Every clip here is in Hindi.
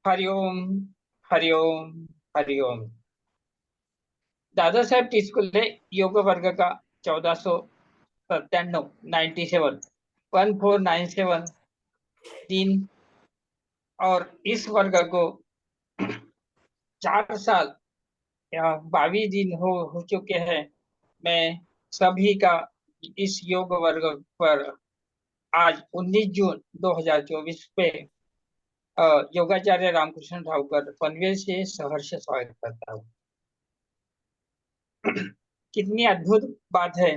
हरिओम हरिओम हरिओम। दादा साहेब टिचकुले योग वर्ग का 1497 97 1497 दिन, और इस वर्ग को 4 साल या 22 दिन हो चुके हैं। मैं सभी का इस योग वर्ग पर आज 19 जून 2024 पे योगाचार्य रामकृष्ण ठाकुर पनवेल से सहर्ष स्वागत करता हूँ। कितनी अद्भुत बात है।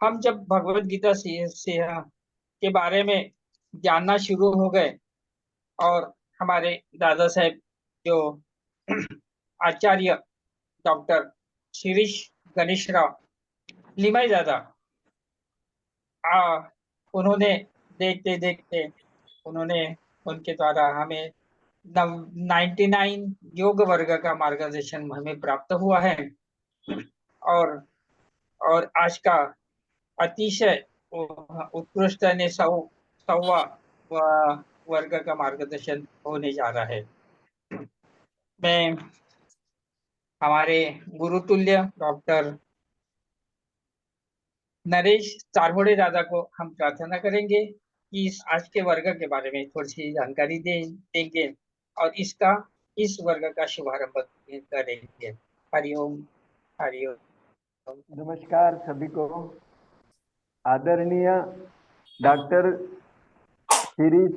हम जब भगवत गीता से के बारे में जानना शुरू हो गए, और हमारे दादा साहेब जो आचार्य डॉक्टर शिरीष गणेश राव लिमाई दादा, उन्होंने देखते देखते उन्होंने उनके द्वारा हमें 99 योग वर्ग का मार्गदर्शन हमें प्राप्त हुआ है। और और आज का अतिशय उत्कृष्ट ने सौवा वर्ग का मार्गदर्शन होने जा रहा है। मैं हमारे गुरुतुल्य डॉक्टर नरेश चारमोड़े दादा को हम प्रार्थना करेंगे कि इस आज के वर्ग के बारे में थोड़ी सी जानकारी देंगे और इस वर्ग का शुभारंभ करेंगे। हरिओम हरिओम। नमस्कार सभी को। आदरणीय डॉक्टर शिरीष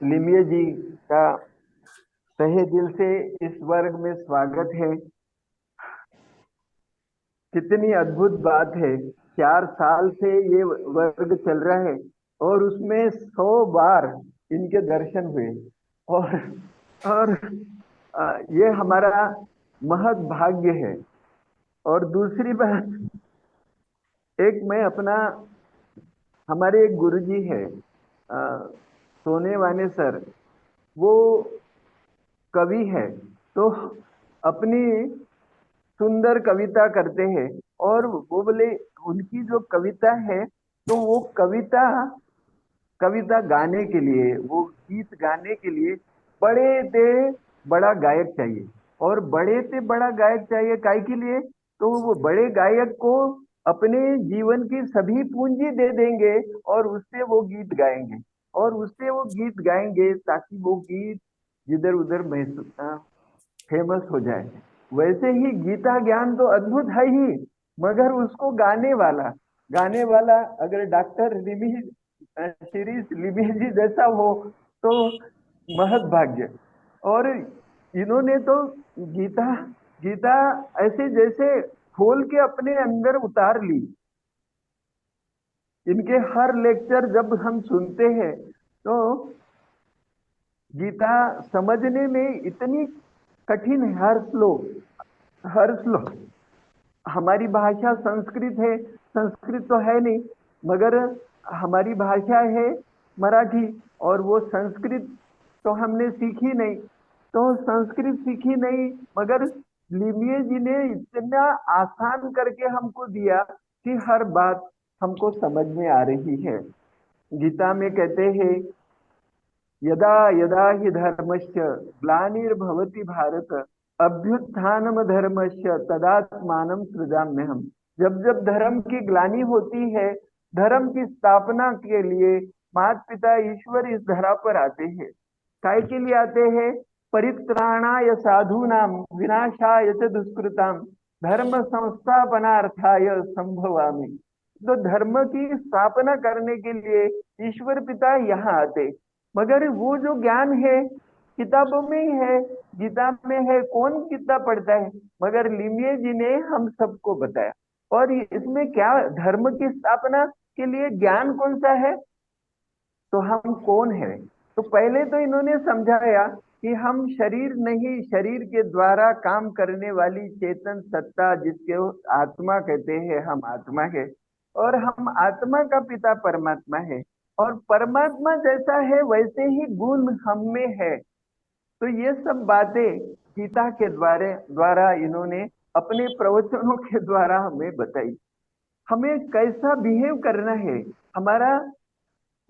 लिमिये जी का तहे दिल से इस वर्ग में स्वागत है। कितनी अद्भुत बात है, 4 साल से ये वर्ग चल रहा है और उसमें 100 बार इनके दर्शन हुए। और ये हमारा महत भाग्य है। और दूसरी बात, एक मैं अपना, हमारे एक गुरुजी है सोने वाने सर, वो कवि है, तो अपनी सुंदर कविता करते हैं। और वो बोले उनकी जो कविता है, तो वो कविता गाने के लिए, वो गीत गाने के लिए बड़े से बड़ा गायक चाहिए। और बड़े से बड़ा गायक चाहिए काय के लिए? तो वो बड़े गायक को अपने जीवन की सभी पूंजी दे देंगे और उससे वो गीत गाएंगे, और उससे वो गीत गाएंगे ताकि वो गीत इधर उधर फेमस हो जाए। वैसे ही गीता ज्ञान तो अद्भुत है ही, मगर उसको गाने वाला अगर डॉक्टर शिरीष लिमिये जी जैसा हो तो महत भाग्य। और इन्होंने तो गीता गीता ऐसे जैसे खोल के अपने अंदर उतार ली। इनके हर लेक्चर जब हम सुनते हैं तो गीता समझने में इतनी कठिन है। हर श्लोक, हमारी भाषा संस्कृत है, संस्कृत तो है नहीं, मगर हमारी भाषा है मराठी, और वो संस्कृत तो हमने सीखी नहीं, तो संस्कृत सीखी नहीं, मगर लिमिये जी ने इतना आसान करके हमको दिया कि हर बात हमको समझ में आ रही है। गीता में कहते हैं, यदा यदा हि धर्मस्य ग्लानिर्भवति भारत अभ्युत्थानम धर्मस्य तदात्मानं सृजाम्यहम्। जब जब धर्म की ग्लानि होती है, धर्म की स्थापना के लिए माता पिता ईश्वर इस धरा पर आते हैं। काय के लिए आते हैं? परित्राणाय साधूनां विनाशाय च दुष्कृतां धर्म संस्थापनार्थाय संभवामि। तो धर्म की स्थापना करने के लिए ईश्वर पिता यहाँ आते, मगर वो जो ज्ञान है किताबों में ही है, गीता में है, कौन गीता पढ़ता है? मगर लिमिये जी ने हम सबको बताया। और इसमें क्या, धर्म की स्थापना के लिए ज्ञान कौन सा है? तो हम कौन है? तो पहले तो इन्होंने समझाया कि हम शरीर नहीं, शरीर के द्वारा काम करने वाली चेतन सत्ता, जिसके आत्मा कहते हैं, हम आत्मा है, और हम आत्मा का पिता परमात्मा है, और परमात्मा जैसा है वैसे ही गुण हम में है। तो ये सब बातें गीता के द्वारा इन्होंने अपने प्रवचनों के द्वारा हमें बताई। हमें कैसा बिहेव करना है। हमारा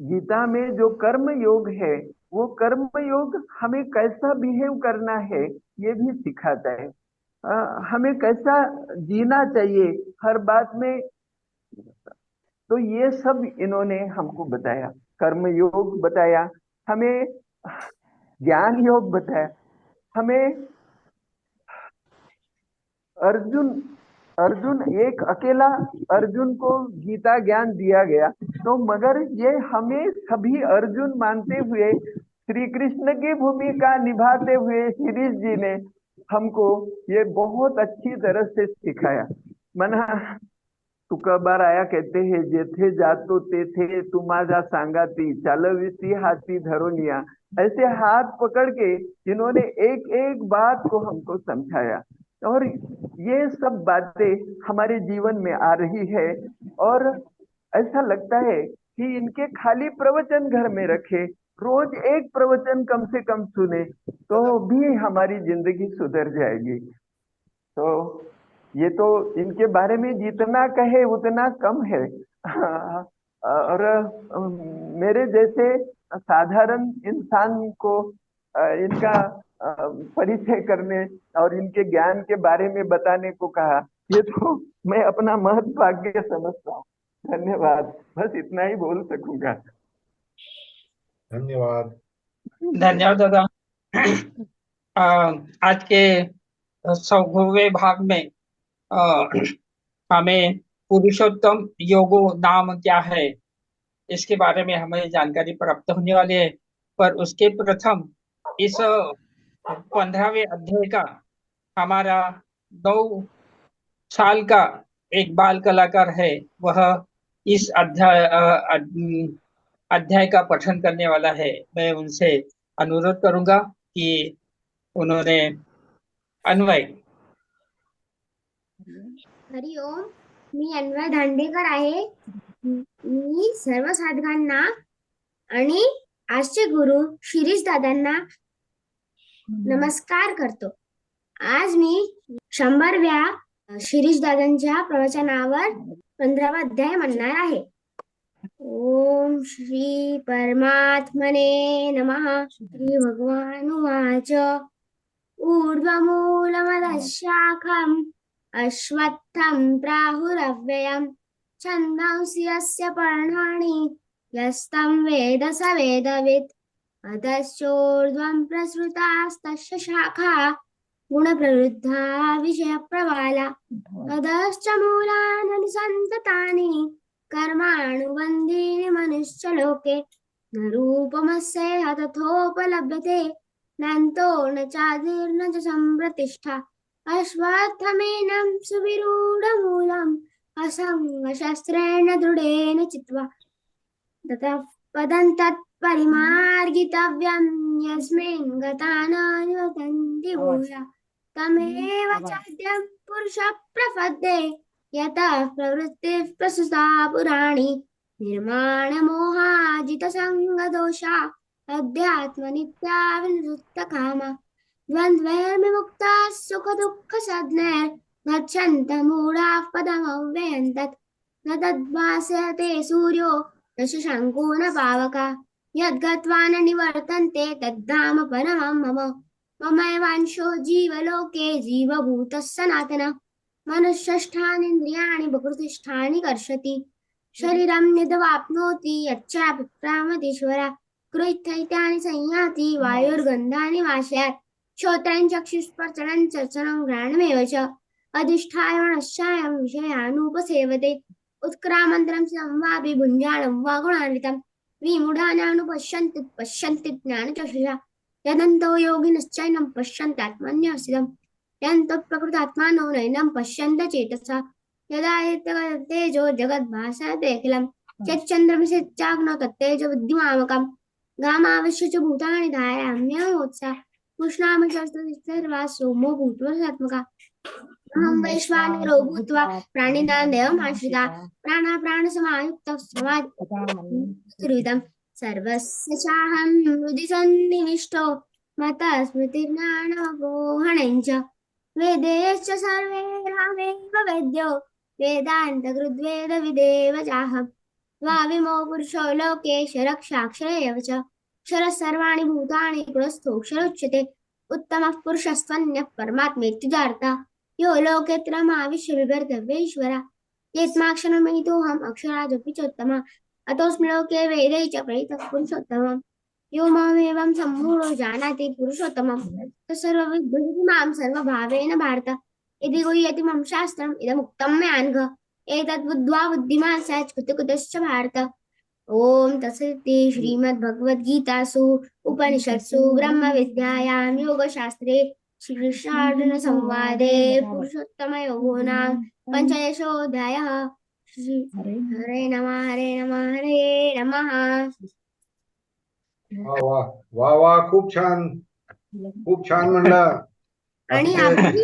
गीता में जो कर्म योग है, वो कर्म योग हमें कैसा बिहेव करना है ये भी सिखाता है। हमें कैसा जीना चाहिए हर बात में। तो ये सब इन्होंने हमको बताया, कर्म योग बताया, हमें ज्ञान योग बताया, हमें अर्जुन अर्जुन एक अकेला अर्जुन को गीता ज्ञान दिया गया, तो मगर ये हमें सभी अर्जुन मानते हुए श्री कृष्ण की भूमिका निभाते हुए शिरीष जी ने हमको ये बहुत अच्छी तरह से सिखाया। मना तुकोबार आया कहते हैं, जेथे जातो तेथे तू माझा सांगाती चालविसी हाथी धरोनिया। ऐसे हाथ पकड़ के इन्होंने एक एक बात को हमको समझाया, और ये सब बातें हमारे जीवन में आ रही है। और ऐसा लगता है कि इनके खाली प्रवचन घर में रखे, रोज एक प्रवचन कम से कम सुने तो भी हमारी जिंदगी सुधर जाएगी। तो ये तो इनके बारे में जितना कहे उतना कम है। और मेरे जैसे साधारण इंसान को इनका परिचय करने और इनके ज्ञान के बारे में बताने को कहा, ये तो मैं अपना महत भाग्य समझता हूँ। धन्यवाद, बस इतना ही बोल सकूंगा। धन्यवाद। धन्यवाद दादा। आज के 100वें भाग में हमें पुरुषोत्तम योगो नाम क्या है इसके बारे में हमें जानकारी प्राप्त होने वाली है। पर उसके प्रथम इस 15वें अध्याय का हमारा 9 साल का एक बाल कलाकार है, वह इस अध्याय का पठन करने वाला है। मैं उनसे अनुरोध करूंगा कि उन्होंने अन्वय। हरि ओम, मी अन्वय दांडेकर आहे. मी सर्व साधकांना आणि आजचे गुरु शिरीष दादांना नमस्कार करतो. आज मी 100व्या शिरीष दादांच्या प्रवचनावर 15वा अध्याय म्हणणार आहे. ओम श्री परमात्मने नमः. श्री भगवानुवाच ऊर्ध्वमूलमधः शाखम् अश्वत्थं प्राहुरव्ययम् छन्दांसि यस्य पर्णानि यस्तं वेद स वेदवित्. अधश्चोर्ध्वं प्रसृतास्तस्य शाखा गुणप्रवृद्धा विषयप्रवाला. अधश्च मूलानि निसन्ततानि कर्मानुबन्धीनि मनुष्यलोके. न रूपमस्येह तथोपलभ्यते नान्तो न चादिर्न च सम्प्रतिष्ठा. अश्वत्थमेनं सुविरूढमूलम् असङ्गशस्त्रेण दृढेन चित्वा. ततः पदं तत्परिमार्गितव्यं यस्मिन् गता न निवर्तन्ति भूयः. तमेव चाद्यं पुरुषः प्रपद्ये यतः प्रवृत्तिः प्रसृता पुराणी. निर्माणमोहाजितसङ्गदोषा अध्यात्मनित्या विनिवृत्तकामा. द्वन्द्वैर्विमुक्ताः सुखदुःखसञ्ज्ञैर्गच्छन्तः मूढाः पदमव्ययं तत्. न तद्भास्यते सूर्यो न शशाङ्को न पावकः. यद्गत्वा न निवर्तन्ते तद्धाम परमं मम. ममैवांशो जीवलोके जीवभूतः सनातनः. मनःषष्ठानीन्द्रियाणि प्रकृतिष्ठानि कर्षति. शरीरं यद्वाप्नोति यच्चाप्रामतीश्वरा. गृहीत्वैतानि संयाति वायुर्गन्धानि वाशयात्. श्रोत्रं चक्षुस्पर्शनं चर्चनं घ्राणमेव च. अधिष्ठाय मनश्चायं विषयानुपसेवते. उत्क्रामन्त्रं संवापि भुञ्जानं वा गुणान्वितं. विमूढानानुपश्यन्ति पश्यन्ति ज्ञानचक्षुषा. यदन्तो योगिनश्चैनं पश्यन्त्यात्मन्यवस्थितं. यन्तो प्रकृतात्मानो नैनं पश्यन्त चेतसा. यदा तेजो जगद्भासयतेऽखिलं. चन्द्रमसि चाग्नौ तत्तेजो विद्युमामकम्. गामाविश्य च भूतानि धारयाम्यहमोत्सा. कृष्णामि सोमो भूत्वा सात्मका. अहं वैश्वानरो भूत्वा प्राणिनां देहमाश्रिता. प्राणसमायुक्तः समाधितं. सर्वस्य चाहं हृदि सन्निविष्टो मता स्मृतिर्ज्ञानमपोहनं च. वेदैश्च सर्वैरामेव वेद्यो वेदान्तकृद्वेदविदेव चाहं. द्वाविमो पुरुषो लोकेश रक्षाक्षर एव च. क्षर सर्वाणि भूतानि गुणस्थो क्षर उच्यते उत्तमः पुरुषस्त्वन्यः परमात्मेति जार्था यो लोके त्रयमाविश्य बिभर्त्य ईश्वरा यस्माक्षरमयितोऽहम् अक्षरादपि चोत्तमः अतोऽस्मि लोके वेदे च प्रथितः पुरुषोत्तमः यो मामेवं सम्मूढो जानाति पुरुषोत्तमं स सर्वविद्भजति मां सर्वभावेन भारत यदि गुह्यति मम शास्त्रम् इदमुक्तं मयानघ एतद् बुद्ध्वा बुद्धिमान् स्यात् कृतकृतश्च भारत ओम तत्सदिति श्रीमद्भगवद्गीतासु उपनिषत्सु ब्रह्मविद्यायां योगशास्त्रे श्रीकृष्णार्जुन संवादे पुरुषोत्तमयोगो नाम पंचदशोऽध्यायः। हरे नमः हरे नमः हरे नमः। वा वा वा वा, खूप छान म्हणलं. आणि अतिशय आबाजी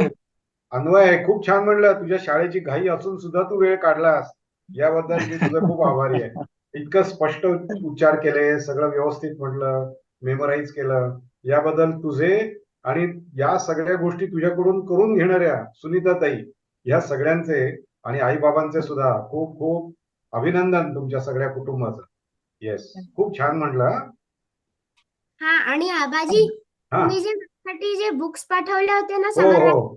अन्वय, खूप छान म्हणलं. तुझ्या शाळेची घाई असून सुद्धा तू वेळ काढलास, याबद्दल मी तुझं खूप आभारी आहे. इतकं स्पष्ट उच्चार केले, सगळं व्यवस्थित म्हटलं, मेमोराईज केलं, याबद्दल तुझे आणि या सगळ्या गोष्टी तुझ्याकडून करून घेणाऱ्या सुनीताताई, या सगळ्यांचे आणि आईबाबांचे सुद्धा खूप खूप अभिनंदन तुमच्या सगळ्या कुटुंबाचं. येस, खूप छान म्हटलं. हा आणि आबाजी हा, तुम्ही जे माझ्यासाठी जे बुक्स पाठवले होते ना हो समर हो,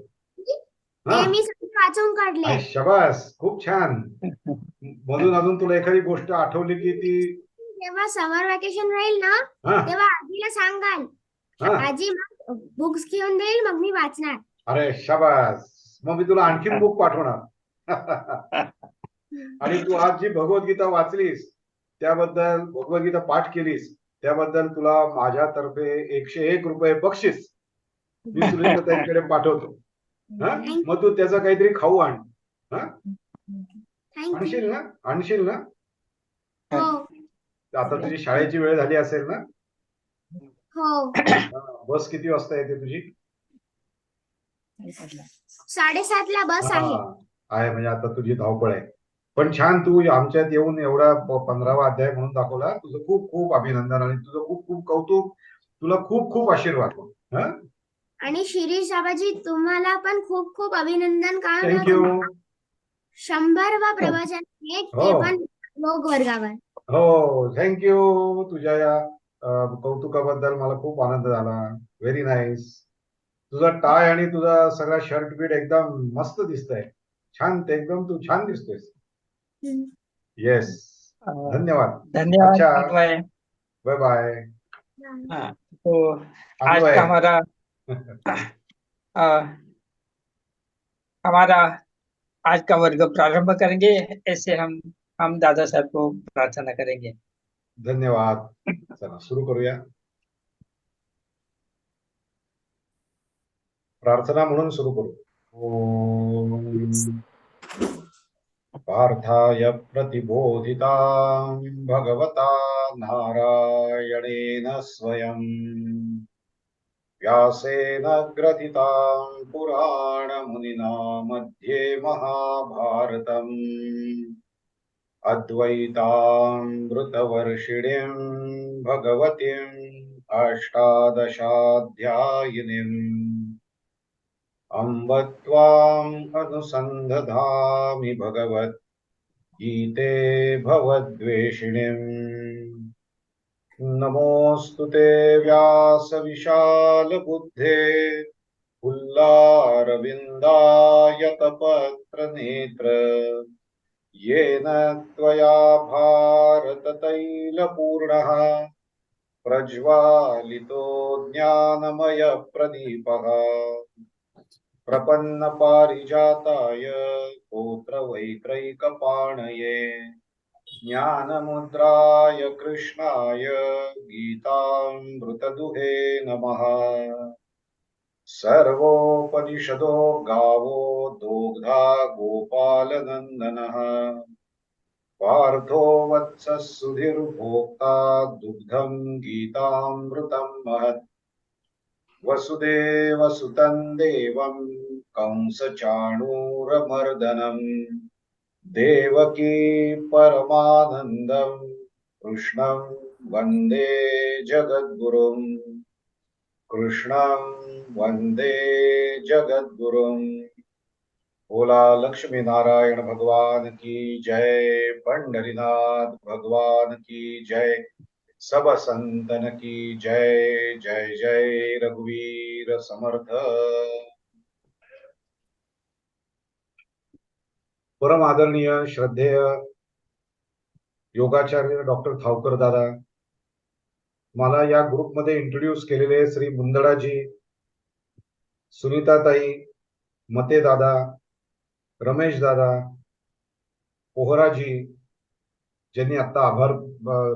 ते मी सगळे वाचून काढले. शाबास, खूप छान. मधून अजून तुला एखादी गोष्ट आठवली की ती जेव्हा समर वॅकेशन राहील ना हा तेव्हा आजीला सांगाल, हा, आजी मग बुक्स घेऊन देईल मग मी वाचणार. अरे शाबास, मग मी तुला आणखीन बुक पाठवणार. आणि तू आज जी भगवद्गीता वाचलीस त्याबद्दल, भगवद्गीता पाठ केलीस त्याबद्दल तुला माझ्यातर्फे 101 रुपये बक्षीस मी सुनीताताईंकडे पाठवतो. हा, मग तू त्याचा काहीतरी खाऊ आण. हा, थँक्यू. आणशील ना? हो आता तुझी शाळेची वेळ झाली असेल ना? हो बस किती वाजता येते तुझी? 7:30 ला बस आहे. आहे, म्हणजे आता तुझी धावपळ आहे. पण छान, तू आमच्यात येऊन एवढा 15वा अध्याय म्हणून दाखवला. तुझं खूप खूप अभिनंदन आणि तुझं खूप खूप कौतुक. तुला खूप खूप आशीर्वाद. आणि शिरीष आबाजी तुम्हाला पण खूप खूप अभिनंदन. कारण थँक्यू. 100वा प्रवचन आहे ते पण योग वर्गावर. हो, थँक्यू. तुझ्या या कौतुकाबद्दल मला खूप आनंद झाला. Very nice. तुझा टाय आणि तुझा सगळा शर्ट बीट एकदम मस्त दिसतंय. छान, ते एकदम तू छान दिसतोयस. येस, धन्यवाद. धन्यवाद अच्छा, अन्वय। Bye bye. हाँ, तो आज अन्वय. का हमारा आज का वर्ग प्रारंभ करेंगे। ऐसे हम दादा साहब को प्रार्थना करेंगे। धन्यवाद. चला सुरू करूया. प्रार्थना म्हणून सुरू करू. ओम पार्थाय प्रतिबोधितां भगवता नारायणेन स्वयं व्यासेन ग्रथितां पुराणमुनिना मध्ये महाभारतम् अद्वैतामृतवर्षिणीं भगवतीम् अष्टादशाध्यायिनीम् अम्ब त्वाम् अनुसन्धधामि भगवद्गीते भवद्वेषिणीम्। नमोऽस्तु ते व्यासविशालबुद्धे पुल्लारविन्दायतपत्रनेत्र येन त्वया भारततैलपूर्णः प्रज्वालितो ज्ञानमयप्रदीपः प्रपन्नपारिजाताय स्तोत्रवैत्रैकपाणये ज्ञानमुद्राय कृष्णाय गीतामृतदुहे नमः। सर्वोपनिषदो गावो दोग्धा गोपालनन्दनः पार्थो वत्सः सुधीर्भोक्ता दुग्धं गीतामृतं महत् वसुदेवसुतं देवं कंसचाणूरमर्दनम् देवकी परमानन्दं कृष्णं वन्दे जगद्गुरुम् कृष्णं वन्दे जगद्गुरुम्। बोला लक्ष्मी नारायण भगवान की जय, पंढरीनाथ भगवान की जय। सब संतन की जय। जय जय रघुवीर समर्थ। परम आदरणीय श्रद्धेय योगाचार्य डॉक्टर थावकर दादा, मला या ग्रुपमध्ये इंट्रोड्यूस केलेले श्री मुंदडाजी, सुनीताताई, मते दादा, रमेश दादा, पोहराजी, ज्यांनी आता आभार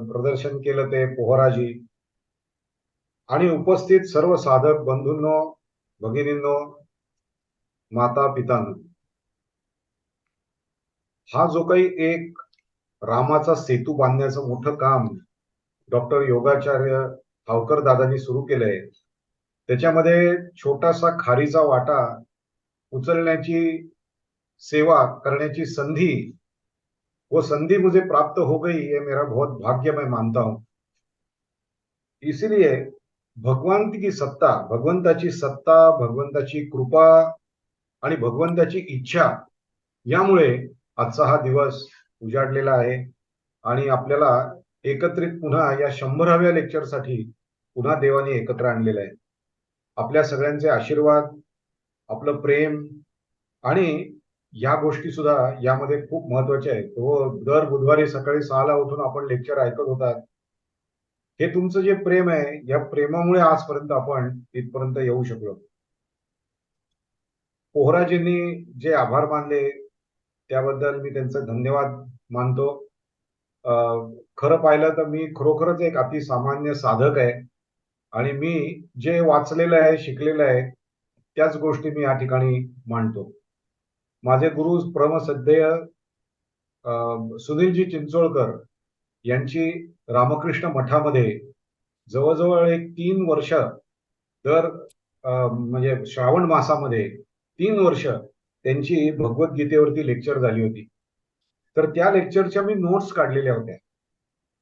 प्रदर्शन केलं ते पोहराजी, आणि उपस्थित सर्व साधक बंधूंनो, भगिनींनो, माता पितांनो, हा जो काही एक रामाचा सेतू बांधण्याचं मोठं काम डॉक्टर योगाचार्य थावकर दादांनी सुरू केलंय, त्याच्यामध्ये छोटासा खारीचा वाटा उचलण्याची सेवा करण्याची संधि, वो संधि मुझे प्राप्त हो गई, ये मेरा बहुत भाग्य मैं मानता हूं। इसलिए भगवंताची सत्ता, भगवंताची कृपा आणि भगवंताची इच्छा यामुळे आजचा हा दिवस उजाडलेला आहे आणि आपल्याला एकत्रित पुन्हा या 100व्या लेक्चरसाठी पुन्हा देवाने एकत्र आणलेलं आहे। आपल्या सगळ्यांचे आशीर्वाद, आपलं प्रेम आणि या गोष्टी सुद्धा यामध्ये खूप महत्वाच्या आहेत। तो दर बुधवारी सकाळी 6ला उठून आपण लेक्चर ऐकत होतात, हे तुमचं जे प्रेम आहे, या प्रेमामुळे आजपर्यंत आपण इथपर्यंत येऊ शकलो। पोहराजींनी जे आभार मानले त्याबद्दल मी त्यांचं धन्यवाद मानतो। खरं पाहिलं तर मी खरोखरच एक अति सामान्य साधक आहे आणि मी जे वाचलेलं आहे, शिकलेलं आहे, त्याच गोष्टी मी या ठिकाणी मांडतो। माझे गुरु परमश्रद्धेय सुनीलजी चिंचोळकर यांची रामकृष्ण मठामध्ये जवळजवळ एक 3 वर्ष दर म्हणजे श्रावण मासामध्ये 3 वर्ष त्यांची भगवद्गीतेवरती लेक्चर झाली होती। तर त्या लेक्चरच्या मी नोट्स काढलेल्या होत्या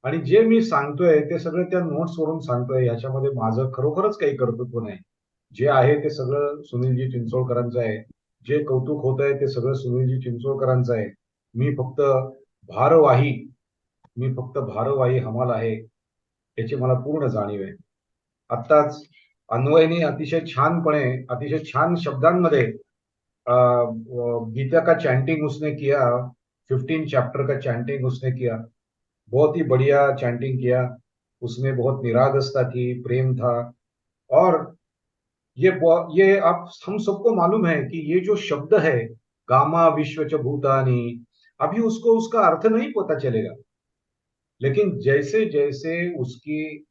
आणि जे मी सांगतोय ते सगळं त्या नोट्स वरून सांगतोय, याच्यामध्ये माझं खरोखरच काही कर्तृत्व नाही। जे आहे ते सगळं सुनीलजी चिंचोळकरांचं आहे, जे कौतुक होत आहे ते सगळं सुनीलजी चिंचोळकरांचं आहे। मी फक्त भारवाही हमाल आहे, याची मला पूर्ण जाणीव आहे। आत्ताच अन्वयने अतिशय छानपणे, अतिशय छान शब्दांमध्ये गीता का चैंटिंग उसने किया, 15 चैप्टर का चैंटिंग उसने किया, बहुत ही बढ़िया चैंटिंग किया। उसमें बहुत निरागसता थी, प्रेम था। और ये आप हम सबको मालूम है कि ये जो शब्द है गामा विश्व च भूतानि, अभी उसको उसका अर्थ नहीं पता चलेगा, लेकिन जैसे जैसे उसकी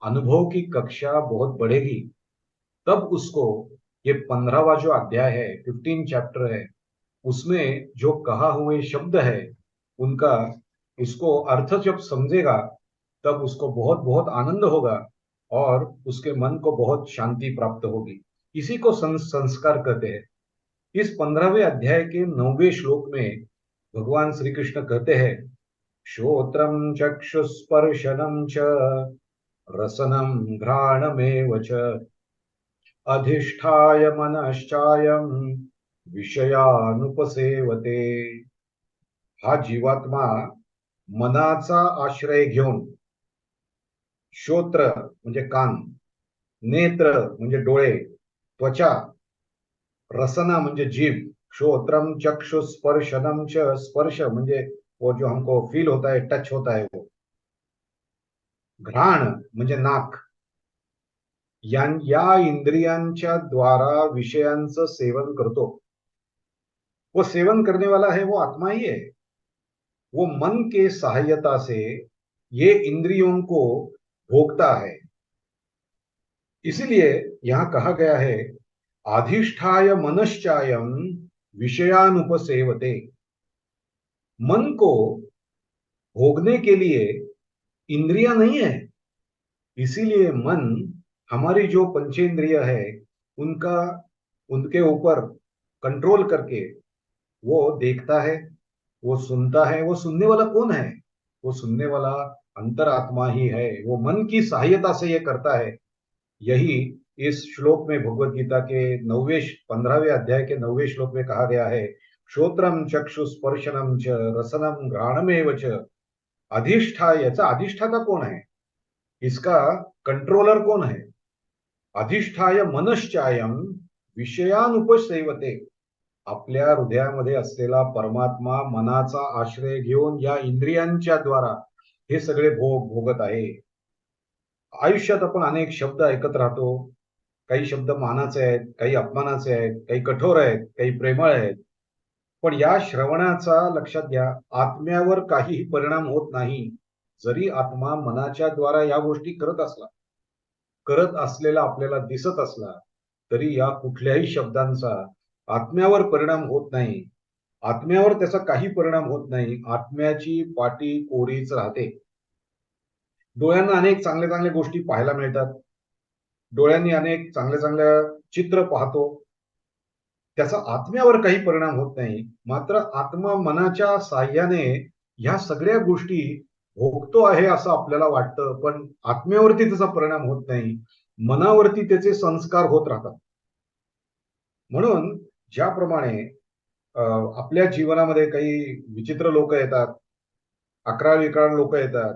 अनुभव की कक्षा बहुत बढ़ेगी तब उसको ये 15वां जो अध्याय है, 15 चैप्टर है, उसमें जो कहा हुए शब्द है उनका उसको अर्थ जब समझेगा तब उसको बहुत बहुत आनंद होगा और उसके मन को बहुत शांति प्राप्त होगी। इसी को संस्कार कहते हैं। इस 15वें अध्याय के 9वें श्लोक में भगवान श्री कृष्ण कहते हैं, श्रोत्रम चक्षुस्पर्शनम च रसनम घ्राणमेव च अधिष्ठाय मनश्चायं विषयानुपसेवते। हा जीवात्मा मनाचा आश्रय घेऊन, श्रोत्र म्हणजे कान, नेत्र म्हणजे डोळे, त्वचा, रसना म्हणजे जीभ, श्रोत्रम चक्षु स्पर्शनम च, स्पर्श म्हणजे वो जो हमको फील होता है, टच होता है वो, घ्राण म्हणजे नाक, या इंद्रियांच्या द्वारा विषयांचं सेवन करतो। वो सेवन करने वाला है वो आत्मा ही है। वो मन के सहायता से ये इंद्रियों को भोगता है। इसीलिए यहां कहा गया है, अधिष्ठाय मनश्चायम विषयानुपसेवते। मन को भोगने के लिए इंद्रियां नहीं है, इसीलिए मन हमारी जो पंचेंद्रिय है उनके ऊपर कंट्रोल करके वो देखता है, वो सुनता है। वो सुनने वाला कौन है? वो सुनने वाला अंतरात्मा ही है। वो मन की सहायता से ये करता है। यही इस श्लोक में भगवत गीता के 15वें अध्याय के 9वें श्लोक में कहा गया है, श्रोत्रम चक्षु स्पर्शनम च रसनम घ्राणमेव च अधिष्ठा। याचा अधिष्ठाता कोण आहे? इसका कंट्रोलर कौन है? अधिष्ठाय मनश्चायम विषयानुपसेवते. आपल्या हृदयामध्ये असलेला परमात्मा मनाचा आश्रय घेऊन या इंद्रियांच्या द्वारा हे सगळे भोग भोगत आहे. आयुष्यात आपण अनेक शब्द ऐकत राहतो. काही शब्द मानाचे आहेत, काही अपमानाचे आहेत, काही कठोर आहेत, काही प्रेमळ आहेत. पण या श्रवणाचा लक्षात घ्या, आत्म्यावर काहीही परिणाम होत नाही. जरी आत्मा मनाच्या द्वारा या गोष्टी करत असलेला आपल्याला दिसत असला तरी या कुठल्याही शब्दांचा आत्म्यावर परिणाम होत नाही. आत्म्यावर त्याचा काही परिणाम होत नाही. आत्म्याची पाटी कोरीच राहते. डोळ्यांना अनेक चांगल्या चांगल्या गोष्टी पाहायला मिळतात. डोळ्यांनी अनेक चांगल्या चांगल्या चित्र पाहतो. त्याचा आत्म्यावर काही परिणाम होत नाही. मात्र आत्मा मनाच्या साह्याने ह्या सगळ्या गोष्टी भोगतो आहे असं आपल्याला वाटतं, पण आत्म्यावरती त्याचा परिणाम होत नाही. मनावरती त्याचे संस्कार होत राहतात. म्हणून ज्याप्रमाणे आपल्या जीवनामध्ये काही विचित्र लोक येतात, अकराळ विकराळ लोक येतात,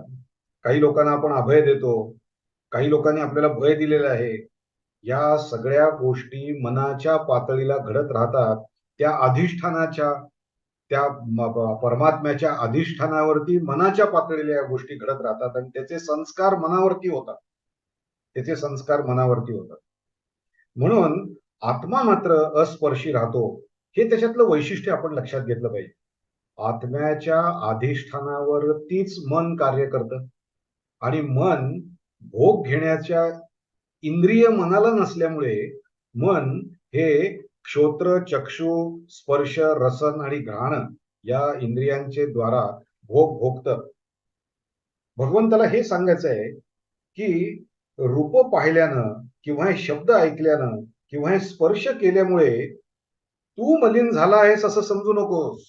काही लोकांना आपण अभय देतो, काही लोकांनी आपल्याला भय दिलेलं आहे. या सगळ्या गोष्टी मनाच्या पातळीला घडत राहतात. त्या अधिष्ठानाच्या त्या परमात्म्याच्या अधिष्ठानावरती मनाच्या पातळीला या गोष्टी घडत राहतात आणि त्याचे संस्कार मनावरती होतात. म्हणून आत्मा मात्र अस्पर्शी राहतो. हे त्याच्यातलं वैशिष्ट्य आपण लक्षात घेतलं पाहिजे. आत्म्याच्या अधिष्ठानावरतीच मन कार्य करतं आणि मन भोग घेण्याच्या इंद्रिय मनाला नसल्यामुळे मन हे श्रोत्र, चक्षु, स्पर्श, रसन आणि घ्राण या इंद्रियांचे द्वारा भोग भोगतं. भगवंताला हे सांगायचं आहे की रूप पाहिल्यानं किंवा हे शब्द ऐकल्यानं किंवा हे स्पर्श केल्यामुळे तू मलिन झाला आहेस असं समजू नकोस.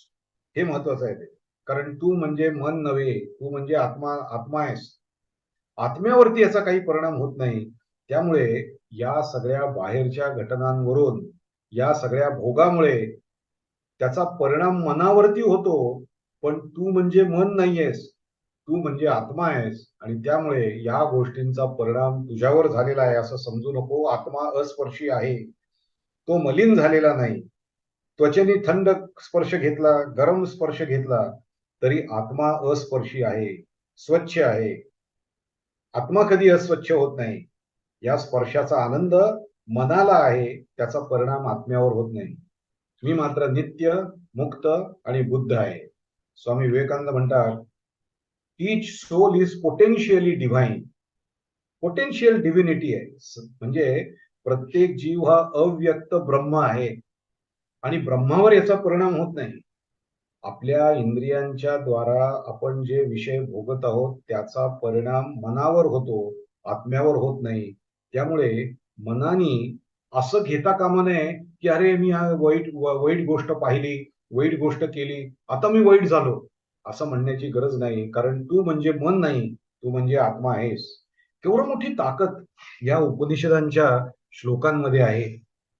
हे महत्वाचं आहे ते. कारण तू म्हणजे मन नव्हे, तू म्हणजे आत्मा आहेस. आत्म्यावरती याचा काही परिणाम होत नाही. त्यामुळे या सगळ्या बाहेरच्या घटनांवरून, या सगळ्या भोगामुळे त्याचा परिणाम मनावरती होतो, पण तू म्हणजे मन नाहीयेस, तू म्हणजे आत्मा आहेस आणि त्यामुळे या गोष्टींचा परिणाम तुझ्यावर झालेला आहे असं समजू नको. आत्मा अस्पर्शी आहे, तो मलिन झालेला नाही. त्वचेने थंड स्पर्श घेतला, गरम स्पर्श घेतला तरी आत्मा अस्पर्शी आहे, स्वच्छ आहे. आत्मा कधी अस्वच्छ होत नाही. या स्पर्शाचा आनंद मनाला आहे, त्याचा परिणाम आत्म्यावर होत नाही. मी मात्र नित्य, मुक्त आणि बुद्ध आहे. स्वामी विवेकानंद म्हणतात, each soul is potentially divine. Potential divinity आहे. म्हणजे प्रत्येक जीव हा अव्यक्त ब्रह्म आहे आणि ब्रह्मावर याचा परिणाम होत नाही. आपल्या इंद्रियांच्या द्वारा आपण जे विषय भोगत आहोत त्याचा परिणाम मनावर होतो, आत्म्यावर होत नाही. त्यामुळे मनाने असं घेता कामा नये की अरे मी वाईट गोष्ट पाहिली, वाईट गोष्ट केली, आता मी वाईट झालो, असं म्हणण्याची गरज नाही. कारण तू म्हणजे मन नाही, तू म्हणजे आत्मा आहेस. केवढी मोठी ताकद या उपनिषदांच्या श्लोकांमध्ये आहे,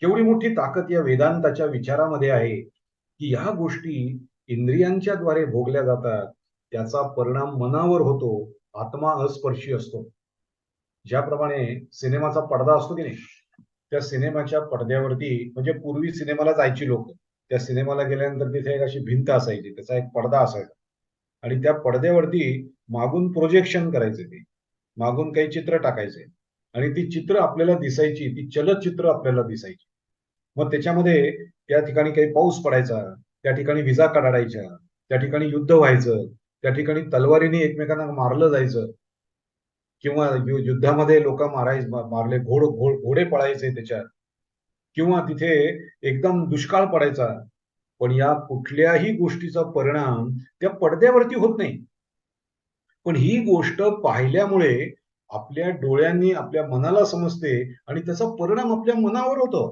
केवढी मोठी ताकद या वेदांताच्या विचारामध्ये आहे की ह्या गोष्टी इंद्रियांच्या द्वारे भोगल्या जातात, त्याचा परिणाम मनावर होतो, आत्मा अस्पर्शी असतो. ज्याप्रमाणे सिनेमाचा पडदा असतो की नाही, त्या सिनेमाच्या पडद्यावरती म्हणजे पूर्वी सिनेमाला जायची लोक, त्या सिनेमाला गेल्यानंतर तिथे एक अशी भिंत असायची, त्याचा एक पडदा असायचा आणि त्या पडद्यावरती मागून प्रोजेक्शन करायचे, ते मागून काही चित्र टाकायचे आणि ती चित्र आपल्याला दिसायची, ती चलचित्र आपल्याला दिसायची. मग त्याच्यामध्ये त्या ठिकाणी काही पाऊस पडायचा, त्या ठिकाणी विजा काढायच्या, त्या ठिकाणी युद्ध व्हायचं, त्या ठिकाणी तलवारीने एकमेकांना मारलं जायचं किंवा युद्धामध्ये लोक मारले, घोडे पळायचे त्याच्यात, किंवा तिथे एकदम दुष्काळ पडायचा. पण या कुठल्याही गोष्टीचा परिणाम त्या पडद्यावरती होत नाही. पण ही गोष्ट पाहिल्यामुळे आपल्या डोळ्यांनी आपल्या मनाला समजते आणि त्याचा परिणाम आपल्या मनावर होतो.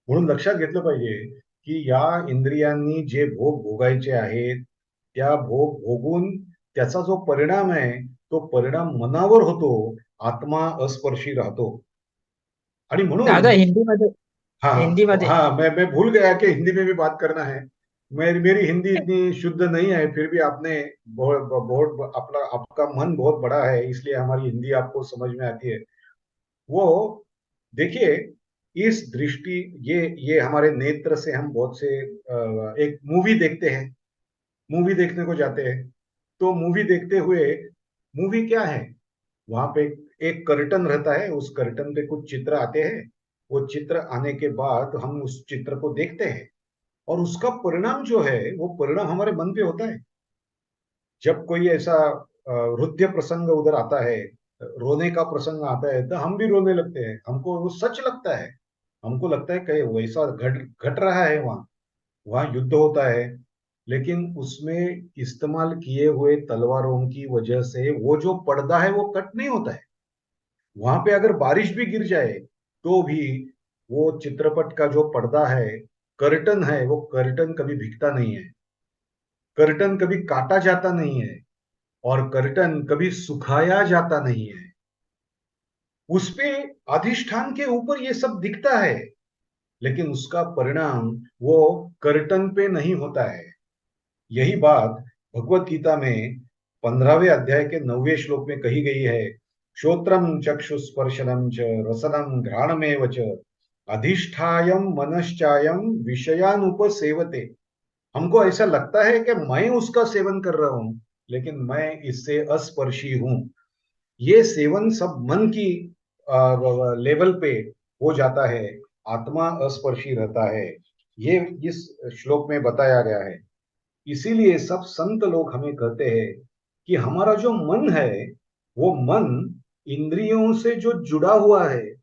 म्हणून लक्षात घेतलं पाहिजे की या इंद्रियांनी जे भोग भोगायचे आहेत त्या भोग भोगून त्याचा जो परिणाम आहे तो परिणाम मनावर होतो, आत्मा अस्पर्शी राहतो. आणि म्हणून दादा हिंदी मध्ये हाँ हिंदी मध्ये हाँ मैं भूल गया कि हिंदी में भी बात करना है. मेरी हिंदी इतनी शुद्ध नहीं है, फिर भी आपने बहुत बहुत अपना आपका मन बहुत बड़ा है, इसलिए हमारी हिंदी आपको समझ में आती है। वो देखिए, इस दृष्टि ये हमारे नेत्र से हम बहुत से एक मूवी देखते हैं, मूवी देखने को जाते हैं, तो मूवी देखते हुए, मूवी क्या है, वहां पे एक कर्टन रहता है, उस कर्टन पे कुछ चित्र आते हैं, वो चित्र आने के बाद हम उस चित्र को देखते हैं, और उसका परिणाम जो है वो परिणाम हमारे मन पे होता है। जब कोई ऐसा हृदय प्रसंग उधर आता है, रोने का प्रसंग आता है, तो हम भी रोने लगते हैं, हमको वो सच लगता है, हमको लगता है कि वैसा घट घट रहा है वहां, वहां युद्ध होता है, लेकिन उसमें इस्तेमाल किए हुए तलवारों की वजह से वो जो पर्दा है वो कट नहीं होता है। वहां पे अगर बारिश भी गिर जाए तो भी वो चित्रपट का जो पर्दा है, कर्टन है, वो कर्टन कभी भीगता नहीं है, कर्टन कभी काटा जाता नहीं है, और कर्टन कभी सुखाया जाता नहीं है। उस पे अधिष्ठान के ऊपर ये सब दिखता है, लेकिन उसका परिणाम वो कर्टन पे नहीं होता है। यही बात भगवत गीता में 15वें अध्याय के 9वें श्लोक में कही गई है। श्रोत्रम चक्षुस्पर्शनम च रसनम घ्राणमेव च अधिष्ठायम मनश्चायम विषयानुपसेवते। हमको ऐसा लगता है कि मैं उसका सेवन कर रहा हूं, लेकिन मैं इससे अस्पर्शी हूं। ये सेवन सब मन की लेवल पे हो जाता है, आत्मा अस्पर्शी रहता है। ये इस श्लोक में बताया गया है। इसीलिए सब संत लोग हमें कहते हैं कि हमारा जो मन है, वो मन इंद्रियों से जो जुड़ा हुआ है,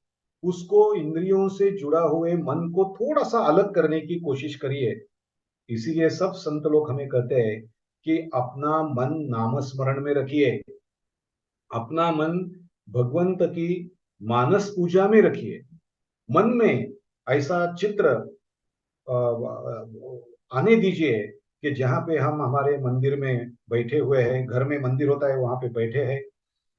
उसको इंद्रियों से जुड़ा हुए मन को थोड़ा सा अलग करने की कोशिश करिए। इसीलिए सब संत लोग हमें कहते हैं कि अपना मन नामस्मरण में रखिए, अपना मन भगवंत की मानस पूजा में रखिए। मन में ऐसा चित्र आने दीजिए कि जहाँ पे हम हमारे मंदिर में बैठे हुए हैं, घर में मंदिर होता है वहां पे बैठे हैं,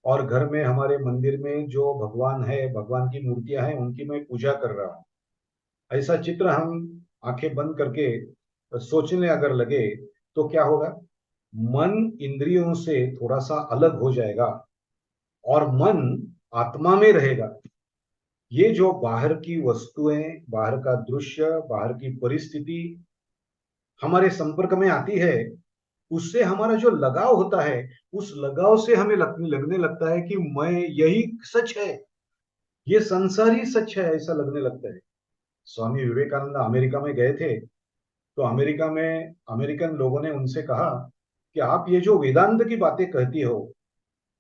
और घर में हमारे मंदिर में जो भगवान है, भगवान की मूर्तियां हैं, उनकी मैं पूजा कर रहा हूँ। ऐसा चित्र हम आंखें बंद करके सोचने अगर लगे तो क्या होगा, मन इंद्रियों से थोड़ा सा अलग हो जाएगा और मन आत्मा में रहेगा। ये जो बाहर की वस्तुएं, बाहर का दृश्य, बाहर की परिस्थिति हमारे संपर्क में आती है, उससे हमारा जो लगाव होता है, उस लगाव से हमें लगने लगता है कि मैं, यही सच है, ये संसार ही सच है, ऐसा लगने लगता है। स्वामी विवेकानंद अमेरिका में गए थे, तो अमेरिका में अमेरिकन लोगों ने उनसे कहा कि आप ये जो वेदांत की बातें कहती हो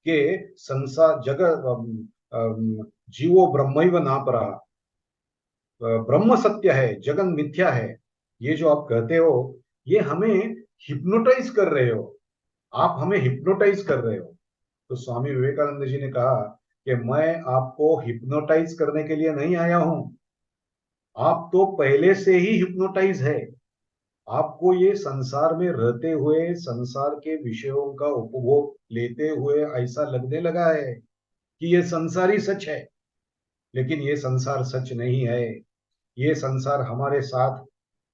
कि संसार जगत जीवो ब्रह्मैव नापरा, ब्रह्म सत्य है, जगन मिथ्या है, ये जो आप कहते हो, ये हमें हिप्नोटाइज कर रहे हो, आप हमें हिप्नोटाइज कर रहे हो। तो स्वामी विवेकानंद जी ने कहा कि मैं आपको हिप्नोटाइज करने के लिए नहीं आया हूं, आप तो पहले से ही हिप्नोटाइज है। आपको ये संसार में रहते हुए संसार के विषयों का उपभोग लेते हुए ऐसा लगने लगा है कि ये संसार ही सच है, लेकिन ये संसार सच नहीं है। ये संसार हमारे साथ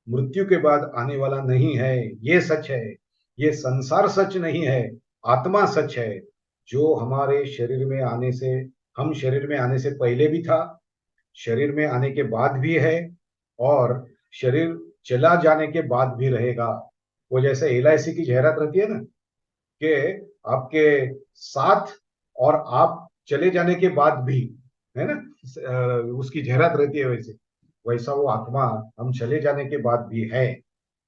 मृत्यु के बाद आने वाला नहीं है, ये सच है। ये संसार सच नहीं है, आत्मा सच है, जो हमारे शरीर में आने से, हम शरीर में आने से पहले भी था, शरीर में आने के बाद भी है, और शरीर चला जाने के बाद भी रहेगा। वो जैसे एलआईसी की जाहिरात रहती है ना, कि आपके साथ और आप चले जाने के बाद भी, है ना, उसकी जाहिरात रहती है, वैसे वैसा वो आत्मा हम चले जाने के बाद भी है,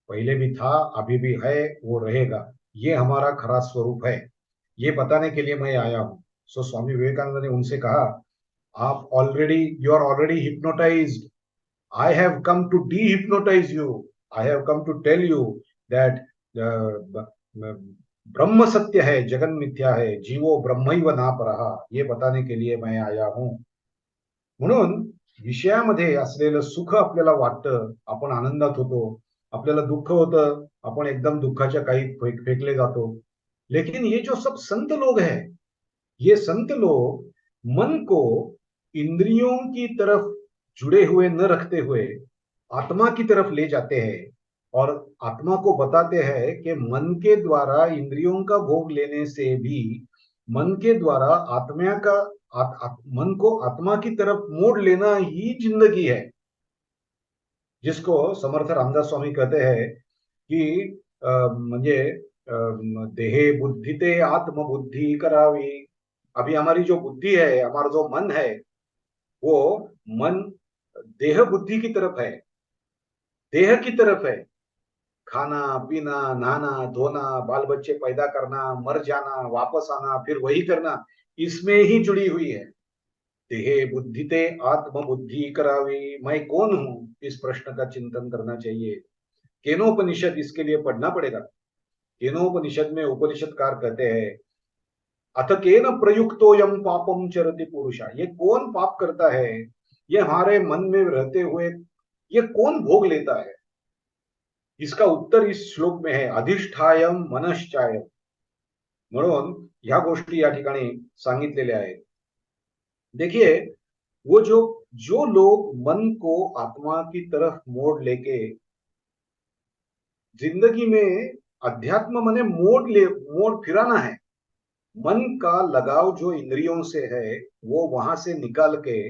पहले भी था, अभी भी है, वो रहेगा। ये हमारा खरा स्वरूप है, ये बताने के लिए मैं आया हूँ। सो स्वामी विवेकानंद ने उनसे कहा, आप already, you are already hypnotized, I have come to de-hypnotize you. I have come to tell you that ब्रह्म सत्य है, जगन मिथ्या है, जीवो ब्रह्मैव नापरः, ये बताने के लिए मैं आया हूं। म्हणून विषयामध्ये असलेलं सुख आपल्याला वाटतं, आपण आनंदात होतो, आपल्याला दुःख होतं, आपण एकदम दुःखाच्या काही फेकले जातो। लेकिन ये जो सब संत लोग हैं, ये संत लोग मन को इंद्रियों की तरफ जुड़े हुए न रखते हुए आत्मा की तरफ ले जाते हैं, और आत्मा को बताते हैं कि मन के द्वारा इंद्रियों का भोग लेने से भी मन के द्वारा आत्मा का मन को आत्मा की तरफ मोड़ लेना ही जिंदगी है, जिसको समर्थ रामदास स्वामी कहते हैं की म्हणजे देहे बुद्धि ते आत्मबुद्धि करावी। अभी हमारी जो बुद्धि है, हमारा जो मन है, वो मन देह बुद्धि की तरफ है, देह की तरफ है। खाना पीना, नहाना धोना, बाल बच्चे पैदा करना, मर जाना, वापस आना, फिर वही करना, इसमें ही जुड़ी हुई है। देहे बुद्धि ते आत्मबुद्धि करावी। मैं कौन हूं, इस प्रश्न का चिंतन करना चाहिए। केनोपनिषद इसके लिए पढ़ना पड़ेगा। केनोपनिषद में उपनिषदकार कहते हैं, अथ केन प्रयुक्तो यम पापम चरति पुरुषा। ये कौन पाप करता है, ये हमारे मन में रहते हुए ये कौन भोग लेता है। इसका उत्तर इस श्लोक में है, अधिष्ठायम मनश्चायम। म्हणून ह्या गोष्टी या ठिकाणी सांगितलेल्या आहेत। देखिए, वो जो जो लोग मन को आत्मा की तरफ मोड़ लेके जिंदगी में, अध्यात्म माने मोड़ फिराना है। मन का लगाव जो इंद्रियों से है वो वहां से निकाल के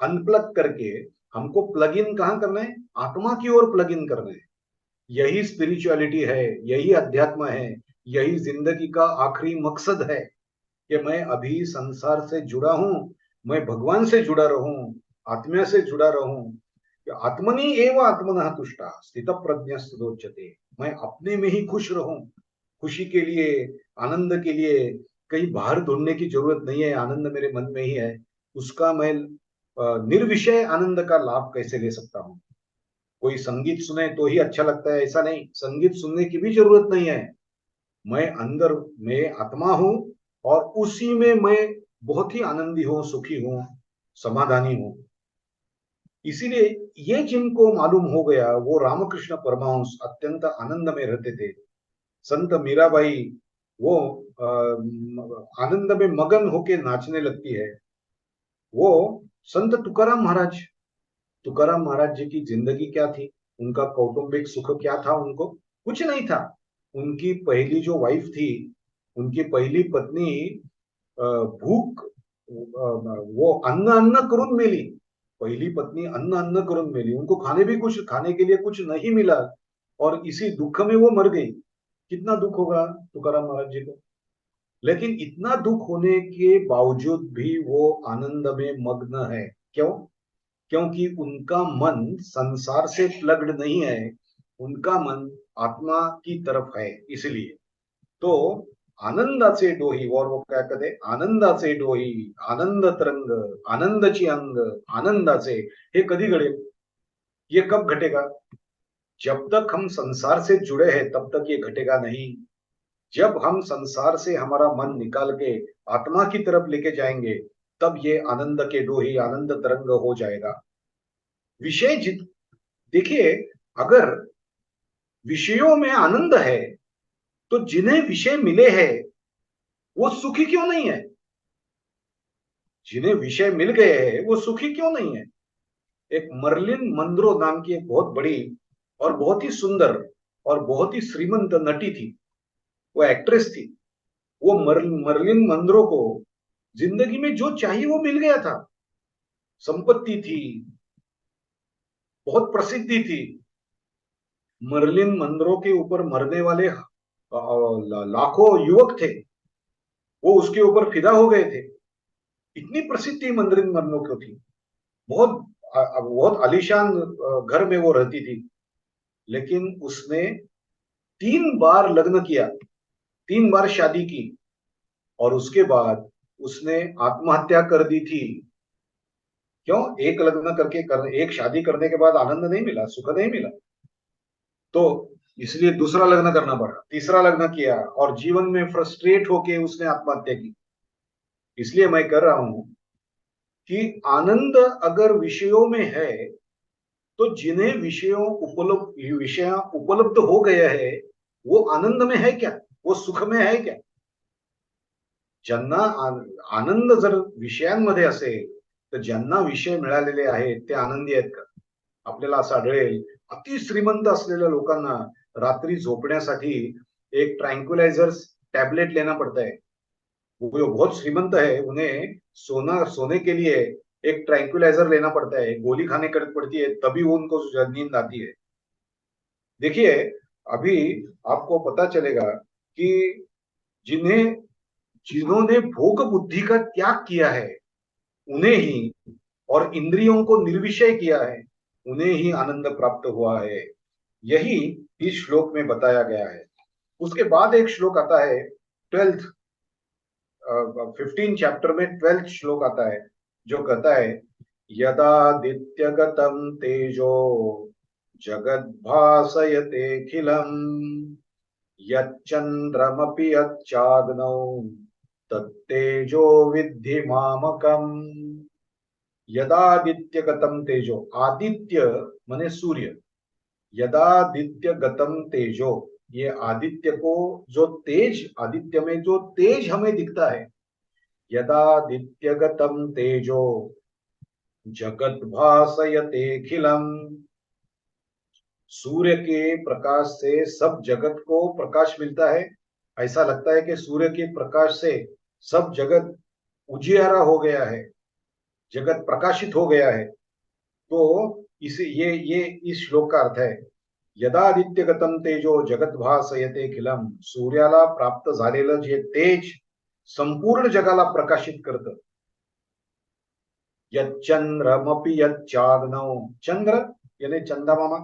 अनप्लग करके हमको प्लग इन कहां करना है, आत्मा की ओर प्लग इन करना है। यही स्पिरिचुअलिटी है, यही अध्यात्म है, यही जिंदगी का आखिरी मकसद है कि मैं अभी संसार से जुड़ा हूं, मैं भगवान से जुड़ा रहूं, आत्मा से जुड़ा रहूं। आत्मनि एव आत्मनः तुष्टा स्थित प्रज्ञस्तुच्यते। मैं अपने में ही खुश रहूं। खुशी के लिए, आनंद के लिए कहीं बाहर ढूंढने की जरूरत नहीं है, आनंद मेरे मन में ही है। उसका मैं निर्विषय आनंद का लाभ कैसे ले सकता हूं। कोई संगीत सुने तो ही अच्छा लगता है, ऐसा नहीं। संगीत सुनने की भी जरूरत नहीं है। मैं अंदर में आत्मा हूं और उसी में मैं बहुत ही आनंदी हूं, सुखी हूं, समाधानी हूं। इसीलिए ये जिनको मालूम हो गया, वो रामकृष्ण परमहंस अत्यंत आनंद में रहते थे। संत मीराबाई वो आनंद में मगन होके नाचने लगती है। वो संत तुकाराम महाराज जी की जिंदगी क्या थी, उनका कौटुंबिक सुख क्या था, उनको कुछ नहीं था। उनकी पहली जो वाइफ थी, उनकी पहली पत्नी भूक वो अन्न अन्न करून मेली। पहली पत्नी अन्न अन्न करून मेली, उनको खाने के लिए कुछ नहीं मिला और इसी दुख में वो मर गई। कितना दुख होगा तुकाराम महाराज जी को। लेकिन इतना दुख होने के बावजूद भी वो आनंद में मग्न है। क्यों? क्योंकि उनका मन संसार से प्लग्ड नहीं है, उनका मन आत्मा की तरफ है। इसलिए तो आनंदाचे डोही, और वो क्या कहते, आनंदाचे डोही आनंद तरंग आनंदची अंग आनंदाचे, हे कधी घडेल? ये कब घटेगा? जब तक हम संसार से जुड़े हैं तब तक ये घटेगा नहीं। जब हम संसार से हमारा मन निकाल के आत्मा की तरफ लेके जाएंगे, तब ये आनंद के डोही आनंद तरंग हो जाएगा। विषय जित देखिए, अगर विषयों में आनंद है तो जिन्हें विषय मिले हैं वो सुखी क्यों नहीं है? जिन्हें विषय मिल गए हैं वो सुखी क्यों नहीं है? एक मर्लिन मंद्रो नाम की एक बहुत बड़ी और बहुत ही सुंदर और बहुत ही श्रीमंत नटी थी, वो एक्ट्रेस थी। वो मर्लिन मंद्रो को जिंदगी में जो चाहिए वो मिल गया था। संपत्ति थी, बहुत प्रसिद्धि थी। मर्लिन मंद्रो के ऊपर मरने वाले लाखों युवक थे, वो उसके ऊपर फिदा हो गए थे। इतनी प्रसिद्धि मर्लिन मंद्रो को थी। बहुत बहुत आलीशान घर में वो रहती थी। लेकिन उसने 3 बार लग्न किया, 3 बार शादी की, और उसके बाद उसने आत्महत्या कर दी थी। क्यों? एक लग्न एक शादी करने के बाद आनंद नहीं मिला, सुख नहीं मिला, तो इसलिए दूसरा लग्न करना पड़ा। तीसरा लग्न किया और जीवन में फ्रस्ट्रेट होके उसने आत्महत्या की। इसलिए मैं कर रहा हूं कि आनंद अगर विषयों में है तो जिन्हें विषय उपलब्ध हो गया है वो आनंद में है क्या, वो सुख में है क्या? ज्यांना आनंद जर विषयांमध्ये असेल तर ज्यांना विषय मिळालेले आहेत ते आनंदी आहेत का? आपल्याला असं आढळेल अति श्रीमंत असलेल्या लोकांना रात्री झोपण्यासाठी एक ट्रैंक्विलाइजर्स टैबलेट लेना पड़ता है। वो जो बहुत श्रीमंत है उन्हें सोने के लिए एक ट्रैंक्विलाइजर लेना पड़ता है, गोली खाने पड़ती है, तभी वो उनको नींद आती है। देखिए, अभी आपको पता चलेगा कि जिन्होंने भोग बुद्धि का त्याग किया है उन्हें ही, और इंद्रियों को निर्विषय किया है उन्हें ही आनंद प्राप्त हुआ है। यही इस श्लोक में बताया गया है। उसके बाद एक श्लोक आता है 12th 15 चैप्टर में 12th श्लोक आता है जो कहता है यदादित्यगतं तेजो जगद्भासयतेऽखिलम् यच्चन्द्रमपि यच्चाग्नौ तत्तेजो विद्धि मामकम्। यदादित्यगतं तेजो, आदित्य माने सूर्य, यदादित्यगतं तेजो, ये आदित्य को जो तेज, आदित्य में जो तेज हमें दिखता है, यदादित्यगतं तेजो जगद्भासयतेऽखिलम्, सूर्य के प्रकाश से सब जगत को प्रकाश मिलता है। ऐसा लगता है कि सूर्य के प्रकाश से सब जगत उजियारा हो गया है, जगत प्रकाशित हो गया है। तो ये इस श्लोक का अर्थ है, यदादित्यगतं तेजो जगद्भासयतेऽखिलम्, सूर्याला प्राप्त झालेलं जे तेज संपूर्ण जगाला प्रकाशित करतं। यच्चंद्रमपि यच्चाग्नौ, चंद्र यानी चंद्रमा,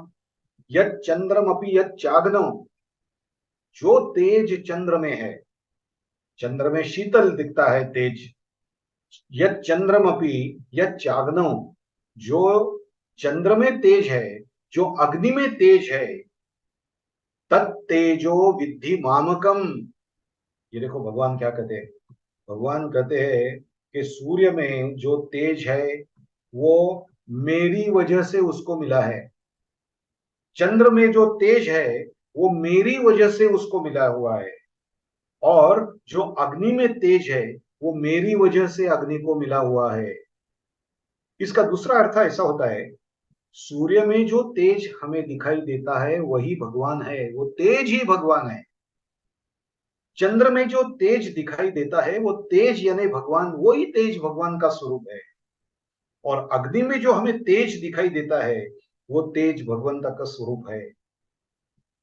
यच्चंद्रमपि यच्चाग्नौ, जो तेज चंद्र में है, चंद्र में शीतल दिखता है तेज, यच्चंद्रमपि यच्चाग्नौ, जो चंद्र में तेज है, जो अग्नि में तेज है, तत्तेजो विद्धि मामकम। ये देखो भगवान क्या कहते हैं, भगवान कहते हैं कि सूर्य में जो तेज है वो मेरी वजह से उसको मिला है, चंद्र में जो तेज है वो मेरी वजह से उसको मिला हुआ है, और जो अग्नि में तेज है वो मेरी वजह से अग्नि को मिला हुआ है। इसका दूसरा अर्थ ऐसा होता है, सूर्य में जो तेज हमें दिखाई देता है वही भगवान है, वो तेज ही भगवान है। चंद्र में जो तेज दिखाई देता है वो तेज यानी भगवान, वही तेज भगवान का स्वरूप है। और अग्नि में जो हमें तेज दिखाई देता है वो तेज भगवंता का स्वरूप है।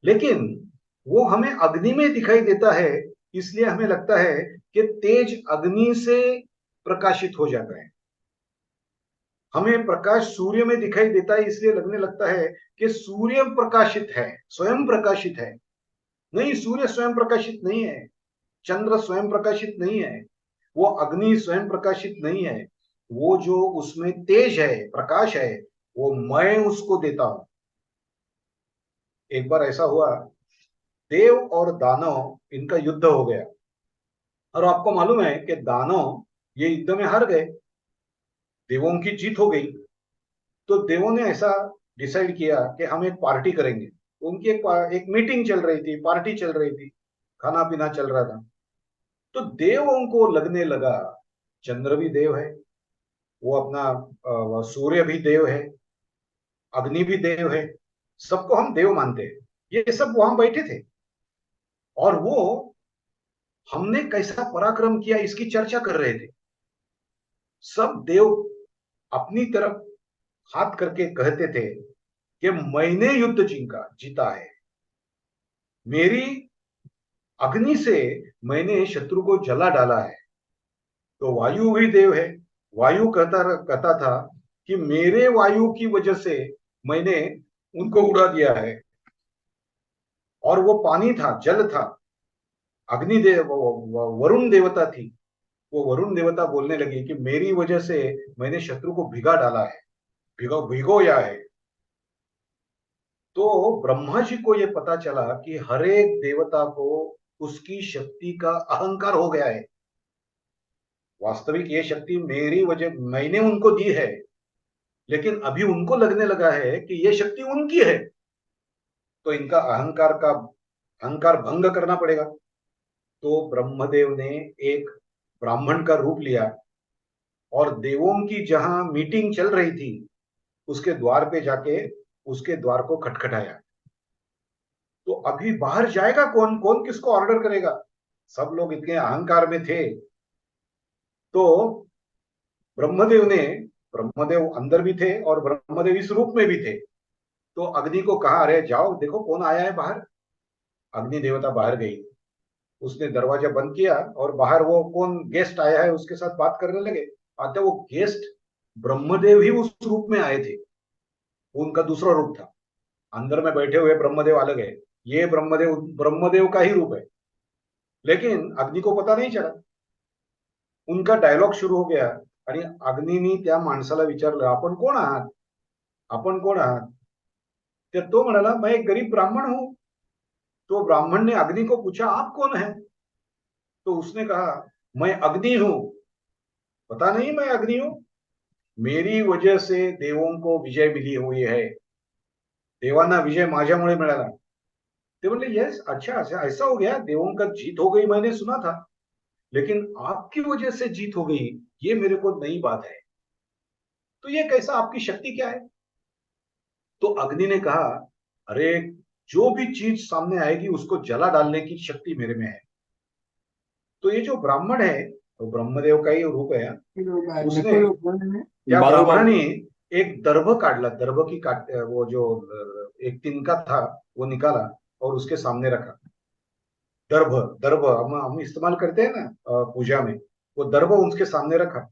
लेकिन वो हमें अग्नि में दिखाई देता है, इसलिए हमें लगता है कि तेज अग्नि से प्रकाशित हो जाता है। हमें प्रकाश सूर्य में दिखाई देता है, इसलिए लगने लगता है कि सूर्य प्रकाशित है, स्वयं प्रकाशित है। नहीं, सूर्य स्वयं प्रकाशित नहीं है, चंद्र स्वयं प्रकाशित नहीं है, वो अग्नि स्वयं प्रकाशित नहीं है। वो जो उसमें तेज है, प्रकाश है, वो मैं उसको देता हूं। एक बार ऐसा हुआ, देव और दानव इनका युद्ध हो गया, और आपको मालूम है कि दानव ये युद्ध में हार गए, देवों की जीत हो गई। तो देवों ने ऐसा डिसाइड किया कि हम एक पार्टी करेंगे। उनकी एक मीटिंग चल रही थी, पार्टी चल रही थी, खाना पीना चल रहा था। तो देवों को लगने लगा चंद्र भी देव है, वो अपना सूर्य भी देव है, अग्नि भी देव है, सबको हम देव मानते हैं। ये सब वहां बैठे थे और वो हमने कैसा पराक्रम किया इसकी चर्चा कर रहे थे। सब देव अपनी तरफ हाथ करके कहते थे कि मैंने युद्ध जीता है, मेरी अग्नि से मैंने शत्रु को जला डाला है। तो वायु भी देव है, वायु कहता था कि मेरे वायु की वजह से मैंने उनको उड़ा दिया है। और वो पानी था, जल था, अग्निदेव, वरुण देवता थी, वो वरुण देवता बोलने लगी कि मेरी वजह से मैंने शत्रु को भिगा डाला है, भिगोया है। तो ब्रह्मा जी को यह पता चला कि हर एक देवता को उसकी शक्ति का अहंकार हो गया है। वास्तविक ये शक्ति मेरी वजह, मैंने उनको दी है, लेकिन अभी उनको लगने लगा है कि ये शक्ति उनकी है, तो इनका अहंकार भंग करना पड़ेगा। तो ब्रह्मदेव ने एक ब्राह्मण का रूप लिया और देवों की जहां मीटिंग चल रही थी उसके द्वार पे जाके उसके द्वार को खटखटाया। तो अभी बाहर जाएगा कौन, कौन किसको ऑर्डर करेगा? सब लोग इतने अहंकार में थे। तो ब्रह्मदेव ने, ब्रह्मदेव अंदर भी थे और ब्रह्मदेव इस रूप में भी थे, तो अग्नि को कहा, अरे जाओ देखो कौन आया है बाहर। अग्नि देवता बाहर गई, उसने दरवाजा बंद किया और बाहर वो कौन गेस्ट आया है उसके साथ बात करने लगे। अतः वो गेस्ट ब्रह्मदेव ही उस रूप में आए थे, वो उनका दूसरा रूप था। अंदर में बैठे हुए ब्रह्मदेव अलग है, ये ब्रह्मदेव ब्रह्मदेव का ही रूप है। लेकिन अग्नि को पता नहीं चला। उनका डायलॉग सुरू हो गया आणि अग्नीनी त्या माणसाला विचारलं, आपण कोण आहात, आपण कोण आहात? तर तो म्हणाला, मैं एक गरीब ब्राह्मण हूं। तो ब्राह्मण ने अग्नि को पूछा, आप कौन है? तो उसने कहा, मैं अग्नि हूं। पता नहीं मैं अग्नि हूं, मेरी वजह से देवों को विजय मिली हुई है, देवांना विजय माझ्यामुळे मिळाला। ते बोले, यस अच्छा अच्छा ऐसा हो गया, देवों का जीत हो गई मैंने सुना था, लेकिन आपकी वजह से जीत हो गई ये मेरे को नई बात है। तो ये कैसा, आपकी शक्ति क्या है? तो अग्नि ने कहा, अरे जो भी चीज सामने आएगी उसको जला डालने की शक्ति मेरे में है। तो ये जो ब्राह्मण है वो ब्रह्मदेव का ही रूप है। उसने, या बरोबर. ब्राह्मणाने एक दर्भ काढला, दर्भ की काट, वो जो एक तिनका था वो निकाला और उसके सामने रखा। दर्भ, दर्भ हम इस्तेमाल करते हैं ना पूजा में, वो दर्भ उसके सामने रखा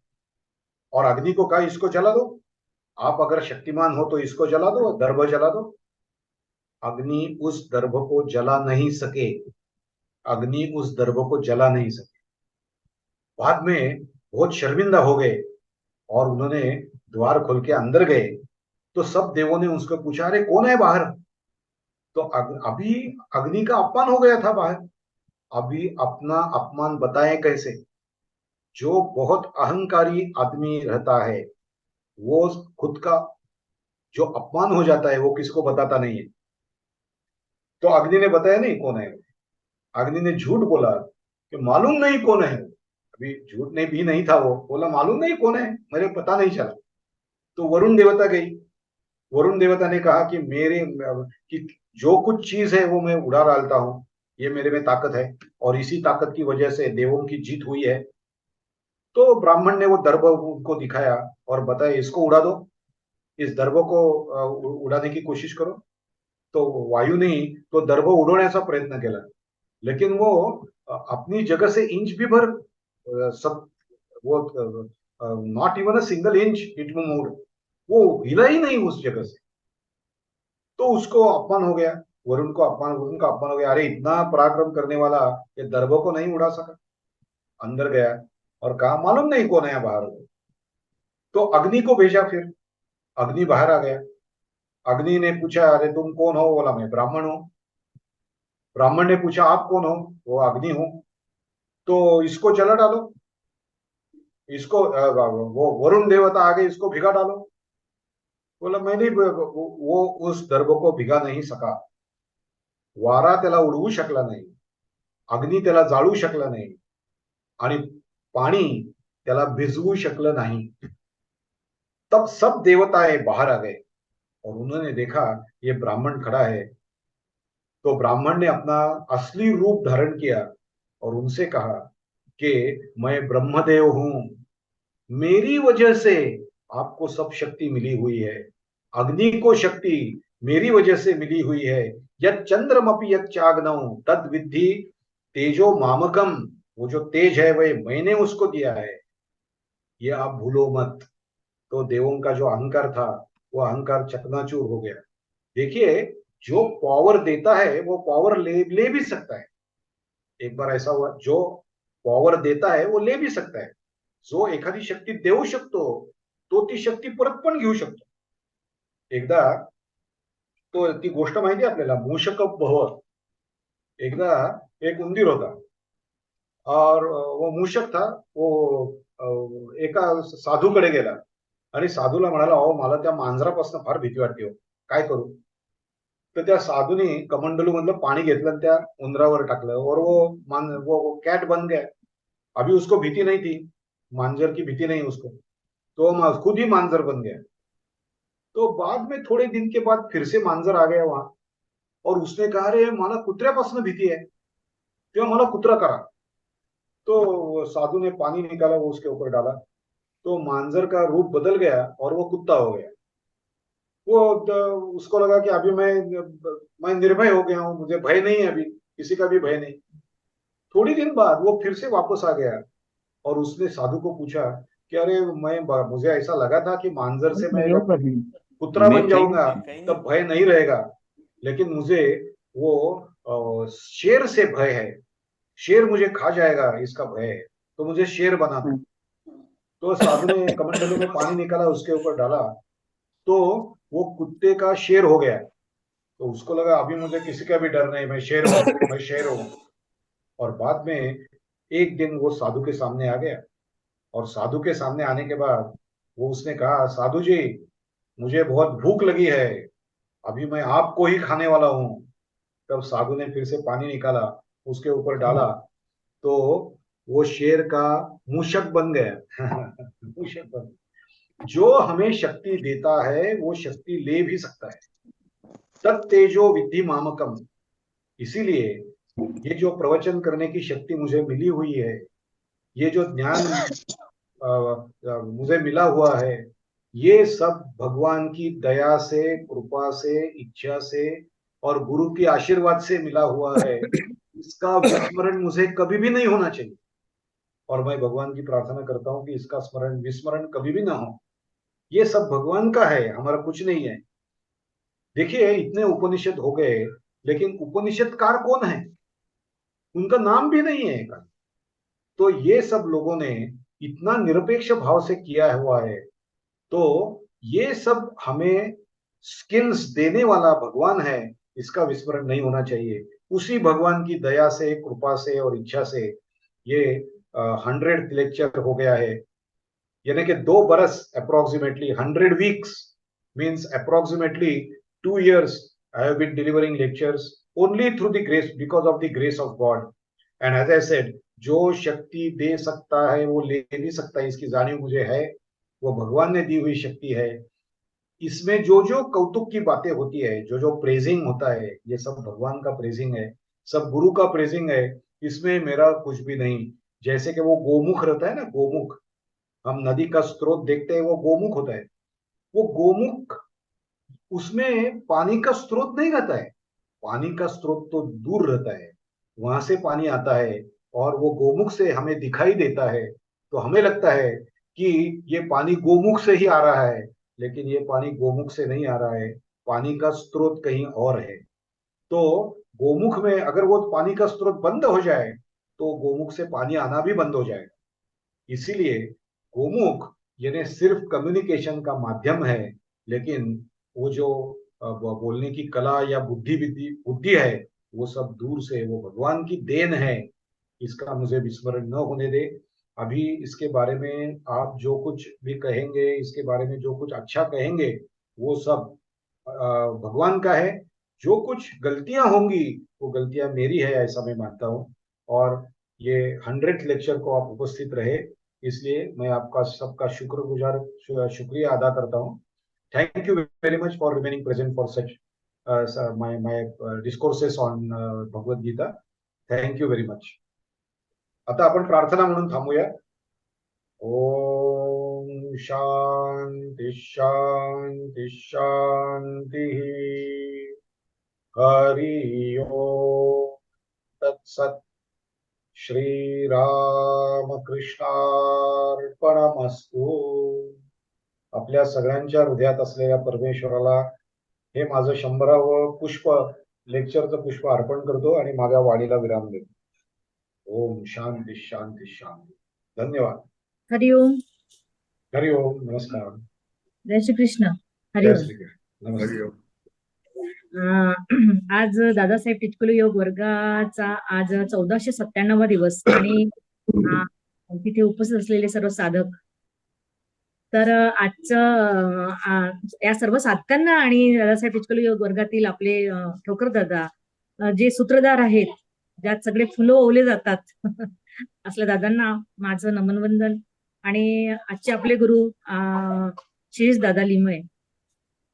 और अग्नि को कहा, इसको जला दो, आप अगर शक्तिमान हो तो इसको जला दो, दर्भ जला दो। अग्नि उस दर्भ को जला नहीं सके, अग्नि उस दर्भ को जला नहीं सके। बाद में बहुत शर्मिंदा हो गए और उन्होंने द्वार खोल के अंदर गए। तो सब देवों ने उसको पूछा, अरे कौन है बाहर? तो अभी अग्नि का अपमान हो गया था बाहर। अभी अपना अपमान बताएं कैसे? जो बहुत अहंकारी आदमी रहता है वो खुद का जो अपमान हो जाता है वो किसको बताता नहीं है। तो अग्नि ने बताया नहीं कौन है। अग्नि ने झूठ बोला कि मालूम नहीं कौन है। अभी झूठ नहीं भी नहीं था, वो बोला मालूम नहीं कौन है, मुझे पता नहीं चला। तो वरुण देवता गई, वरुण देवता ने कहा कि मेरे कि जो कुछ चीज है वो मैं उड़ा डालता हूं, ये मेरे में ताकत है और इसी ताकत की वजह से देवों की जीत हुई है। तो ब्राह्मण ने वो दर्भ उनको दिखाया और बताया, इसको उड़ा दो, इस दर्भ को उड़ाने की कोशिश करो। तो वायूने तो दर्भ उडवण्याचा प्रयत्न केला, लेकिन वो अपनी जगह से इंच भी भर सब वो not even a single inch it moved, वो हिला ही नहीं उस जगह से। तो उसको अपमान हो गया, वरुण को अपमान, वरुण का अपमान हो गया, अरे इतना पराक्रम करने वाला ये दर्भ को नहीं उड़ा सका। अंदर गया और कहा, मालूम नहीं कौन है बाहर। तो अग्नि को भेजा, फिर अग्नि बाहर आ गया। अग्नि ने पूछा, अरे तुम कौन हो? बोला, मैं ब्राह्मण हूं। ब्राह्मण ने पूछा, आप कौन हो? वो अग्नि हूं। तो इसको जला डालो, इसको वो वरुण देवता आ गए, इसको भिगा डालो। बोला, मैं नहीं, वो उस दर्भ को भिगा नहीं सका, वारा त्याला उडवू शकला नाही, अग्नी त्याला जाळू शकला नाही आणि पाणी त्याला भिजवू शकलं नाही। तब सब देवताएं बाहर आ गए और उन्होंने देखा ये ब्राह्मण खड़ा है। तो ब्राह्मण ने अपना असली रूप धारण किया और उनसे कहा कि मैं ब्रह्मदेव हूं, मेरी वजह से आपको सब शक्ति मिली हुई है। अग्नि को शक्ति मेरी वजह से मिली हुई है। यद चंद्रमपि यद चाग्नौ तद विद्धि तेजो मामकम, वो जो तेज है वह मैंने उसको दिया है, ये आप भूलो मत। तो देवों का जो अहंकार था वो अहंकार चकनाचूर हो गया। देखिए, जो पावर देता है वो पावर ले भी सकता है। एक बार ऐसा हुआ, जो पॉवर देता है वो ले भी सकता है। जो एखादी शक्ती देऊ शकतो तो ती शक्ती परत पण घेऊ शकतो। एकदा, तो ती गोष्ट माहिती आहे आपल्याला, मूषक भव। एकदा एक उंदीर होता और वो मूषक था, वो एका साधूकडे गेला आणि साधूला म्हणाला, अहो मला त्या मांजरापासून फार भीती वाटते हो, काय करू? तर त्या साधूने कमंडलू मधलं पाणी घेतलं आणि त्या उंदरावर टाकलं और वो कैट बन गया। अभी उसको भीति नहीं थी, मांजर की भीति नहीं उसको, तो खुद ही मांजर बन गया। तो बाद में थोड़े दिन के बाद फिर से मांजर आ गया वहां, और उसने कहा, अरे मला कुत्र्यापासून भीती है, तेव्हा मला कुत्रा करा. तो साधु ने पानी निकाला, वो उसके ऊपर डाला, तो मांजर का रूप बदल गया और वो कुत्ता हो गया. उसको लगा कि अभी मैं निर्भय हो गया हूं, मुझे भय नहीं है, अभी किसी का भी भय नहीं. थोड़ी दिन बाद वो फिर से वापस आ गया, और उसने साधु को पूछा कि अरे मुझे ऐसा लगा था कि मांजर से मैं जब कुत्रा बन जाऊंगा तब भय नहीं रहेगा, लेकिन मुझे वो शेर से भय है, शेर मुझे खा जाएगा इसका भय है, तो मुझे शेर बना दो. तो साधु ने कमंडलू में पानी निकाला, उसके ऊपर डाला, तो वो कुत्ते का शेर हो गया. तो उसको लगा अभी मुझे किसी का भी डर नहीं, मैं शेर हूं, मैं शेर हूं. और बाद में एक दिन वो साधु के सामने आ गया, और साधु के सामने आने के बाद वो उसने कहा, साधु जी मुझे बहुत भूख लगी है, अभी मैं आपको ही खाने वाला हूं. तब साधु ने फिर से पानी निकाला, उसके ऊपर डाला, तो वो शेर का मूषक बन गया. मूषक बन. जो हमें शक्ति देता है वो शक्ति ले भी सकता है. तत्तेजो विद्धि मामकम. इसीलिए ये जो प्रवचन करने की शक्ति मुझे मिली हुई है, ये जो ज्ञान मुझे मिला हुआ है, ये सब भगवान की दया से, कृपा से, इच्छा से और गुरु के आशीर्वाद से मिला हुआ है. इसका विस्मरण मुझे कभी भी नहीं होना चाहिए, और मैं भगवान की प्रार्थना करता हूँ कि इसका स्मरण विस्मरण कभी भी ना हो. ये सब भगवान का है, हमारा कुछ नहीं है. देखिए इतने उपनिषद हो गए, लेकिन उपनिषदकार कौन है, उनका नाम भी नहीं है. तो ये सब लोगों ने इतना निरपेक्ष भाव से किया हुआ है, तो ये सब हमें स्किल्स देने वाला भगवान है, इसका विस्मरण नहीं होना चाहिए. उसी भगवान की दया से, कृपा से और इच्छा से ये 100 लेक्चर हो गया है. यानी कि 2 बरस, approximately 100 weeks, means approximately 2 years I have been delivering lectures only through the grace, because of the grace of God. And as I said, जो शक्ति दे सकता है वो ले नहीं सकता, इसकी जानिब मुझे है, वो भगवान ने दी हुई शक्ति है. इसमें जो जो कौतुक की बातें होती है, जो जो प्रेजिंग होता है, ये सब भगवान का प्रेजिंग है, सब गुरु का प्रेजिंग है. इसमें मेरा कुछ भी नहीं. जैसे कि वो गोमुख रहता है ना, गोमुख, हम नदी का स्रोत देखते हैं, वो गोमुख होता है. वो गोमुख, उसमें पानी का स्रोत नहीं रहता है, पानी का स्रोत तो दूर रहता है, वहां से पानी आता है, और वो गोमुख से हमें दिखाई देता है. तो हमें लगता है कि ये पानी गोमुख से ही आ रहा है, लेकिन ये पानी गोमुख से नहीं आ रहा है, पानी का स्रोत कहीं और है. तो गोमुख में अगर वो पानी का स्रोत बंद हो जाए, तो गोमुख से पानी आना भी बंद हो जाएगा. इसीलिए गोमुख यानी सिर्फ कम्युनिकेशन का माध्यम है, लेकिन वो जो बोलने की कला या बुद्धि बुद्धि है, वो सब दूर से वो भगवान की देन है. इसका मुझे विस्मरण न होने दे. अभी इसके बारे में आप जो कुछ भी कहेंगे, इसके बारे में जो कुछ अच्छा कहेंगे, वो सब भगवान का है. जो कुछ गलतियां होंगी, वो गलतियां मेरी है, ऐसा मैं मानता हूँ. और ये 100 लेक्चर को आप उपस्थित रहे, इसलिए मैं आपका सबका शुक्रिया अदा करता हूँ. Thank you very much for remaining present for such my discourses on Bhagavad Gita. Thank you very much. आता आपण प्रार्थना म्हणून थांबूया. ओम शांती शांती शांती. हरि ओम तत्सत. श्रीरामकृष्णार्पणमस्तु. आपल्या सगळ्यांच्या हृदयात असलेल्या परमेश्वराला हे माझं 100व पुष्प, लेक्चरचं पुष्प अर्पण करतो आणि माझ्या वाणीला विराम देतो. ओम शांती शांती शांती. धन्यवाद. हरिओम. हरिओम. नमस्कार. जय श्री कृष्ण. जय हरिओम. श्रीकृष्ण. नमस्कार. आज दादासाहेब टिचकुले योग वर्गाचा आज 1497वा दिवस आणि तिथे उपस्थित असलेले सर्व साधक. तर आजचं या सर्व साधकांना आणि दादासाहेब टिचकुले योग वर्गातील आपले ठोकर दादा जे सूत्रधार आहेत, ज्यात सगळे फुलं ओवले जातात असल्या दादांना माझं नमनवंदन. आणि आजचे आपले गुरु शिरीष दादा लिमये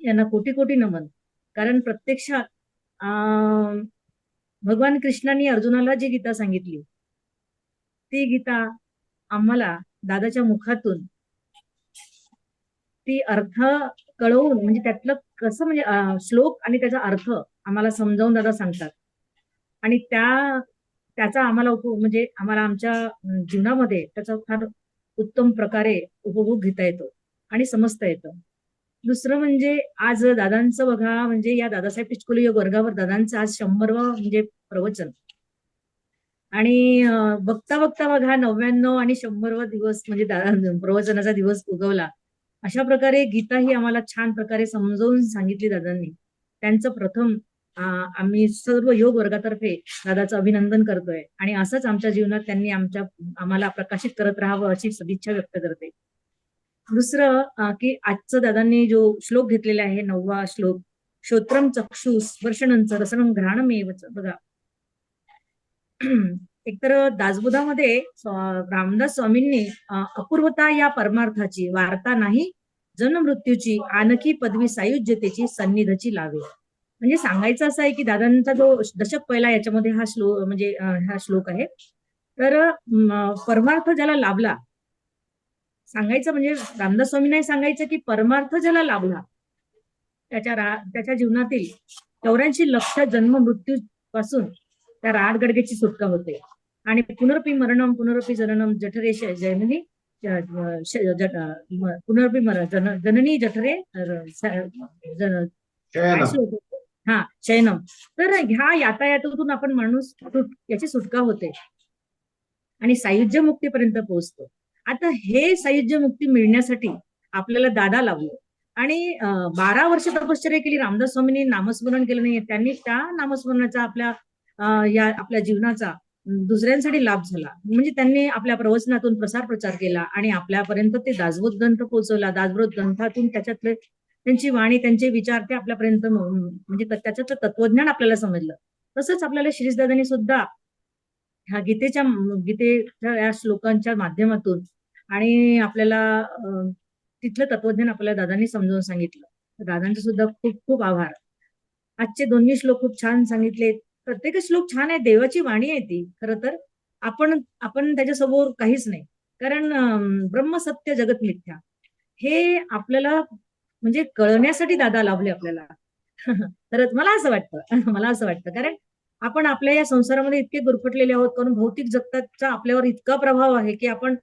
यांना कोटी कोटी नमन. कारण प्रत्यक्षात भगवान कृष्णाने अर्जुनाला जी गीता सांगितली ती गीता आम्हाला दादाच्या मुखातून ती अर्थ कळवून, म्हणजे त्यातलं कसं, म्हणजे श्लोक आणि त्याचा अर्थ आम्हाला समजावून दादा सांगतात. आणि त्याचा आम्हाला म्हणजे आम्हाला आमच्या जीवनामध्ये त्याचा फार उत्तम प्रकारे उपभोग घेता येतो आणि समजता येतं. दुसरं म्हणजे आज दादांचं बघा, म्हणजे या दादासाहेब पिचकुले योग वर्गावर दादांचं आज 100वा म्हणजे प्रवचन. आणि बघता बघता बघा 99 आणि 100वा दिवस म्हणजे प्रवचनाचा दिवस उगवला. अशा प्रकारे गीता ही आम्हाला छान प्रकारे समजावून सांगितली दादांनी. त्यांचं प्रथम आम्ही सर्व योग वर्गातर्फे दादाचं अभिनंदन करतोय आणि असंच आमच्या जीवनात त्यांनी आम्हाला प्रकाशित करत राहावं अशी सदिच्छा व्यक्त करते. दुसरं की आजचं दादांनी जो श्लोक घेतलेला आहे 9वा श्लोक, श्रोत्रम चक्षु स्पर्शनंच रसनम घ्राणमेवच. बघा एकतर दासबोधामध्ये रामदास स्वामींनी अपूर्वता या परमार्थाची वार्ता नाही जन्म मृत्यूची आणखी पदवी सायुज्यतेची सन्निधची लावे. म्हणजे सांगायचं असं आहे की दादांचा जो दशक पहिला याच्यामध्ये हा श्लोक आहे. तर परमार्थ ज्याला लाभला, सांगायचं म्हणजे रामदास स्वामी नाही सांगायचं की परमार्थ ज्याला लाभला त्याच्या जीवनातील 84 लक्ष जन्म मृत्यू पासून त्या राडगडगेची सुटका होते आणि पुनरपी मरणम पुनरपी जननम जठरे जननी पुनरपी जननी जठरे शयनम. तर ह्या यातायातातून आपण माणूस याची सुटका होते आणि सायुज्य मुक्तीपर्यंत पोहोचतो. आता हे सायुज्य मुक्ती मिळण्यासाठी आपल्याला दादा लाभले आणि 12 वर्ष तपश्चर्या केली. रामदास स्वामींनी नामस्मरण केलं नाही, त्यांनी त्या नामस्मरणाचा आपल्या जीवनाचा दुसऱ्यांसाठी लाभ झाला. म्हणजे त्यांनी आपल्या प्रवचनातून प्रसार प्रचार केला आणि आपल्यापर्यंत ते दासबोध ग्रंथ पोहोचवला. दासबोध ग्रंथातून त्याच्यातले त्यांची वाणी, त्यांचे विचार ते आपल्यापर्यंत, म्हणजे त्याच्यातलं तत्वज्ञान आपल्याला समजलं. तसंच आपल्याला शिरीषदादांनी सुद्धा ह्या गीतेच्या या श्लोकांच्या माध्यमातून आणि आपल्याला तिथलं तत्वज्ञान आपल्याला दादांनी समजावून सांगितलं. दादांचे सुद्धा खूप खूप आभार. आजचे दोन्ही श्लोक खूप छान सांगितले. प्रत्येक श्लोक छान आहे, देवाची वाणी आहे ती. खरं तर आपण त्याच्यासमोर काहीच नाही, कारण ब्रह्म सत्य जगत मिथ्या हे आपल्याला म्हणजे कळण्यासाठी दादा लाभले आपल्याला. तर मला असं वाटतं कारण आपण आपल्या या संसारामध्ये इतके गुरफटलेले आहोत, कारण भौतिक जगताचा आपल्यावर इतका प्रभाव आहे की आपण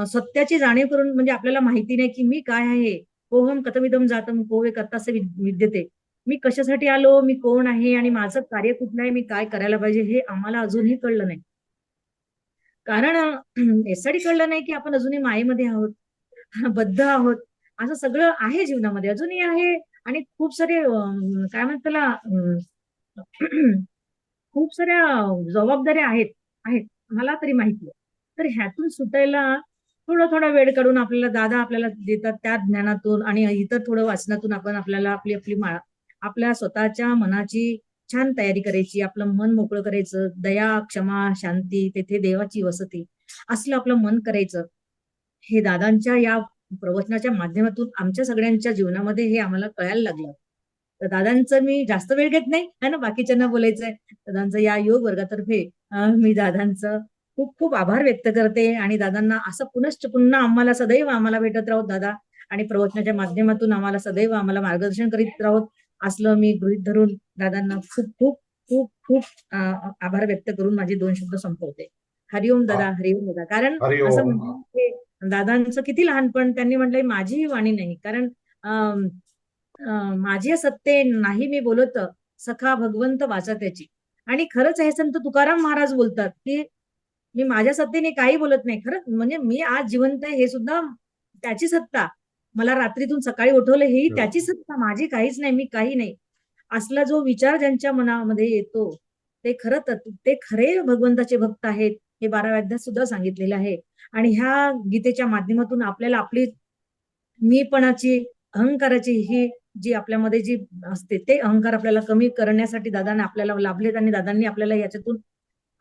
सत्याची जाणीव करून, म्हणजे आपल्याला माहिती नाही की मी काय आहे. कोहम कथमिदम जातम कोवे कर्तासे विद्यते. मी कशासाठी आलो, मी कोण आहे आणि माझं कार्य कुठलं आहे, मी काय करायला पाहिजे, हे आम्हाला अजूनही कळलं नाही. कारण यासाठी कळलं नाही की आपण अजूनही मायेमध्ये आहोत, बद्ध आहोत. असं सगळं आहे जीवनामध्ये, अजूनही आहे. आणि खूप सारे काय म्हणतात त्याला खूप साऱ्या जबाबदाऱ्या आहेत मला तरी माहिती आहे. तर ह्यातून सुटायला थोडा वेळ काढून आपल्याला दादा देतात त्या ज्ञानातून आणि इतर थोडं वाचनातून आपण आपल्याला आपल्या स्वतःच्या मनाची छान तयारी करायची, आपलं मन मोकळं करायचं. दया, क्षमा, शांती, तेथे देवाची वसती असलं आपलं मन करायचं. हे दादांच्या या प्रवचनाच्या माध्यमातून आमच्या सगळ्यांच्या जीवनामध्ये हे आम्हाला कळायला लागलं. तर दादांचं मी जास्त वेळ घेत नाही है ना, बाकीच्यांना बोलायचंय. दादांचं या योग वर्गातर्फे मी दादांचं खूप खूप आभार व्यक्त करते आणि दादांना असं पुन्हा आम्हाला सदैव आम्हाला भेटत राहूत दादा, आणि प्रवचनाच्या माध्यमातून आम्हाला सदैव मार्गदर्शन करीत राहूत असलं मी गृहीत धरून दादांना खूप खूप खूप खूप आभार व्यक्त करून माझे 2 शब्द संपवते. हरिओम दादा, हरिओम दादा. कारण असं म्हणजे दादांचं किती लहानपण, त्यांनी म्हटलंय माझी वाणी नाही, कारण माझी सत्य नाही मी बोलत सखा भगवंत वाचा त्याची. आणि खरंच हे संत तुकाराम महाराज बोलतात की मी माझ्या सत्तेने काही बोलत नाही. खरं म्हणजे मी आज जिवंत आहे हे सुद्धा त्याची सत्ता. मला रात्रीतून सकाळी उठवलं हेही त्याची सत्ता, माझी काहीच नाही, मी काही नाही. असला जो विचार ज्यांच्या मनामध्ये येतो ते खरे भगवंताचे भक्त आहेत, हे 12व्या अध्यायात सुद्धा सांगितलेलं आहे. आणि ह्या गीतेच्या माध्यमातून आपल्याला आपली मीपणाची, अहंकाराची ही जी आपल्यामध्ये जी असते ते अहंकार आपल्याला कमी करण्यासाठी दादांनी आपल्याला लाभलेत आणि दादांनी आपल्याला याच्यातून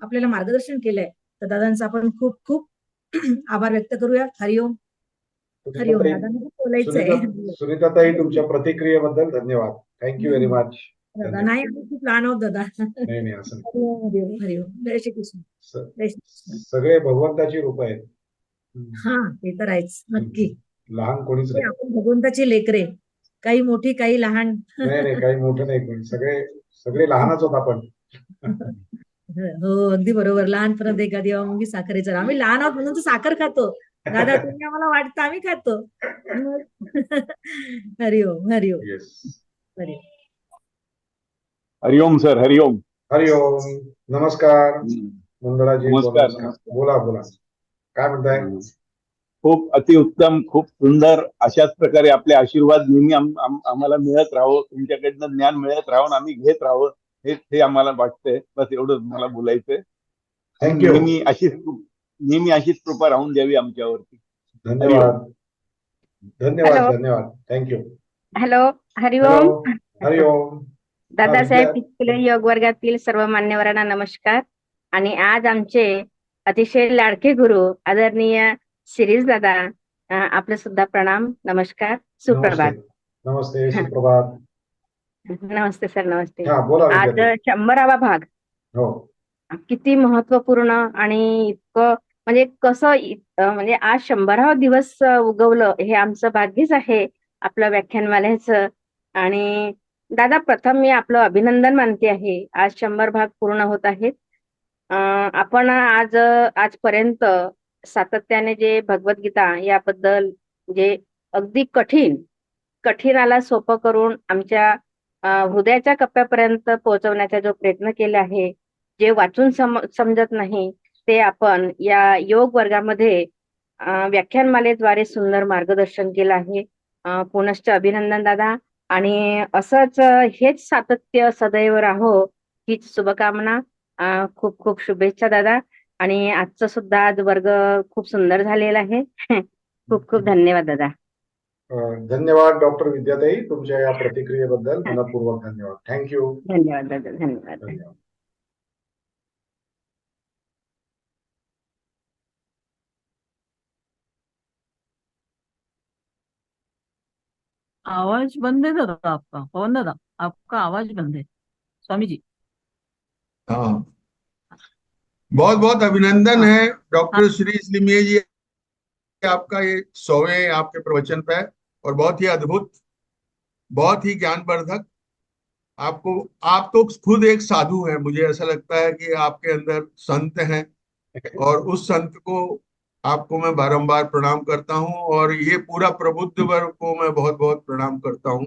आपल्याला मार्गदर्शन केलंय. तर दादांचा आपण खूप खूप आभार व्यक्त करूया. हरिओम. हरिओम सुनीताताई, दादा, मला बोलायचंय. सुनीताताई, तुमच्या प्रतिक्रियेबद्दल धन्यवाद. Thank you very much. दादा नाही, आम्ही खूप लहान आहोत दादा. नाही नाही, असं नाही. हरिओम हरिओम हरिओम, जय श्री कृष्ण. स- जय श्री कृष्ण. सगळे भगवंताची रूप आहेत. हा, ते तर आहेच नक्की. लहान कोणीच ते नाही. आपण भगवंताची लेकरे, काही मोठी काही लहान. नाही नाही, काही मोठं नाही कोणी, सगळे सगळे लहानच होत आपण. हो, अगदी बरोबर. लहानपणात एका देवा मुंगी साखरेचा, आम्ही लहान आहोत म्हणून तर साखर खातो. दादा तुम्ही आम्हाला वाटतं आम्ही खातो. हरिओम हरिओम येस. हरिओम. हरिओम सर, हरिओम. हरिओम. नमस्कार मंगळाजी. नमस्कार, नमस्कार. नमस्कार. बोला बोला, काय म्हणताय? खूप अतिउत्तम, खूप सुंदर. अशाच प्रकारे आपले आशीर्वाद नेहमी आम्हाला मिळत राहावं, तुमच्याकडनं ज्ञान मिळत राहावं, आम्ही घेत राहावं, हे आम्हाला वाटतंय. बस एवढंच मला बोलायचंय. थँक्यू. नेहमी अशीच कृपा राहून द्यावी आमच्यावरती. धन्यवाद धन्यवाद हॅलो. धन्यवाद. थँक्यू. Hello, hello. हरिओम. हरिओम. दादासाहेब विद्या- पिचकुले योग वर्गातील सर्व मान्यवरांना नमस्कार. आणि आज आमचे अतिशय लाडके गुरु आदरणीय शिरीष दादा, आपले सुद्धा प्रणाम, नमस्कार, सुप्रभात. नमस्ते, सुप्रभात. नमस्ते सर, नमस्ते. हा, बोला आज विद्यार्थी. 100वा भाग हो. किती महत्वपूर्ण आणि इतकं म्हणजे कसं म्हणजे आज 100वा दिवस उगवलं, हे आमचं भाग्यच आहे आपलं व्याख्यानमालेचं. आणि दादा, प्रथम मी आपलं अभिनंदन मानते आहे. आज 100 भाग पूर्ण होत आहेत. आपण आजपर्यंत सातत्याने जे भगवद्गीता याबद्दल जे अगदी कठीणाला सोपं करून आमच्या हृदयाच्या कप्प्यापर्यंत पोहोचवण्याचा जो प्रयत्न केला आहे, जे वाचून समजत नाही ते आपण या योग वर्गामध्ये व्याख्यानमालेद्वारे सुंदर मार्गदर्शन केलं आहे. पुनश्च अभिनंदन दादा. आणि असंच हेच सातत्य सदैव राहो, हीच शुभकामना. खूप खूप शुभेच्छा दादा. आणि आजचा सुद्धा आज वर्ग खूप सुंदर झालेला आहे. खूप खूप धन्यवाद दादा. धन्यवाद डॉक्टर विद्याताई, तुमच्या या प्रतिक्रियेबद्दल मनपूर्वक धन्यवाद. थँक्यू. धन्यवाद दादा, धन्यवाद. धन्यवाद. आवाज बंद है दादा आपका, पवन दादा, आपका आवाज बंद है। स्वामी जी। हाँ, बहुत बहुत अभिनंदन हाँ। है डॉक्टर श्री लिमिये जी, आपका ये 100वें आपके प्रवचन पे, और बहुत ही अद्भुत, बहुत ही ज्ञानवर्धक। आप तो खुद एक साधु हैं, मुझे ऐसा लगता है कि आपके अंदर संत हैं, और उस संत को आपको मैं बारंबार प्रणाम करता हूं, और ये पूरा प्रबुद्ध वर्ग को मैं बहुत बहुत प्रणाम करता हूं।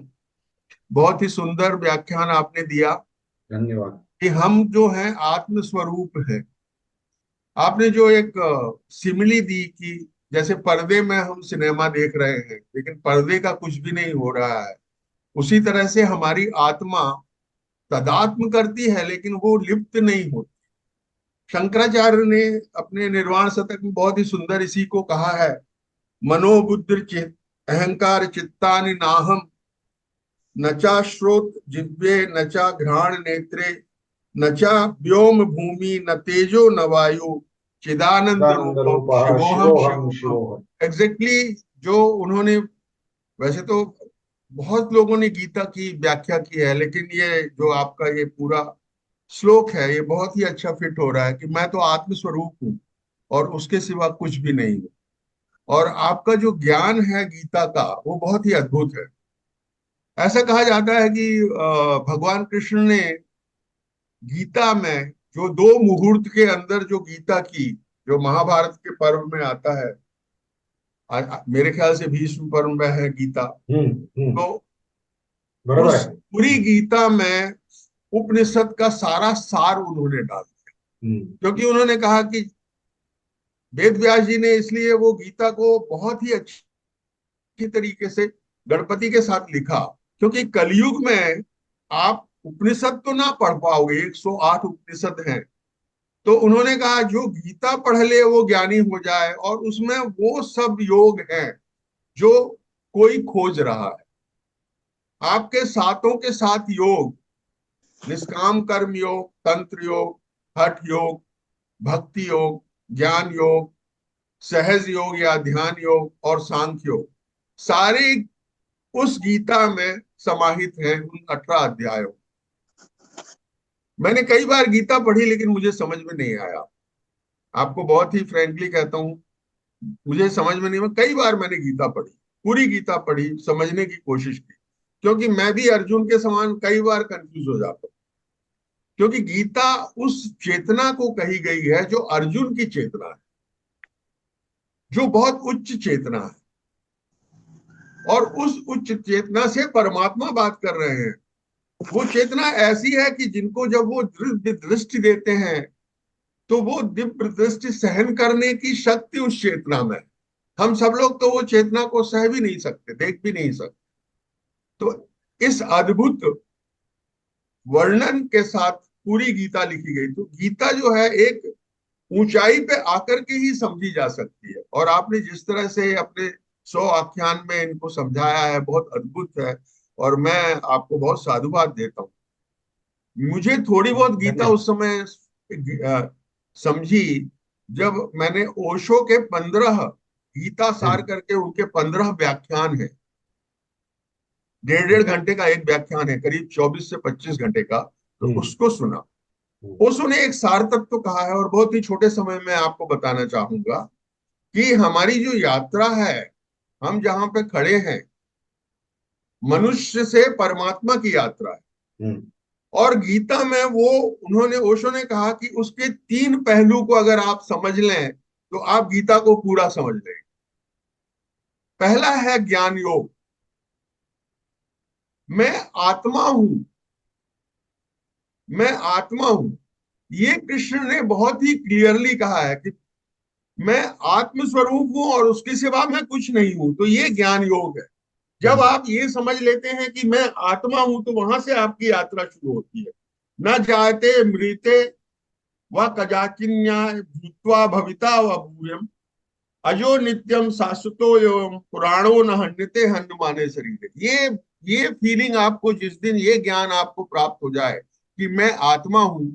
बहुत ही सुंदर व्याख्यान आपने दिया। धन्यवाद। कि हम जो हैं आत्म स्वरूप है। आपने जो एक सिमिली दी कि जैसे पर्दे में हम सिनेमा देख रहे हैं, लेकिन पर्दे का कुछ भी नहीं हो रहा है, उसी तरह से हमारी आत्मा तदात्म करती है, लेकिन वो लिप्त नहीं होती। शंकराचार्य ने अपने निर्वाण शतक में बहुत ही सुंदर इसी को कहा है, मनोबुद्धि चित अहंकार चित्तानि नाहम, न चा श्रोत जिह्वे न चा घ्राण नेत्रे, न चा व्योम भूमि न तेजो न वायु, चिदानंद रूपम शिवोहम शिवोहम। एग्जैक्टली जो उन्होंने, वैसे तो बहुत लोगों ने गीता की व्याख्या की है, लेकिन ये जो आपका ये पूरा श्लोक है, ये बहुत ही अच्छा फिट हो रहा है कि मैं तो आत्मस्वरूप हूँ और उसके सिवा कुछ भी नहीं हूँ। और आपका जो ज्ञान है गीता का, वो बहुत ही अद्भुत है। ऐसा कहा जाता है कि भगवान कृष्ण ने गीता में जो 2 मुहूर्त के अंदर जो गीता की, जो महाभारत के पर्व में आता है, मेरे ख्याल से भीष्म पर्व में है गीता, तो बरोबर उस है। पूरी गीता में उपनिषद का सारा सार उन्होंने डाल दिया, क्योंकि उन्होंने कहा कि वेद व्यास जी ने इसलिए वो गीता को बहुत ही अच्छी तरीके से गणपति के साथ लिखा, क्योंकि कलयुग में आप उपनिषद तो ना पढ़ पाओगे, 108 उपनिषद हैं। तो उन्होंने कहा जो गीता पढ़ ले वो ज्ञानी हो जाए, और उसमें वो सब योग हैं जो कोई खोज रहा है। आपके सातों के 7 योग, निष्काम कर्म योग, तंत्र योग, हठ योग, भक्ति योग, ज्ञान योग, सहज योग या ध्यान योग और सांख्य योग, सारे उस गीता में समाहित है, उन 18 अध्यायों। मैंने कई बार गीता पढ़ी लेकिन मुझे समझ में नहीं आया। आपको बहुत ही फ्रेंकली कहता हूं, मुझे समझ में नहीं आया। कई बार मैंने गीता पढ़ी, पूरी गीता पढ़ी, समझने की कोशिश की, क्योंकि मैं भी अर्जुन के समान कई बार कंफ्यूज हो जाता हूं। क्योंकि गीता उस चेतना को कही गई है जो अर्जुन की चेतना है, जो बहुत उच्च चेतना है, और उस उच्च चेतना से परमात्मा बात कर रहे हैं। वो चेतना ऐसी है कि जिनको जब वो दिव्य दृष्टि देते हैं तो वो दिव्य दृष्टि सहन करने की शक्ति उस चेतना में है। हम सब लोग तो वो चेतना को सह भी नहीं सकते, देख भी नहीं सकते। तो इस अद्भुत वर्णन के साथ पूरी गीता लिखी गई। तो गीता जो है एक ऊंचाई पे आकर के ही समझी जा सकती है, और आपने जिस तरह से अपने 100 आख्यान में इनको समझाया है, बहुत अद्भुत है, और मैं आपको बहुत साधुवाद देता हूँ। मुझे थोड़ी बहुत गीता उस समय समझी जब मैंने ओशो के 15 गीता सार करके, उनके 15 व्याख्यान है, 1.5 घंटे का एक व्याख्यान है, करीब 24 से 25 घंटे का, तो उसको सुना। ओशो ने एक सार तत्व कहा है, और बहुत ही छोटे समय में आपको बताना चाहूंगा कि हमारी जो यात्रा है, हम जहां पे खड़े हैं, मनुष्य से परमात्मा की यात्रा है। और गीता में वो उन्होंने, ओशो ने कहा कि उसके 3 पहलू को अगर आप समझ लें तो आप गीता को पूरा समझ लेंगे। पहला है ज्ञान योग। मैं आत्मा हूं, मैं आत्मा हूं, ये कृष्ण ने बहुत ही क्लियरली कहा है कि मैं आत्म स्वरूप हूं और उसके सिवा मैं कुछ नहीं हूं। तो ये ज्ञान योग है। जब आप ये समझ लेते हैं कि मैं आत्मा हूं, तो वहां से आपकी यात्रा शुरू होती है। न जायते मृते व कदाचिन्या भूत्वा भविता व भूयम अजो नित्यम शाश्वतो एवं पुराणो न हन्यते हन्यमाने शरीर। ये फीलिंग आपको, जिस दिन ये ज्ञान आपको प्राप्त हो जाए कि मैं आत्मा हूं,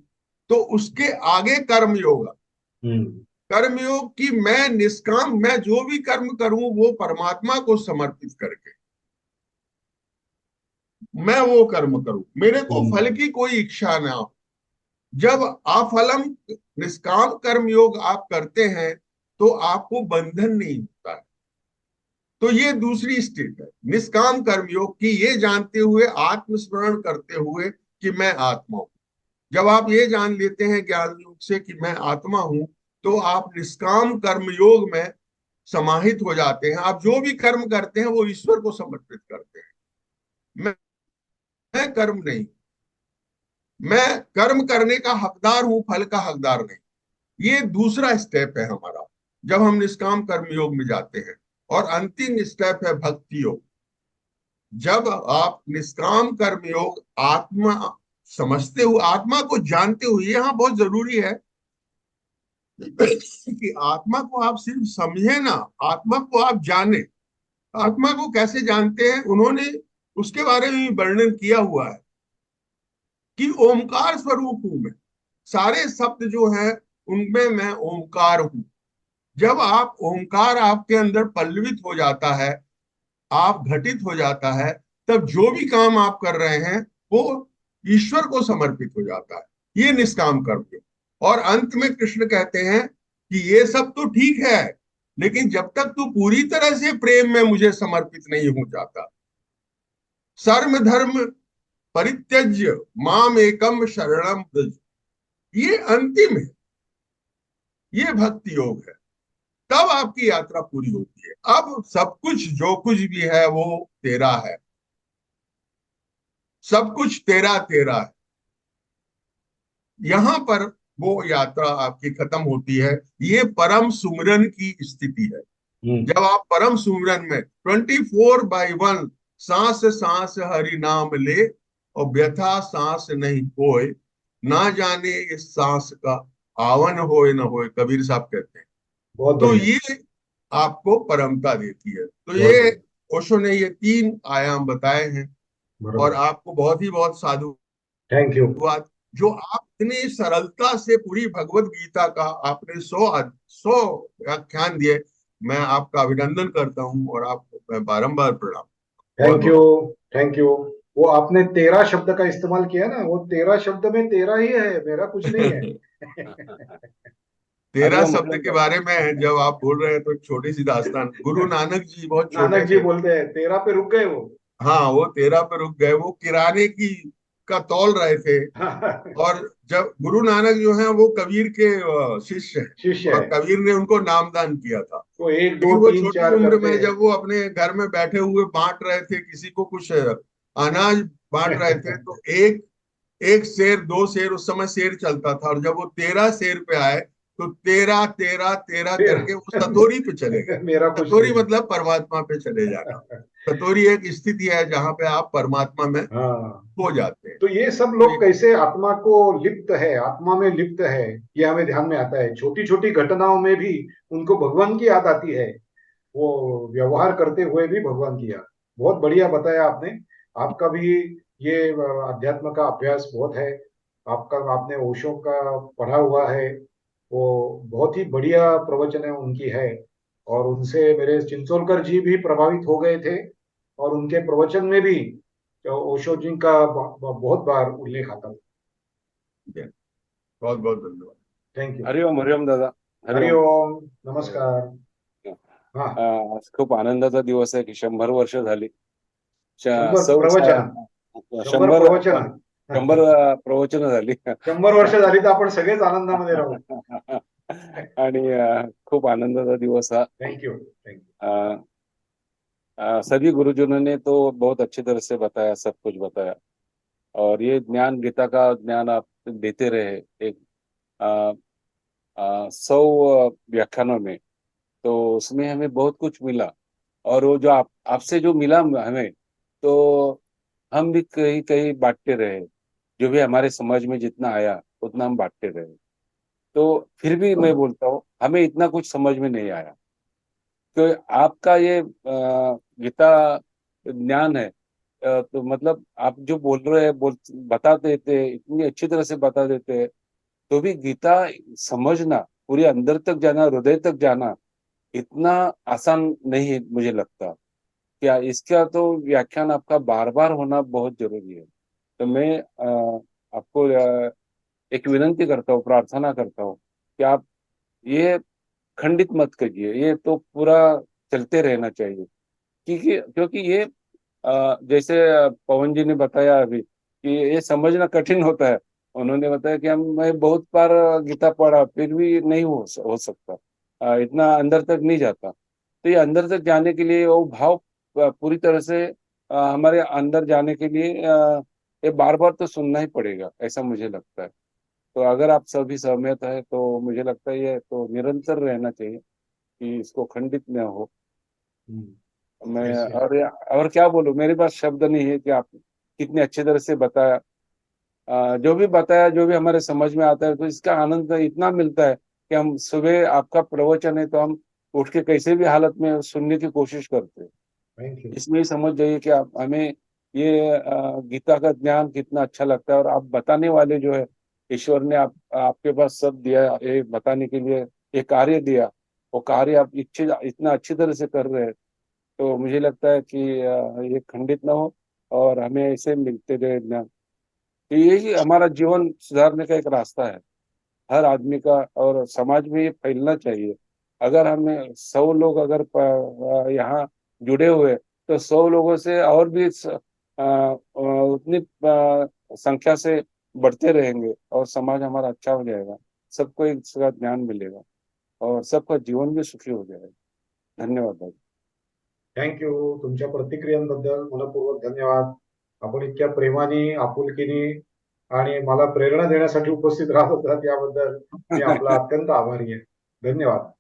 तो उसके आगे कर्म योग। कर्मयोग की मैं निष्काम, मैं जो भी कर्म करूं वो परमात्मा को समर्पित करके मैं वो कर्म करूं, मेरे को फल की कोई इच्छा ना हो। जब अफलम निष्काम कर्म योग आप करते हैं तो आपको बंधन नहीं होता है। तो ये दूसरी स्टेट है निष्काम कर्म योग की, ये जानते हुए, आत्मस्मरण करते हुए कि मैं आत्मा हूं। जब आप ये जान लेते हैं ज्ञान योग से कि मैं आत्मा हूं, तो आप निष्काम कर्म योग में समाहित हो जाते हैं। आप जो भी कर्म करते हैं वो ईश्वर को समर्पित करते हैं। मैं कर्म नहीं, मैं कर्म करने का हकदार हूं, फल का हकदार नहीं। ये दूसरा स्टेप है हमारा जब हम निष्काम कर्म योग में जाते हैं। और अंतिम स्टेप है भक्ति योग। जब आप निष्काम कर्म योग आत्मा समझते हुए, आत्मा को जानते हुए, यहाँ बहुत जरूरी है कि आत्मा को आप सिर्फ समझे ना, आत्मा को आप जाने। आत्मा को कैसे जानते हैं, उन्होंने उसके बारे में वर्णन किया हुआ है कि ओमकार स्वरूप हूं मैं। सारे शब्द जो हैं उनमें मैं ओमकार हूं। जब आप ओमकार आपके अंदर पल्लवित हो जाता है, आप घटित हो जाता है, तब जो भी काम आप कर रहे हैं वो ईश्वर को समर्पित हो जाता है। ये निष्काम कर्म। और अंत में कृष्ण कहते हैं कि ये सब तो ठीक है, लेकिन जब तक तू पूरी तरह से प्रेम में मुझे समर्पित नहीं हो जाता, सर्व धर्म परित्यज्य माम एकम शरणम व्रज, ये अंतिम है, ये भक्ति योग है। तब आपकी यात्रा पूरी होती है। अब सब कुछ, जो कुछ भी है वो तेरा है, सब कुछ तेरा तेरा है। यहां पर वो यात्रा आपकी खत्म होती है। ये परम सुमिरन की स्थिति है। जब आप परम सुमिरन में 24/1 सांस सांस हरि नाम ले और व्यथा सांस नहीं कोय, ना जाने इस सांस का आवन होए न होए, कबीर साहब कहते हैं। तो ये आपको परमता देती है। तो ये ओशो ने ये 3 आयाम बताए हैं, और आपको बहुत ही बहुत साधुवाद। Thank you. जो आप इतनी सरलता से पूरी भगवत गीता का आपने 100 व्याख्यान दिए। मैं आपका अभिनंदन करता हूँ और आपको मैं बारंबार प्रणाम। Thank you, thank you. वो आपने 13 शब्द का इस्तेमाल किया ना, वो 13 शब्द में 13 ही है, मेरा कुछ नहीं है। 13 शब्द के बारे में जब आप बोल रहे हैं तो एक छोटी सी दास्तान, गुरु नानक जी बहुत छोटे नानक जी थे। बोलते हैं 13 पे रुक गए वो। हाँ, वो 13 पे रुक गए। वो किराने की का तौल रहे थे। और जब गुरु नानक जो है वो कबीर के शिष्य हैं, शिष्य और है। कबीर ने उनको नामदान किया था। वो 1 2 लेकिन वो 3 छोटी 4 उम्र करते में हैं। जब वो अपने घर में बैठे हुए बांट रहे थे, किसी को कुछ अनाज बांट रहे थे, तो एक एक शेर, 2 शेर, उस समय शेर चलता था, और जब वो 13 शेर पे आए तो 13 13 13 करके वो सतोरी पे चले गए। मेरा कुछ सतोरी नहीं। मतलब परमात्मा पे चले जाना। सतोरी एक स्थिति है जहां पे आप परमात्मा में हाँ, हो जाते हैं। तो ये सब लोग कैसे आत्मा को लिप्त है, आत्मा में लिप्त है, ये हमें ध्यान में आता है। छोटी छोटी घटनाओं में भी उनको भगवान की याद आती है, वो व्यवहार करते हुए भी भगवान की याद। बहुत बढ़िया बताया आपने। आपका भी ये अध्यात्म का अभ्यास बहुत है। आपका, आपने ओशो का पढ़ा हुआ है, वो बहुत ही बढ़िया प्रवचन है उनकी है। और उनसे मेरे चिंचोलकर जी भी प्रभावित हो गए थे, और उनके प्रवचन में भी तो ओशो जी का बहुत बार उल्लेख आता था। बहुत बहुत धन्यवाद। Thank you. हरिओम दादा. हरिओम, नमस्कार. हा, आज खूप आनंदाचा दिवस आहे की 100 वर्ष झाली. 100 सौ प्रवचन, 100 100 प्रवचन. 100 प्रवचनं झाली. 100 वर्ष झाली तर आपण सगळेच आनंदामध्ये राहू. आणि खूप आनंदाचा दिवस हा. Thank you, thank you. सभी गुरुजनों ने तो बहुत अच्छी तरह से बताया, सब कुछ बताया, और ये ज्ञान, गीता का ज्ञान आप देते रहे एक 100 व्याख्यानों में, तो उसमें हमें बहुत कुछ मिला। और वो जो आपसे जो मिला हमें, तो हम भी कहीं कहीं बांटते रहे, जो भी हमारे समझ में जितना आया उतना हम बांटते रहे। तो फिर भी मैं बोलता हूँ हमें इतना कुछ समझ में नहीं आया। तो आपका ये गीता ज्ञान है, तो मतलब आप जो बोल रहे हैं, बता देते, इतनी अच्छी तरह से बता देते हैं, तो भी गीता समझना, पूरे अंदर तक जाना, हृदय तक जाना इतना आसान नहीं है मुझे लगता। क्या इसका तो व्याख्यान आपका बार बार होना बहुत जरूरी है। तो मैं आपको एक विनंती करता हूँ, प्रार्थना करता हूँ कि आप ये खंडित मत करिए, ये तो पूरा चलते रहना चाहिए। क्योंकि ये जैसे पवन जी ने बताया अभी कि ये समझना कठिन होता है। उन्होंने बताया कि मैं बहुत बार गीता पढ़ा फिर भी नहीं हो सकता, इतना अंदर तक नहीं जाता। तो ये अंदर तक जाने के लिए वो भाव पूरी तरह से हमारे अंदर जाने के लिए ये बार बार तो सुनना ही पड़ेगा, ऐसा मुझे लगता है। तो अगर आप सभी सहमत है तो मुझे लगता है ये तो निरंतर रहना चाहिए कि इसको खंडित न हो। मैं ऐसे और क्या बोलूं, मेरे पास शब्द नहीं है कि आप कितने अच्छे तरह से बताया। जो भी बताया, जो भी हमारे समझ में आता है, तो इसका आनंद इतना मिलता है कि हम सुबह आपका प्रवचन है तो हम उठ के कैसे भी हालत में सुनने की कोशिश करते हैं। Thank you. इसमें ही समझ जाइए कि आप हमें ये गीता का ज्ञान कितना अच्छा लगता है। और आप बताने वाले जो है, ईश्वर ने आपके पास सब दिया, ये बताने के लिए ये कार्य दिया, वो कार्य आप इतना अच्छी तरह से कर रहे हैं। तो मुझे लगता है कि ये खंडित ना हो और हमें ऐसे मिलते रहे ज्ञान। तो यही हमारा जीवन सुधारने का एक रास्ता है, हर आदमी का, और समाज में ये फैलना चाहिए। अगर हमें 100 लोग अगर यहाँ जुड़े हुए, तो 100 लोगों से और भी उतनी संख्या से बढ़ते रहेंगे और समाज हमारा अच्छा हो जाएगा, सबको एक इसका ज्ञान मिलेगा और सबका जीवन भी सुखी हो जाएगा। धन्यवाद भाई. Thank you. तुमच्या प्रतिक्रियांबद्दल मनपूर्वक धन्यवाद. आपण इतक्या प्रेमाने, आपुलकीने आणि मला प्रेरणा देण्यासाठी उपस्थित राहत होतात, याबद्दल मी आपला अत्यंत आभारी आहे. धन्यवाद.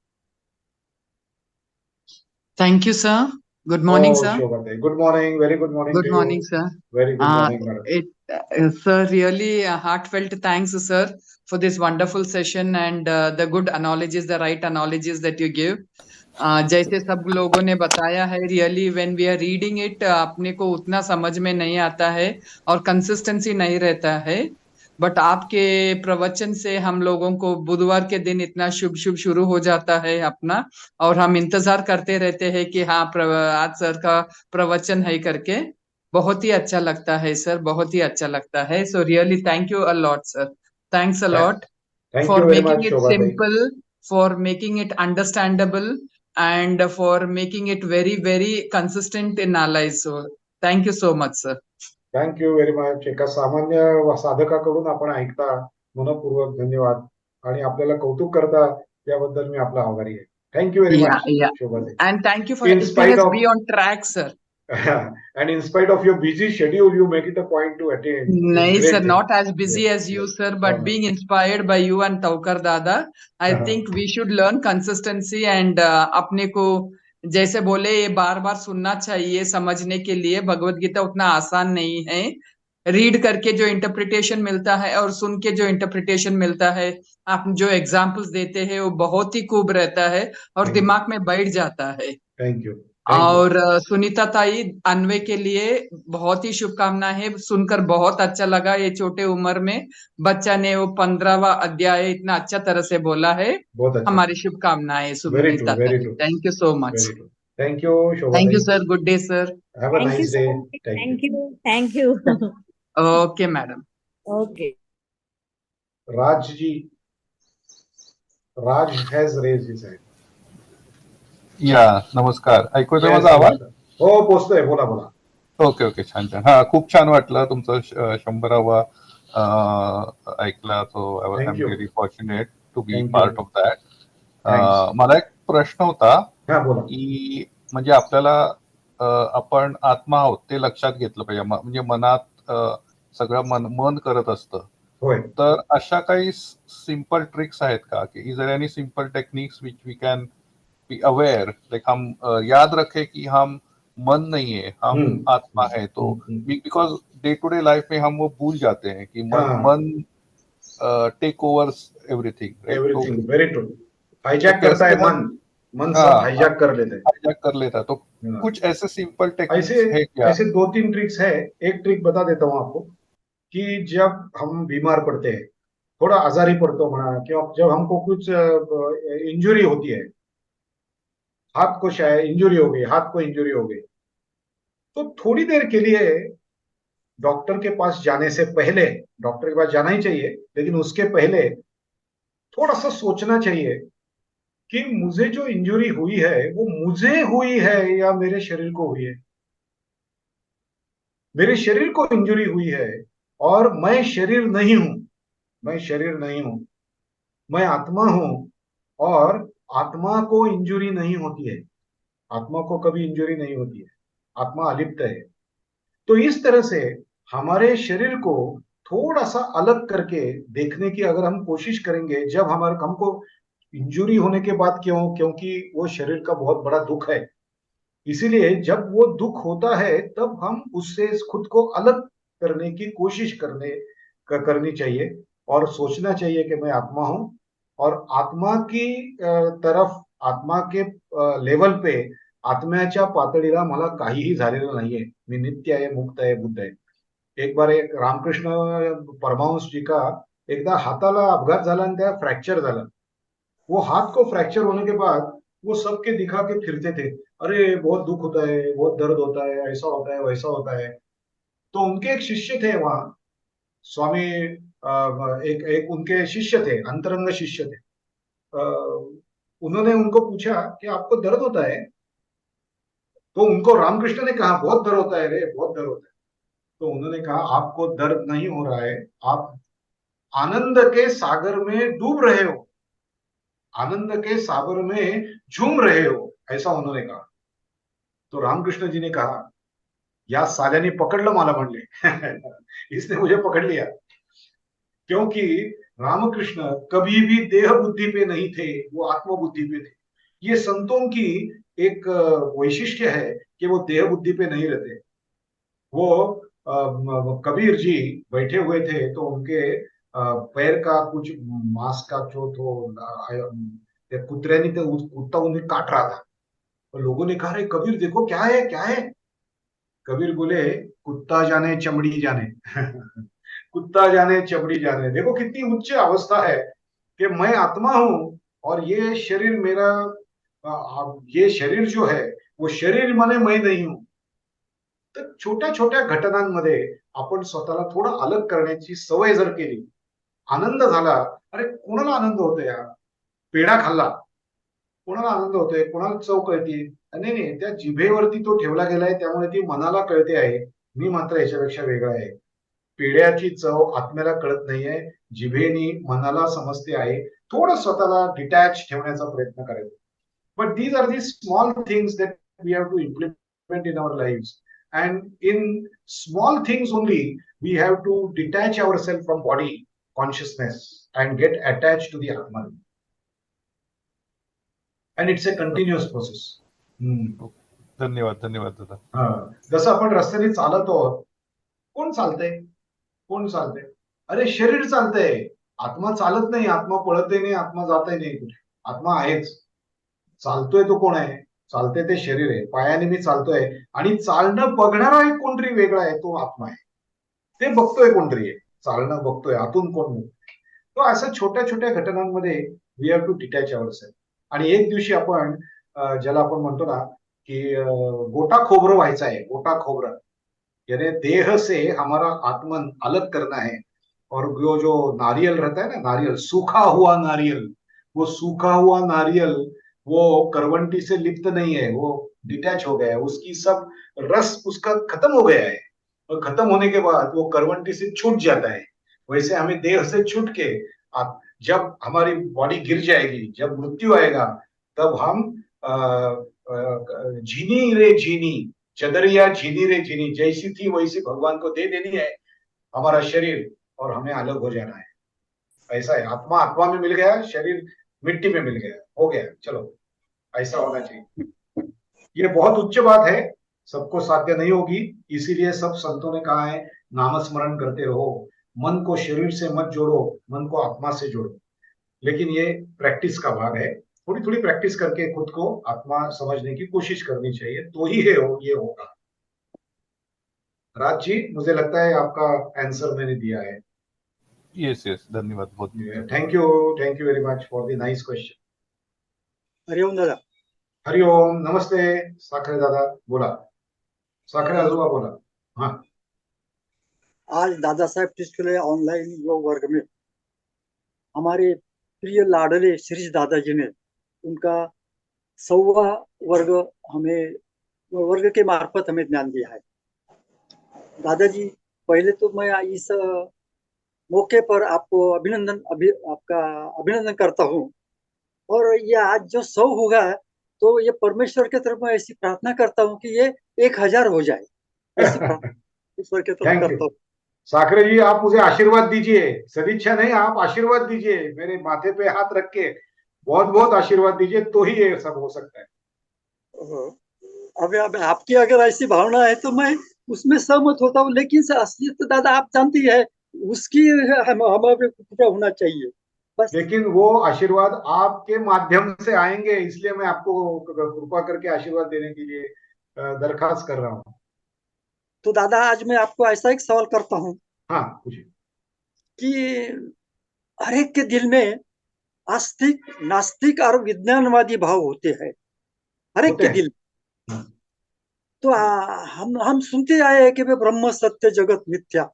Thank you, sir. Good morning, sir. शोभाताई, good morning. Very good morning Good to you. morning, sir. Very good morning madam. Sir, really heartfelt thanks, sir, for this wonderful session and the good analogies, the right analogies that you give. जैसे सब लोगों ने बताया है, really when we are reading it अपने को उतना समझ में नहीं आता है और कंसिस्टेंसी नहीं रहता है. बट आपके प्रवचन से हम लोगों को बुधवार के दिन इतना शुभ शुभ शुरू हो जाता है अपना, और हम इंतजार करते रहते हैं कि हाँ आज सर का प्रवचन है करके। बहुत ही अच्छा लगता है सर, बहुत ही अच्छा लगता है। So really thank you a lot sir, thanks a lot thank for you very making much it शोभा ताई. simple, for making it understandable, and for making it very, very consistent in our lives. So, thank you so much, sir. Thank you very much. एका सामान्य साधकाकडून आपण ऐकता, मनपूर्वक धन्यवाद. आणि आपल्याला कौतुक करता, याबद्दल मी आपला आभारी आहे. Thank you very Yeah, much yeah. Shobhatai. And thank you for in helping spite us of be on track, sir. and in spite of your busy schedule, you make it a point to attend. It's No, sir, great thing. not as busy Yes, as you, yes. sir, No, but no. being inspired by you and Taukar Dada, I think we should learn consistency and अपने को जैसे बोले ये बार बार सुनना चाहिए समझने के लिए। भगवत गीता उतना आसान नहीं है। रीड करके जो इंटरप्रिटेशन मिलता है और सुन के जो इंटरप्रिटेशन मिलता है, आप जो एग्जाम्पल्स देते हैं वो बहुत ही खूब रहता है और Thank you. दिमाग में बैठ जाता है। Thank you. Thank you. और सुनीता ताई, अन्वय के लिए बहुत ही शुभकामनाएं है। सुनकर बहुत अच्छा लगा, ये छोटे उम्र में बच्चा ने वो 15वां अध्याय इतना अच्छा तरह से बोला है। बहुत अच्छा. हमारी शुभकामनाएं वेरी सुनीता ट्रू, वेरी ताई, true, thank you so much. Very true. Thank you Shobha thank you ताई. Sir, good day sir. Have a thank you nice day. Sir. Thank you. Thank you. Okay madam. Okay. Raj ji, Raj has raise his hand. या नमस्कार, ऐकू येतोय Yes, माझा आवाज? नमस्कार. हो, पोचतोय. बोला बोला. ओके ओके, छान छान. हा, खूप छान वाटलं तुमचं 100वा ऐकला. तो I Thank am you. Very fortunate to be Thank you. Part of that. Thanks. मला एक प्रश्न होता हा, बोला. की म्हणजे आपल्याला आपण आत्मा आहोत ते लक्षात घेतलं पाहिजे. म्हणजे मनात सगळं मन करत असतं. होय. तर अशा काही सिंपल ट्रिक्स आहेत का, कि is there any simple techniques which we can be aware, like हम याद रखें कि हम मन नहीं है, हम आत्मा है. तो because day to day life में हम वो भूल जाते हैं कि मन take over everything, right? Everything, very true. Hijack तो करता है कैसे मन सब हाईजैक कर लेते हैं. हाईजैक कर लेता है. तो कुछ ऐसे सिंपल टेक्निक्स है क्या? ऐसे 2-3 ट्रिक्स है. एक ट्रिक बता देता हूँ आपको कि जब हम बीमार पड़ते हैं, थोड़ा आजारी पड़ते म्हणा, किंवा जब हमको कुछ इंजुरी होती है, हाथ को शायद इंजुरी हो गई, हाथ को इंजुरी हो गई, तो थोड़ी देर के लिए डॉक्टर के पास जाने से पहले, डॉक्टर के पास जाना ही चाहिए, लेकिन उसके पहले थोड़ा सा सोचना चाहिए कि मुझे जो इंजुरी हुई है वो मुझे हुई है या मेरे शरीर को हुई है. मेरे शरीर को इंजुरी हुई है और मैं शरीर नहीं हूं. मैं शरीर नहीं हूं, मैं आत्मा हूं. और आत्मा को इंजुरी नहीं होती है. आत्मा को कभी इंजुरी नहीं होती है. आत्मा अलिप्त है. तो इस तरह से हमारे शरीर को थोड़ा सा अलग करके देखने की अगर हम कोशिश करेंगे, जब हमको इंजुरी होने के बाद, क्योंकि वो शरीर का बहुत बड़ा दुख है, इसीलिए जब वो दुख होता है तब हम उससे खुद को अलग करने की कोशिश करनी चाहिए और सोचना चाहिए कि मैं आत्मा हूं. और आत्मा की तरफ, आत्मा के लेवल पे, आत्म्याच्या पातळीला मला काहीही झालेलं नाहीये. मी नित्य आहे, मुक्त आहे, बुद्ध आहे. एक बार एक रामकृष्ण परमहंस जी का एकदा हाताला अपघात झाला आणि त्या फ्रॅक्चर झाला. वो हाथ को फ्रैक्चर होने के बाद वो सबके दिखा के फिरते थे, अरे बहुत दुख होता है, बहुत दर्द होता है, ऐसा होता है, वैसा होता है. तो उनके एक शिष्य थे वहां, स्वामी एक उनके शिष्य थे, अंतरंग शिष्य थे. उन्होंने उनको पूछा कि आपको दर्द होता है? तो उनको रामकृष्ण ने कहा बहुत दर्द होता है रे, बहुत दर्द होता है. तो उन्होंने कहा आपको दर्द नहीं हो रहा है, आप आनंद के सागर में डूब रहे हो, आनंद के सागर में झूम रहे हो, ऐसा उन्होंने कहा. तो रामकृष्ण जी ने कहा या साल्याने पकड़लं मला म्हणले. इसने मुझे पकड़ लिया. क्योंकि रामकृष्ण कभी भी देह बुद्धि पे नहीं थे, वो आत्मबुद्धि पे थे. ये संतों की एक वैशिष्ट्य है कि वो देह बुद्धि पे नहीं रहते. वो कबीर जी बैठे हुए थे तो उनके पैर का कुछ मांस का जो तो कुतरे ने कुत्ता उन्हें काट रहा था. तो लोगों ने कहा अरे कबीर देखो क्या है, क्या है. कबीर बोले कुत्ता जाने चमड़ी जाने. कुत्ता जाने चमड़ी जाने। देखो कितनी उच्च अवस्था है कि मैं आत्मा हूं और ये शरीर मेरा, ये शरीर जो है वो शरीर माने मैं नहीं हूं। तर छोट्या छोट्या घटनांमध्ये आपण स्वतःला थोडं अलग करण्याची सवय जर केली, आनंद झाला, अरे कोणाला आनंद होतो यार, पेढा खाल्ला, कोणाला आनंद होतोय, कोणाला चव कळते, नाही नाही, त्या जिभेवरती तो ठेवला गेलाय त्यामुळे ती मनाला कळते आहे, मी मात्र याच्यापेक्षा वेगळा आहे। पेढ्याची चव आत्म्याला कळत नाहीये, जिभेनी मनाला समजते आहे। थोडं स्वतःला डिटॅच ठेवण्याचा प्रयत्न करायचा। But these are the small things that we have to implement in our live, and in small things only we have to detach our self from body consciousness and get attach to the atma, and it's a continuous process. धन्यवाद धन्यवाद दादा. हा, जसं आपण रस्त्याने चालत आहोत, कोण चालतंय, कोण चालतंय, अरे शरीर चालतंय, आत्मा चालत नाही, आत्मा पळतही नाही, आत्मा जातही नाही कुठे, आत्मा आहेच। चालतोय तो कोण आहे, चालतंय ते शरीर आहे, पायाने मी चालतोय, आणि चालणं बघणारा एक कोणतरी वेगळा आहे, तो आत्मा आहे, ते बघतोय कोणतरी आहे, चालणं बघतोय आतून कोण, तो असं छोट्या छोट्या घटनांमध्ये we have to detach ourselves. आणि एक दिवशी आपण ज्याला आपण म्हणतो ना की गोटा खोबरं व्हायचं आहे, गोटा खोबरं, यानी देह से हमारा आत्मन अलग करना है, और वो जो नारियल रहता है ना, नारियल, सूखा हुआ नारियल, वो सूखा हुआ नारियल वो करवंटी से लिप्त नहीं है, वो डिटैच हो गया है, उसकी सब रस उसका खत्म हो गया है, और खत्म होने के बाद वो करवंटी से छूट जाता है। वैसे हमें देह से छूट के जब हमारी बॉडी गिर जाएगी, जब मृत्यु आएगा, तब हम झीनी रे झीनी, चदरिया झीनी रे झीनी, जैसी थी वैसी भगवान को दे देनी है हमारा शरीर, और हमें अलग हो जाना है। ऐसा है, आत्मा आत्मा में मिल गया, शरीर मिट्टी में मिल गया, हो गया, चलो ऐसा होना चाहिए। ये बहुत उच्च बात है, सबको साध्य नहीं होगी, इसीलिए सब संतों ने कहा है नाम स्मरण करते रहो, मन को शरीर से मत जोड़ो, मन को आत्मा से जोड़ो। लेकिन ये प्रैक्टिस का भाग है, थोड़ी थोड़ी प्रैक्टिस करके खुद को आत्मा समझने की कोशिश करनी चाहिए, तो ही है ये होगा। राज जी, मुझे लगता है आपका आंसर मैंने दिया है। येस येस, धन्यवाद बहुत. Thank you very much for the nice question. Hariom दादा. हरिओम, नमस्ते साखरे दादा, बोला, साखरे आजोबा बोला। हाँ, आज दादा साहब टिचकुले ऑनलाइन योग वर्ग में हमारे प्रिय लाडले श्रीज दादाजी ने उनका 100वां वर्ग हमें वर्ग के मार्फत हमें ज्ञान दिया है। दादाजी, पहले तो मैं इस मौके पर आपको आपका अभिनंदन करता हूँ, और ये आज जो 100 होगा तो ये परमेश्वर के तरफ मैं ऐसी प्रार्थना करता हूँ कि ये 1000 हो जाए, ऐसी प्रार्थना ईश्वर के तरफ करता हूँ। साखरे जी, आप मुझे आशीर्वाद दीजिए, सदिच्छा नहीं, आप आशीर्वाद दीजिए, मेरे माथे पे हाथ रख के बहुत बहुत आशीर्वाद दीजिए, तो ही ये सब हो सकता है। अब आपकी अगर ऐसी भावना है तो मैं उसमें सहमत होता हूँ, लेकिन असलियत तो दादा आप जानती है, उसकी हमारे कृपा होना चाहिए बस। लेकिन वो आशीर्वाद आपके माध्यम से आएंगे, इसलिए मैं आपको कृपा करके आशीर्वाद देने के लिए दरखास्त कर रहा हूँ। तो दादा, आज मैं आपको ऐसा एक सवाल करता हूँ। हाँ, पूछिए। कि हर एक के दिल में आस्तिक, नास्तिक और विज्ञानवादी भाव होते हैं, हर एक के दिल। तो हम सुनते आए हैं कि वे ब्रह्म सत्य जगत मिथ्या,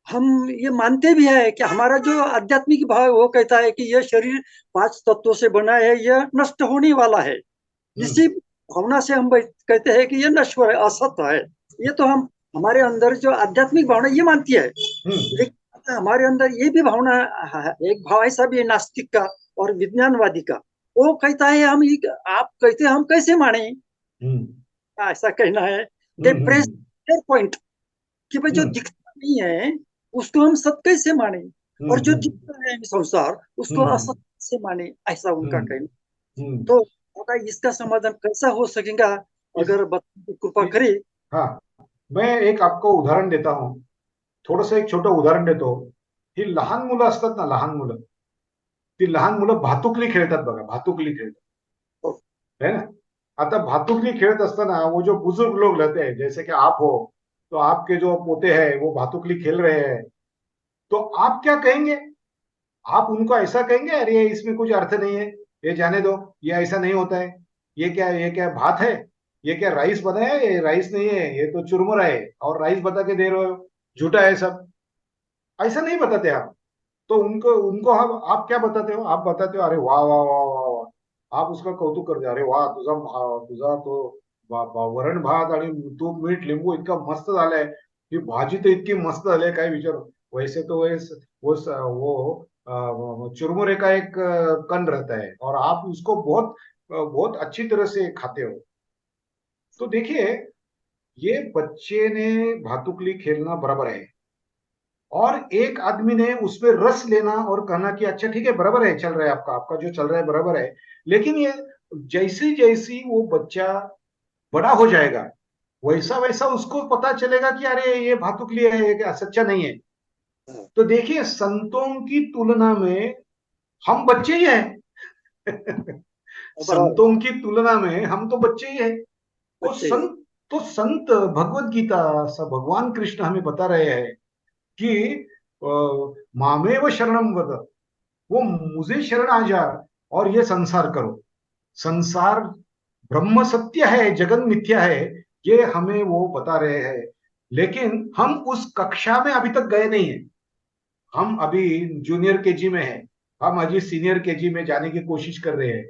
हम ये मानते भी है कि हमारा जो आध्यात्मिक भाव वो कहता है कि यह शरीर 5 तत्वों से बना है, यह नष्ट होने वाला है। इसी भावना से हम कहते हैं कि यह नश्वर है, असत्य है। ये तो हम हमारे अंदर जो आध्यात्मिक भावना ये मानती है, लेकिन हमारे अंदर ये भी भावना, एक भाव ऐसा भी है नास्तिक का और विज्ञानवादी का। वो कहता है आप कहते हैं हम कैसे माने, ऐसा कहना है। दे प्रेस देयर पॉइंट कि भाई जो दिखता नहीं है उसको हम सत्य कैसे माने, और जो दिखता है संसार उसको असत्य से माने, ऐसा उनका कहना। तो इसका समाधान कैसा हो सकेगा, अगर कृपा करे। हाँ, मैं एक आपको उदाहरण देता हूँ, थोडंसं एक छोटं उदाहरण देतो। ही लहान मुलं असतात ना, लहान मुलं, ती लहान मुलं भातुकली खेळतात बघा, भातुकली खेळतात है ना। आता भातुकली खेळत असताना वो जो बुजुर्ग लोग रहते हैं, जैसे कि आप हो, तो आपके जो पोते हैं वो भातुकली खेल रहे हैं, तो आप क्या कहेंगे? आप उनको ऐसा कहेंगे अरे इसमें कुछ अर्थ नहीं है, ये जाने दो, ये ऐसा नहीं होता है, ये क्या भात है, ये क्या राइस बना है, ये राइस नहीं है, ये तो चुरमुरा है और राइस बता के दे रहे हो, झूठा है सब, ऐसा नहीं बताते आप। तो उनको उनको आप क्या बताते हो? आप बताते हो अरे वाह वाह वाह वाह वाह, आप उसका कौतुक करते, अरे वाह तुझा तो वरण भात आणि तूप मीठ लिंबू इतका मस्त झालाय, ही भाजी तर इतकी मस्त झाली काय विचार। वैसे तो वो चुरमुरे का एक कण रहता है और आप उसको बहुत बहुत अच्छी तरह से खाते हो। तो देखिए, ये बच्चे ने भातुकली खेलना बराबर है, और एक आदमी ने उसमें रस लेना और कहना कि अच्छा ठीक है बराबर है, चल रहा है आपका आपका जो चल रहा है बराबर है। लेकिन ये जैसी जैसी वो बच्चा बड़ा हो जाएगा, वैसा वैसा उसको पता चलेगा कि अरे ये भातुकली है, ये सच्चा नहीं है। तो देखिए, संतों की तुलना में हम बच्चे ही हैं। संतों की तुलना में हम तो बच्चे ही हैं। तो संत भगवत गीता भगवान कृष्ण हमें बता रहे हैं कि मामेव शरणम वद, वो मुझे शरण आ जा और ये संसार करो। संसार ब्रह्म सत्य है, जगन मिथ्या है, ये हमें वो बता रहे हैं। लेकिन हम उस कक्षा में अभी तक गए नहीं है, हम अभी जूनियर केजी में है, हम अभी सीनियर केजी में जाने की कोशिश कर रहे हैं।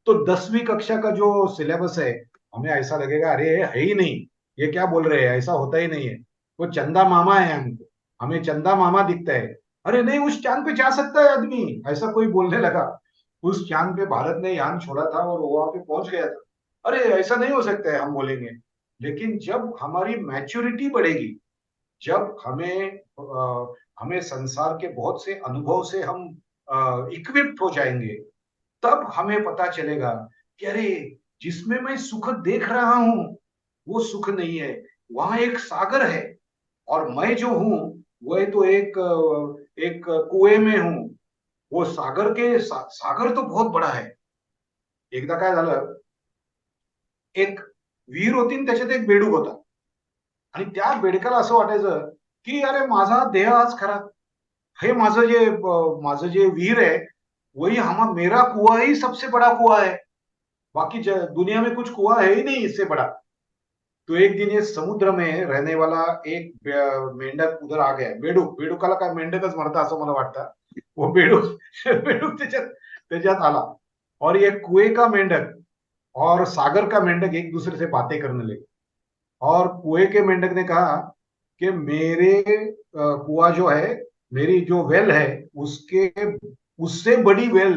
तो 10वीं कक्षा का जो सिलेबस है, हमें ऐसा लगेगा अरे है ही नहीं, ये क्या बोल रहे हैं, ऐसा होता ही नहीं है, वो चंदा मामा है हमको, हमें चंदा मामा दिखता है। अरे नहीं, उस चांद पे जा सकता है आदमी, ऐसा कोई बोलने लगा। उस चांद पे भारत ने यान छोड़ा था और वो वहां पे पहुंच गया था। अरे ऐसा नहीं हो सकता है, हम बोलेंगे। लेकिन जब हमारी मैच्योरिटी बढ़ेगी, जब हमें संसार के बहुत से अनुभव से हम इक्विप्ड हो जाएंगे, तब हमें पता चलेगा कि अरे जिसमें मैं सुख देख रहा हूं वो सुख नहीं है, वहां एक सागर है, और मैं जो हूं वह तो एक कुएं में हूं। वो सागर तो बहुत बड़ा है। एकदा काय झालं, एक विहीर होती आणि त्याच्यात एक बेडूक होता, आणि त्या बेडकाला असं वाटायचं की अरे माझा देह आज खरा, हे माझं जे विहीर है वही मेरा कुआं ही सबसे बड़ा कुआं है, बाकी दुनिया में कुछ कुआं है ही नहीं इससे बड़ा। तो एक दिन ये समुद्र में रहने वाला एक मेंढक उधर आ गया, बेडूकाला काय मेंढकच म्हणतात असं मला वाटतं, वो बेडूक बेडूक त्याच्यात आला, और ये कुएं का मेंढक और सागर का मेंढक एक दूसरे से बातें करने लगे। और कुएं के मेंढक ने कहा कि मेरे कुआं जो है, मेरी जो वेल है, उसके उससे बड़ी वेल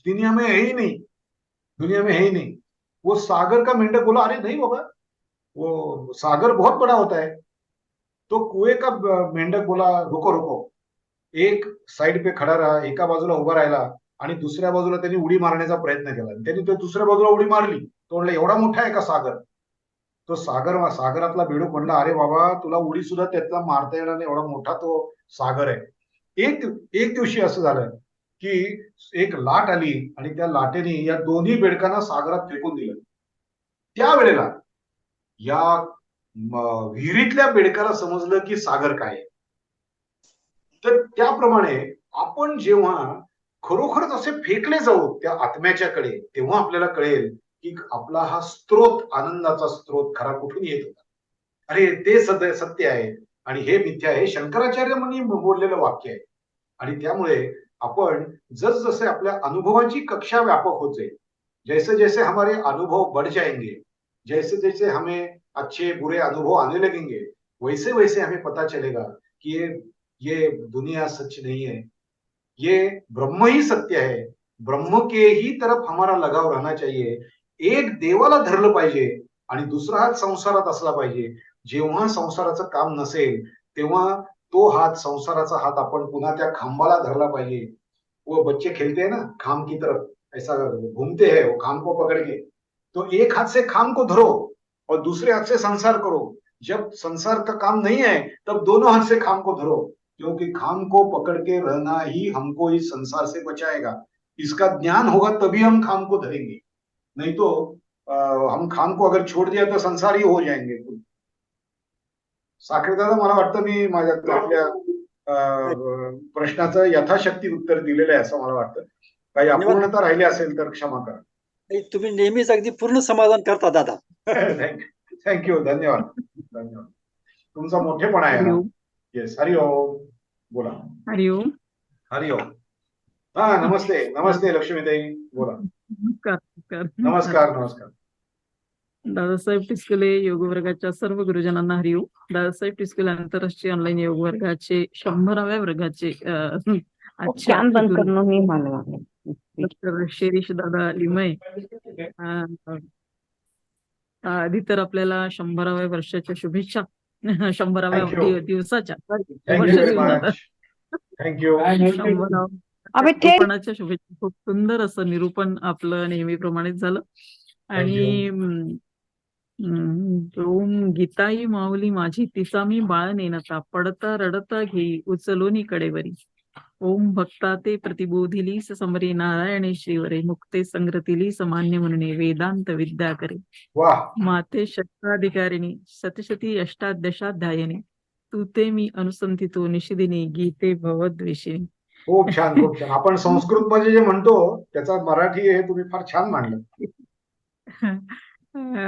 दुनिया में है ही नहीं, दुनिया में है ही नहीं। वो सागर का मेंढक बोला अरे नहीं बाबा, वो सागर बहुत बड़ा होता है। तो कुएं का मेंढक बोला रुको रुको, एक साइड पे खड़ा रहा, एका बाजूला उभा राहिला आणि दुसऱ्या बाजूला त्यांनी उडी मारण्याचा प्रयत्न केला, त्यांनी तो दुसऱ्या बाजूला उडी मारली, तो म्हणला एवढा मोठा आहे का सागर? तो सागरातला बेडूक म्हणला अरे बाबा तुला उडी सुद्धा त्यातला मारता येणार नाही, एवढा मोठा तो सागर आहे। एक एक दिवशी असं झालं की एक लाट आली आणि त्या लाटेने या दोन्ही बेडकांना सागरात फेकून दिलं। त्यावेळेला या विहिरीतल्या बेडकाला समजलं की सागर काय आहे। तर त्याप्रमाणे आपण जेव्हा खरोखरच असे फेकले जाऊ त्या आत्म्याच्याकडे, तेव्हा आपल्याला कळेल की आपला हा स्त्रोत, आनंदाचा स्त्रोत खरा कुठून येत होता। अरे ते सत्य आहे आणि हे मिथ्या आहे, शंकराचार्यांनी बोललेलं वाक्य आहे। आणि त्यामुळे आपण जसजसे आपल्या अनुभवाची कक्षा व्यापक होत जाईल, जैसे जैसे हमारे अनुभव बढ़ जाएंगे, जैसे जैसे हमें अच्छे बुरे अनुभव आने लगेंगे, वैसे वैसे हमें पता चलेगा कि ये दुनिया सच नहीं है, ये ब्रह्म ही सत्य है। ब्रह्म के ही तरफ हमारा लगाव रहना चाहिए। एक देवाला धरलं पाहिजे आणि दुसरा हात संसारात असला पाहिजे। जेव्हा संसाराचं काम नसेल तेव्हा तो हात, संसाराचा हात आपण पुन्हा त्या खांबाला धरला पाहिजे। वो बच्चे खेलते हैं ना खाम की तरफ, ऐसा घूमते हैं वो खाम को पकड़ के, तो एक हाथ से खाम को धरो और दूसरे हाथ से संसार करो। जब संसार का काम नहीं है तब दोनों हाथ से खाम को धरो, क्योंकि खाम को पकड़ के रहना ही हमको इस संसार से बचाएगा। इसका ज्ञान होगा तभी हम खाम को धरेंगे, नहीं तो हम खाम को अगर छोड़ दिया तो संसार ही हो जाएंगे। साखरे दादा, मला वाटतं मी माझ्या आपल्या प्रश्नाचं यथाशक्ती उत्तर दिलेलं आहे असं मला वाटतं. काही अपूर्णता राहिली असेल तर क्षमा करा. नाही, तुम्ही नेहमीच अगदी पूर्ण समाधान करता दादा. थँक्यू. धन्यवाद. धन्यवाद. तुमचा मोठेपणा आहे. हरिओम. येस. हरिओम. बोला. हरिओम. हरिओम. हा, नमस्ते. नमस्ते लक्ष्मीताई. बोला. नमस्कार. नमस्कार. नमस्कार. दादासाहेब टिचकुले योग वर्गाच्या सर्व गुरुजनांना हरिओम. दादासाहेब टिचकुले आंतरराष्ट्रीय ऑनलाईन योग वर्गाचे 100व्या वर्गाचे आजचे फॅन बंद गुरु करणं मी मानवा डॉक्टर शिरीष दादा लिमये. आधी तर आपल्याला 100व्या वर्षाच्या शुभेच्छा. 100व्या थँक्यू. दिवसाच्या थँक्यू वर्ष व्हेरी देऊन मच. थँक्यू. 100व्या निरूपणाच्या शुभेच्छा. खूप सुंदर असं निरूपण आपलं नेहमीप्रमाणेच झालं. आणि ओम गीताई माऊली माझी तिचा मी बाळ नेनता पडता रडता घेई उचलोनी कडेवरी. ओम भक्ता ते प्रतिबोधिली समरे नारायणे श्रीवरे मुक्ते संग्रतिली समान्य म्हणणे वेदांत विद्या करे. माते शस्त्राधिकारिणी सतशती अष्टादशाध्यायिनी तू ते मी अनुसंधितो निशिदिनी गीते भवद्वेषिणी. खूप छान. खूप छान. आपण संस्कृत मध्ये जे म्हणतो त्याचा मराठी हे तुम्ही फार छान मांडलं.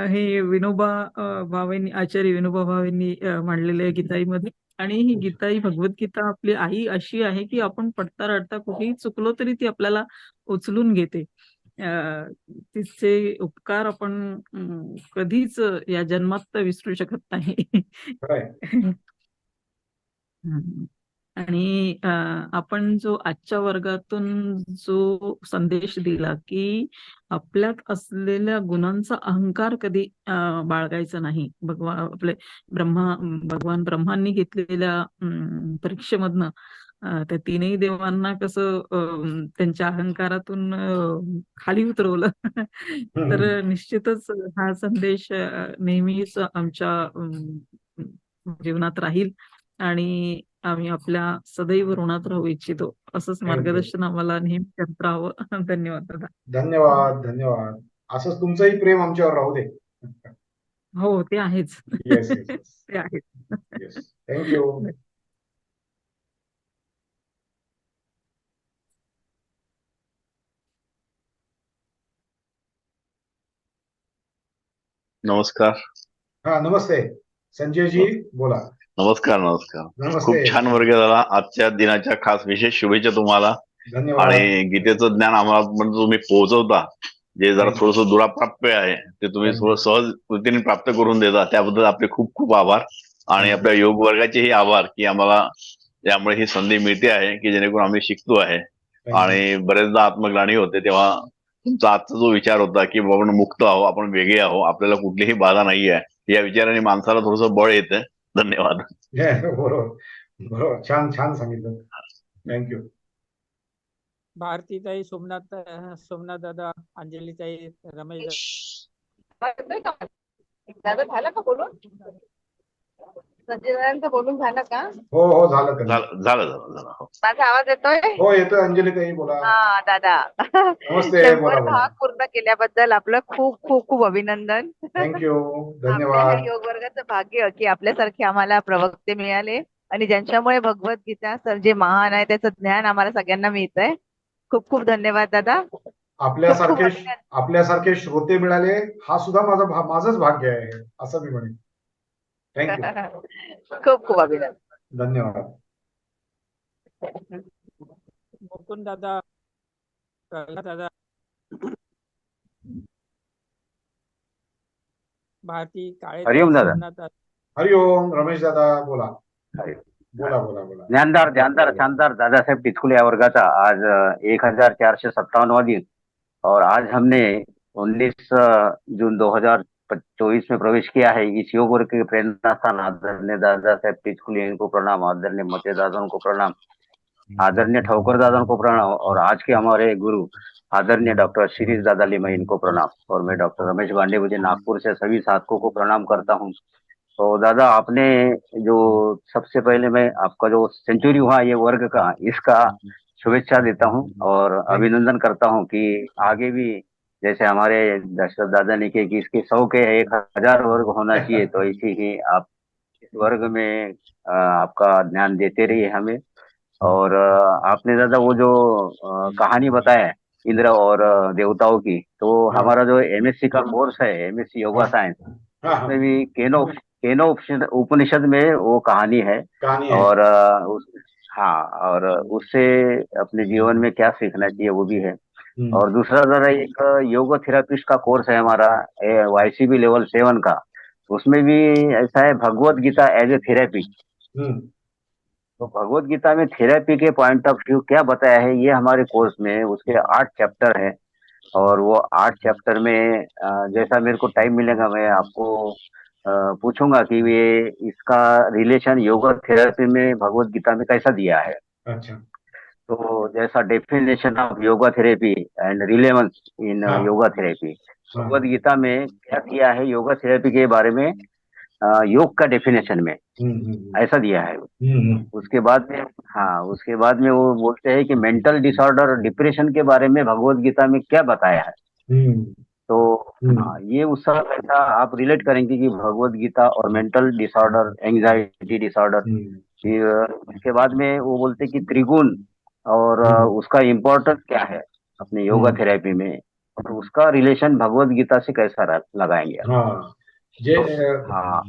हे विनोबा भावेंनी आचार्य विनोबा भावेंनी मांडलेले आहे गीताईमध्ये. आणि ही गीताई भगवद्गीता आपली आई अशी आहे की आपण पडता रडता कुठेही चुकलो तरी ती आपल्याला उचलून घेते. तिचे उपकार आपण कधीच या जन्मात विसरू शकत नाही. आणि आपण जो आजच्या वर्गातून जो संदेश दिला की आपल्यात असलेल्या गुणांचा अहंकार कधी बाळगायचा नाही. आपले भगवान ब्रह्मांनी घेतलेल्या परीक्षेमधनं त्या तीनही देवांना कसं त्यांच्या अहंकारातून खाली उतरवलं. तर निश्चितच हा संदेश नेहमीच आमच्या जीवनात राहील आणि आम्ही आपल्या सदैव ऋणात राहू इच्छितो. असंच मार्गदर्शन आम्हाला नेहमी करत राहावं. धन्यवाद दादा. धन्यवाद. धन्यवाद. असंच तुमचंही प्रेम आमच्यावर राहू दे. हो, ते आहेच. येस. ते आहेच. येस. थँक्यू. नमस्कार. हा, नमस्ते. संजयजी बोला. नमस्कार. खूप छान वर्ग झाला आजच्या दिनाच्या. खास विशेष शुभेच्छा तुम्हाला. धन्यवाद. आणि गीतेचं ज्ञान आम्हाला पण तुम्ही पोहोचवता जे जरा थोडस दुराप्राप्य आहे ते तुम्ही थोडं सहज रीतीने प्राप्त करून देता. त्याबद्दल आपले खूप खूप आभार. आणि आपल्या योग वर्गाचेही आभार की आम्हाला यामुळे ही संधी मिळते आहे की जेणेकरून आम्ही शिकतो आहे. आणि बरेचदा आत्मग्लानी होते तेव्हा तुमचा आजचा जो विचार होता की आपण मुक्त आहो, आपण वेगळे आहो, आपल्याला कुठलीही बाधा नाही आहे, या विचाराने माणसाला थोडंसं बळ येतं. धन्यवाद. बरोबर. छान छान सांगितलं. थँक्यू. भारतीताई, सोमनाथ दादा, अंजलीताई, रमेश दादा झालं का बोलून? संजय दादांचं बोलून झालं का? हो झालं. माझा आवाज येतोय? हो येतोय. अंजलीताई बोला. हा दादा. नमस्ते. 100 भाग पूर्ण केल्याबद्दल आपलं खूप खूप खूप अभिनंदन. थँक्यू. आपल्या धन्यवाद. योग वर्गाचं भाग्य की आपल्यासारखे आम्हाला प्रवक्ते मिळाले आणि ज्यांच्यामुळे भगवद्गीता सर जे महान आहे त्याचं ज्ञान आम्हाला सगळ्यांना मिळतंय. खूप खूप धन्यवाद दादा. आपल्यासारखे श्रोते मिळाले हा सुद्धा माझंच भाग्य आहे असं मी म्हणेन. थँक्यू. खूप खूप अभिनंदन. धन्यवाद. मुकुंद दादा, दादा, भारती काळे. हरिओम दादा. हरिओम. रमेश दादा बोला. बोला. ज्ञानदार शानदार दादासाहेब टिचकुले या वर्गाचा आज 1457वां दिन और आज हमने 19 जून 2024 में प्रवेश किया है। इस योग वर्ग के प्रेरणा स्थान आदरणीय दादासाहेब टिचकुले इनको प्रणाम, आदरणीय मते दादा को प्रणाम, आदरणीय ठौकर दादा को प्रणाम और आज के हमारे गुरु आदरणीय डॉक्टर शिरीष दादा लिमये इनको प्रणाम। और मैं डॉक्टर रमेश गांडे मुझे नागपुर से सभी साधकों को प्रणाम करता हूँ। तो दादा आपने जो सबसे पहले मैं आपका जो सेंचुरी हुआ ये वर्ग का, इसका शुभेच्छा देता हूँ और अभिनंदन करता हूँ कि आगे भी जैसे हमारे दशरथ दादा ने कहा कि इसके 100 के 1000 वर्ग होना चाहिए, तो इसी ही आप इस वर्ग में आपका ध्यान देते रहिए हमें और आपने दादा वो जो कहानी बताया है इंद्र और देवताओं की, तो हाँ हमारा जो एमएससी का कोर्स है, एमएससी योगा हाँ साइंस, हाँ उसमें हाँ भी केनो उपनिषद में वो कहानी है। कहानी है। और हाँ, और उससे अपने जीवन में क्या सीखना चाहिए वो भी है। और दूसरा जरा एक योग थेरापिस्ट का कोर्स है हमारा, YCB लेवल 7 का। उसमें भी ऐसा है, Bhagavad Gita as a therapy. हम्म तो भगवत गीता में थेरेपी के पॉइंट ऑफ व्यू क्या बताया है, ये हमारे कोर्स में उसके 8 चैप्टर है। और वो 8 चैप्टर में जैसा मेरे को टाइम मिलेगा मैं आपको पूछूंगा कि ये इसका रिलेशन योगा थेरेपी में भगवत गीता में कैसा दिया है। अच्छा तो जैसा definition of yoga therapy and relevance in हाँ योगा थेरेपी, हाँ भगवत गीता में क्या दिया है योगा थेरेपी के बारे में, योग का डेफिनेशन में ऐसा दिया है। उसके बाद में, हाँ, उसके बाद में वो बोलते हैं कि मेंटल डिसऑर्डर और डिप्रेशन के बारे में भगवत गीता में क्या बताया है। हम्म तो हाँ, ये उस समय ऐसा आप रिलेट करेंगे कि भगवत गीता और मेंटल डिसऑर्डर, एंजाइटी डिसऑर्डर। फिर इसके बाद में वो बोलते हैं कि त्रिगुण और उसका इम्पोर्टेंस क्या है अपने योगा थेरेपी में, और उसका रिलेशन भगवत गीता से कैसा लगाएंगे आप। हाँ जे तो हाँ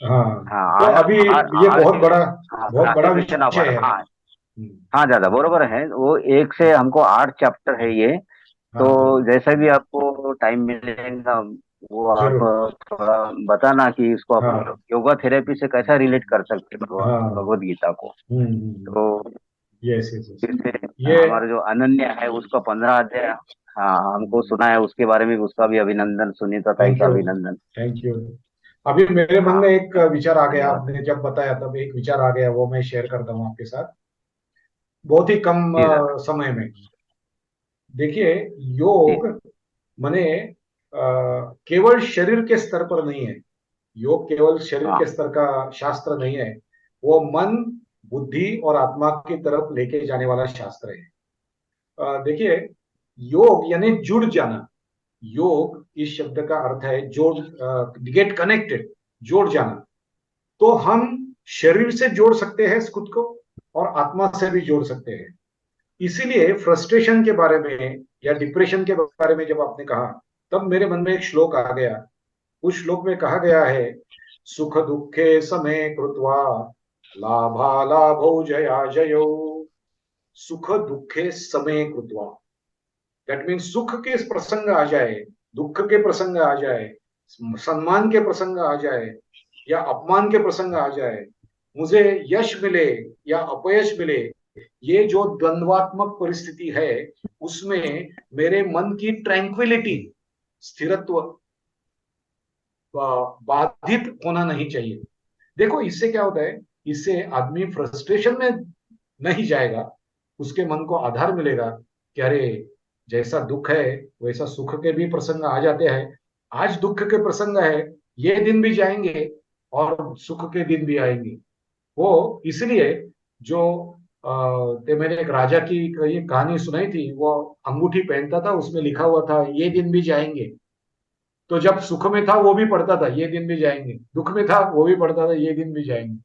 हाँ हाँ तो अभी ये बहुत बड़ा आर्टिकुलेशन ऑफ विषय है। हाँ हाँ, ज्यादा बरोबर है वो। 1 से हमको 8 चैप्टर है ये। तो हाँ जैसा भी आपको टाइम मिलेगा वो आप जरूर थोड़ा बताना कि इसको हाँ अपन योगा थेरेपी से कैसा रिलेट कर सकते हैं हाँ भगवत गीता को। तो यस यस यस फिर से ये हमारा जो अनन्या है उसका 15 अध्याय, हाँ, हमको सुना है, उसके बारे में भी उसका भी अभिनंदन, सुनीता ताई थैंक का यू अभिनंदन। Thank you. अभी मेरे मन हाँ, में एक विचार आ गया, धन्यवाद आपने जब बताया तब एक विचार आ गया, वो मैं शेयर करता हूँ आपके साथ बहुत ही कम जी दादा। समय में। देखिए जी योग माने केवल शरीर के स्तर पर नहीं है। योग केवल शरीर हाँ के स्तर का शास्त्र नहीं है, वो मन, बुद्धि और आत्मा की तरफ लेके जाने वाला शास्त्र है। देखिए योग यानी जुड़ जाना। योग इस शब्द का अर्थ है जोड़, गेट कनेक्टेड, जोड़ जाना। तो हम शरीर से जोड़ सकते हैं खुद को और आत्मा से भी जोड़ सकते हैं। इसीलिए फ्रस्ट्रेशन के बारे में या डिप्रेशन के बारे में जब आपने कहा, तब मेरे मन में एक श्लोक आ गया। उस श्लोक में कहा गया है, सुख दुखे समे कृत्वा लाभा लाभो जया जयो। सुख दुखे समे कृत्वा, दैट मीन सुख के प्रसंग आ जाए, दुख के प्रसंग आ जाए, सम्मान के प्रसंग आ जाए या अपमान के प्रसंग आ जाए, मुझे यश मिले या अपयश मिले, ये जो द्वंद्वात्मक परिस्थिति है उसमें मेरे मन की ट्रैंक्विलिटी, स्थिरत्व बाधित होना नहीं चाहिए। देखो इससे क्या होता है, इससे आदमी फ्रस्ट्रेशन में नहीं जाएगा, उसके मन को आधार मिलेगा कि अरे जैसा दुख है वैसा सुख के भी प्रसंग आ जाते हैं। आज दुख के प्रसंग है, ये दिन भी जाएंगे और सुख के दिन भी आएंगे। वो इसलिए जो ते मैंने एक राजा की ये कहानी सुनाई थी, वो अंगूठी पहनता था, उसमें लिखा हुआ था ये दिन भी जाएंगे। तो जब सुख में था वो भी पढ़ता था ये दिन भी जाएंगे, दुख में था वो भी पढ़ता था ये दिन भी जाएंगे,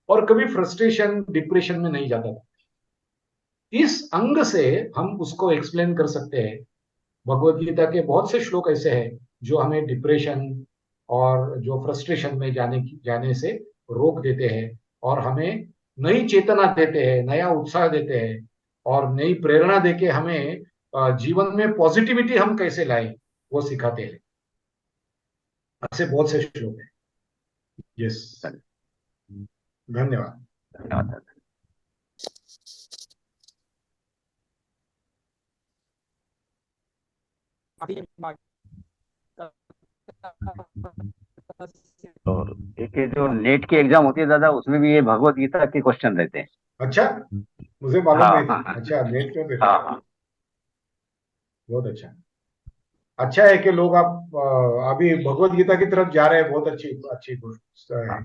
और कभी फ्रस्ट्रेशन डिप्रेशन में नहीं जाता था। इस अंग से हम उसको एक्सप्लेन कर सकते हैं। भगवत गीता के बहुत से श्लोक ऐसे हैं जो हमें डिप्रेशन और जो फ्रस्ट्रेशन में जाने से रोक देते हैं और हमें नई चेतना देते हैं, नया उत्साह देते हैं और नई प्रेरणा देके हमें जीवन में पॉजिटिविटी हम कैसे लाएं वो सिखाते हैं। ऐसे बहुत से श्लोक हैं। यस, धन्यवाद। धन्यवाद। और एक ये जो नेट की एग्जाम होती है दादा, उसमें भी ये भगवत गीता के क्वेश्चन रहते हैं। अच्छा, मुझे मालूम हाँ नहीं हाँ था। हाँ अच्छा, नेट पे देते हाँ हैं। हाँ। बहुत अच्छा। अच्छा है कि लोग आप अभी भगवत गीता की तरफ जा रहे हैं, बहुत अच्छी अच्छी है।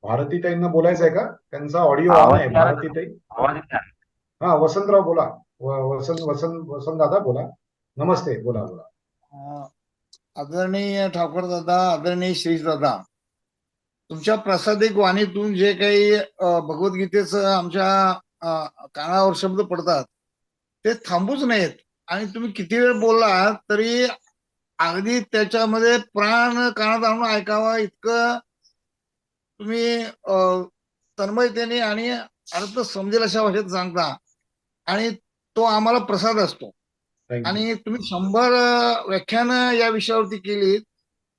भारतीताईंना बोलायचं आहे का? त्यांचा ऑडिओ ऑन आवाज आहे नहीं आ रहा भारतीताई। था? आवाज नहीं आ रहा? हाँ वसंतराव बोला, वसंत वसंत वसंत दादा बोला. नमस्ते, बोला बोला. आदरणीय ठाकूर दादा, आदरणीय श्रीश दादा, तुमच्या प्रासादिक वाणीतून जे काही भगवद्गीतेचं आमच्या कानावर शब्द पडतात ते थांबूच नयेत. आणि तुम्ही किती वेळ बोलला तरी अगदी त्याच्यामध्ये प्राण कानात आणून ऐकावा इतकं तुम्ही तन्मयतेने आणि अर्थ समजेल अशा भाषेत सांगता, आणि तो आम्हाला प्रसाद असतो. आणि तुम्ही 100 व्याख्यान या विषयावरती केली,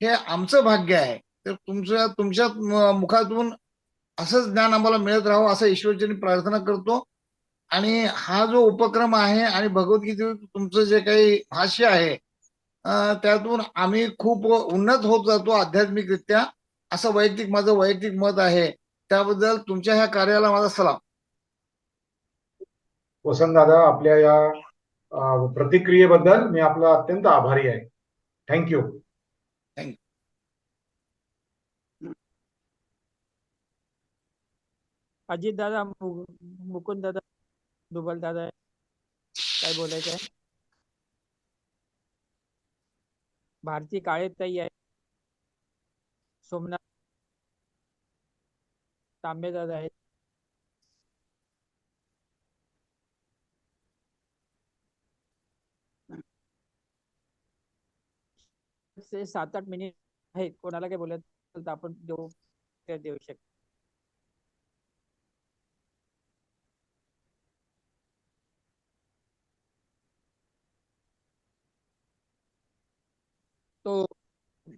हे आमचं भाग्य आहे. तर तुमच्या मुखातून असंच ज्ञान आम्हाला मिळत राहावं असं ईश्वरचरणी प्रार्थना करतो. आणि हा जो उपक्रम आहे आणि भगवद्गीतेवर तुमचं जे काही भाष्य आहे त्यातून आम्ही खूप उन्नत होत जातो आध्यात्मिकरित्या, असं माझं वैयक्तिक मत आहे. त्याबद्दल तुमच्या ह्या कार्याला माझा सलाम. वसंत दादा, आपल्या या प्रतिक्रियेबद्दल मी आपला अत्यंत आभारी आहे. थँक्यू. अजित दादा, मुकुंद दादा, दुबल दादा, काय बोलायचं आहे? भारती काळे ताई आहे, सोमनाथ तांबे दादा आहेत. से 7-8 मिनिट आहेत, कोणाला काय बोलायचं तर आपण देऊ शकतो. तो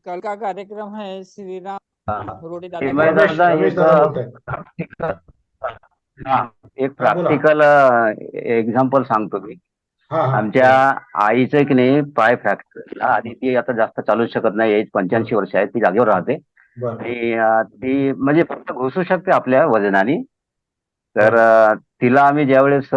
कल का कार्यक्रम है श्री राम रोडे एक प्रॅक्टिकल एक्झाम्पल सांगतो मी. आमच्या आईचं की नाही पाय फ्रॅक्चर, आणि ती आता जास्त चालू शकत नाही, एज 85 वर्ष आहे, ती जागेवर राहते. ती म्हणजे फक्त घुसू शकते आपल्या वजनाने. तर तिला आम्ही ज्यावेळेस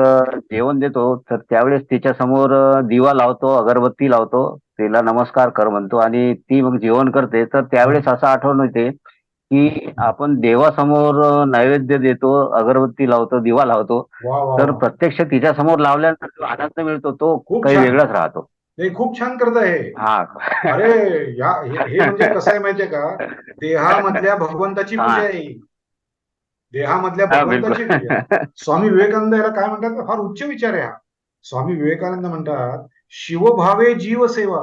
जेवण देतो तर त्यावेळेस तिच्या समोर दिवा लावतो, अगरबत्ती लावतो, तिला नमस्कार कर म्हणतो, आणि ती मग जेवण करते. तर त्यावेळेस असं आठवण येते की आपण देवासमोर नैवेद्य देतो, अगरबत्ती लावतो, दिवा लावतो, तर प्रत्यक्ष तिच्या समोर लावल्यानंतर जो आनंद मिळतो तो काही वेगळाच राहतो. हे खूप छान करताय हे. अरे हे म्हणजे कसं आहे माहितीये का, देहामधल्या भगवंताची पूजा आहे. देहामधल्या भगवंताची पूजा. स्वामी विवेकानंद याला काय म्हणतात, फार उच्च विचार आहे हा. स्वामी विवेकानंद म्हणतात, शिवभावे जीवसेवा,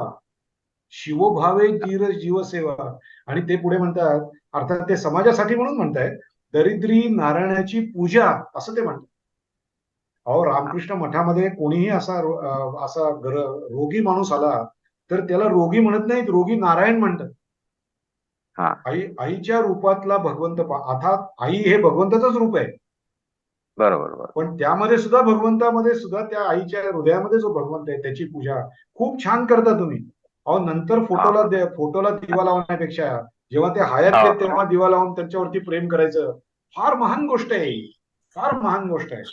शिवभावे जीवसेवा. आणि ते पुढे म्हणतात, अर्थात ते समाजासाठी म्हणून म्हणतायत, दरिद्री नारायणाची पूजा असं ते म्हणतात. अहो, रामकृष्ण मठामध्ये कोणीही असा रोगी माणूस आला तर त्याला रोगी म्हणत नाहीत, रोगी नारायण म्हणतात. आईच्या रूपातला भगवंत, अर्थात आई हे भगवंताचंच रूप आहे. बरोबर. पण त्यामध्ये सुद्धा, भगवंतामध्ये सुद्धा, त्या आईच्या हृदयामध्ये जो भगवंत आहे त्याची पूजा खूप छान करता तुम्ही. अहो, नंतर फोटोला दिवा लावण्यापेक्षा जेव्हा ते हयात आहेत तेव्हा दिवा लावून त्यांच्यावरती प्रेम करायचं, फार महान गोष्ट आहे, फार महान गोष्ट आहे.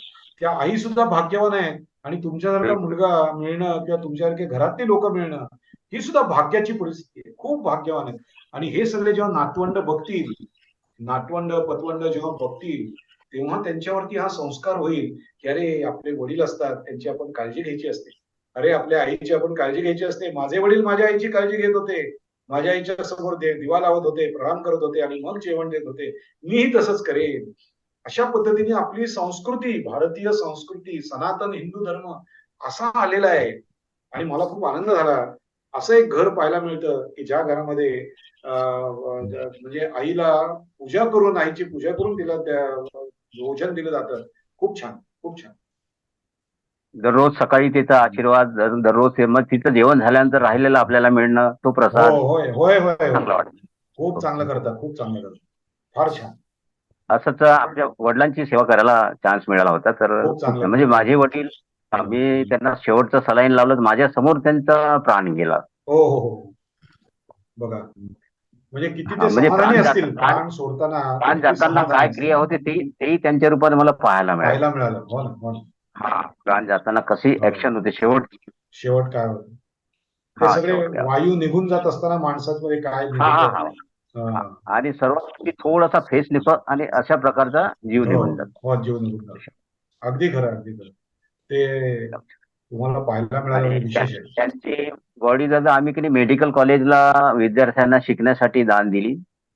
त्या आई सुद्धा भाग्यवान आहे. आणि तुमच्यासारखा मुलगा मिळणं किंवा तुमच्यासारखे घरातली लोक मिळणं ही सुद्धा भाग्याची परिस्थिती आहे. खूप भाग्यवान आहे. आणि हे सगळे जेव्हा नातवंड बघतील, नातवंड पतवंड जेव्हा बघतील, तेव्हा त्यांच्यावरती हा संस्कार होईल की अरे, आपले वडील असतात, त्यांची आपण काळजी घ्यायची असते. अरे, आपल्या आईची आपण काळजी घ्यायची असते. माझे वडील माझ्या आईची काळजी घेत होते, माझ्या आईच्या समोर दिवा लावत होते, प्रणाम करत होते, आणि मग जेवण देत होते. मीही तसंच करेन. अशा पद्धतीने आपली संस्कृती, भारतीय संस्कृती, सनातन हिंदू धर्म असा आलेला आहे. आणि मला खूप आनंद झाला, असं एक घर पाहायला मिळतं की ज्या घरामध्ये म्हणजे आईला पूजा करून, आईची पूजा करून तिला भोजन दिलं जातं. खूप छान, खूप छान. दररोज सकाळी तिचा आशीर्वाद, दररोज मग तिचं जेवण झाल्यानंतर राहिलेलं आपल्याला मिळणं, तो प्रसाद. होय होय होय, खूप चांगलं करतात, खूप चांगलं करतात, फार छान. असंच आपल्या वडिलांची सेवा करायला चान्स मिळाला होता. तर म्हणजे माझे वडील, मी त्यांना शेवटचं सलाईन लावलं, माझ्या समोर त्यांचा प्राण गेला. हो हो हो, बघा म्हणजे किती ते समाधानी असतील प्राण सोडताना, प्राण जाताना काय क्रिया होते तेही त्यांच्या रूपात मला पाहायला मिळालं. हो ना, हो ना. हा, प्राण जाताना कशी ऍक्शन होते, शेवट काय होते, ते सगळे वायू निघून जात असताना माणसामध्ये काय, आणि सर्वात थोडासा फेस निघतो आणि अशा प्रकारचा जीव निघून जातो. जीव निघून जातो. अगदी खरं, अगदी खरं. ते तुम्हाला पाहायला मिळालं आणि हे विशेष आहे. त्यांची बॉडी दादा आम्ही की नाही मेडिकल कॉलेजला विद्यार्थ्यांना शिकण्यासाठी दान दिली.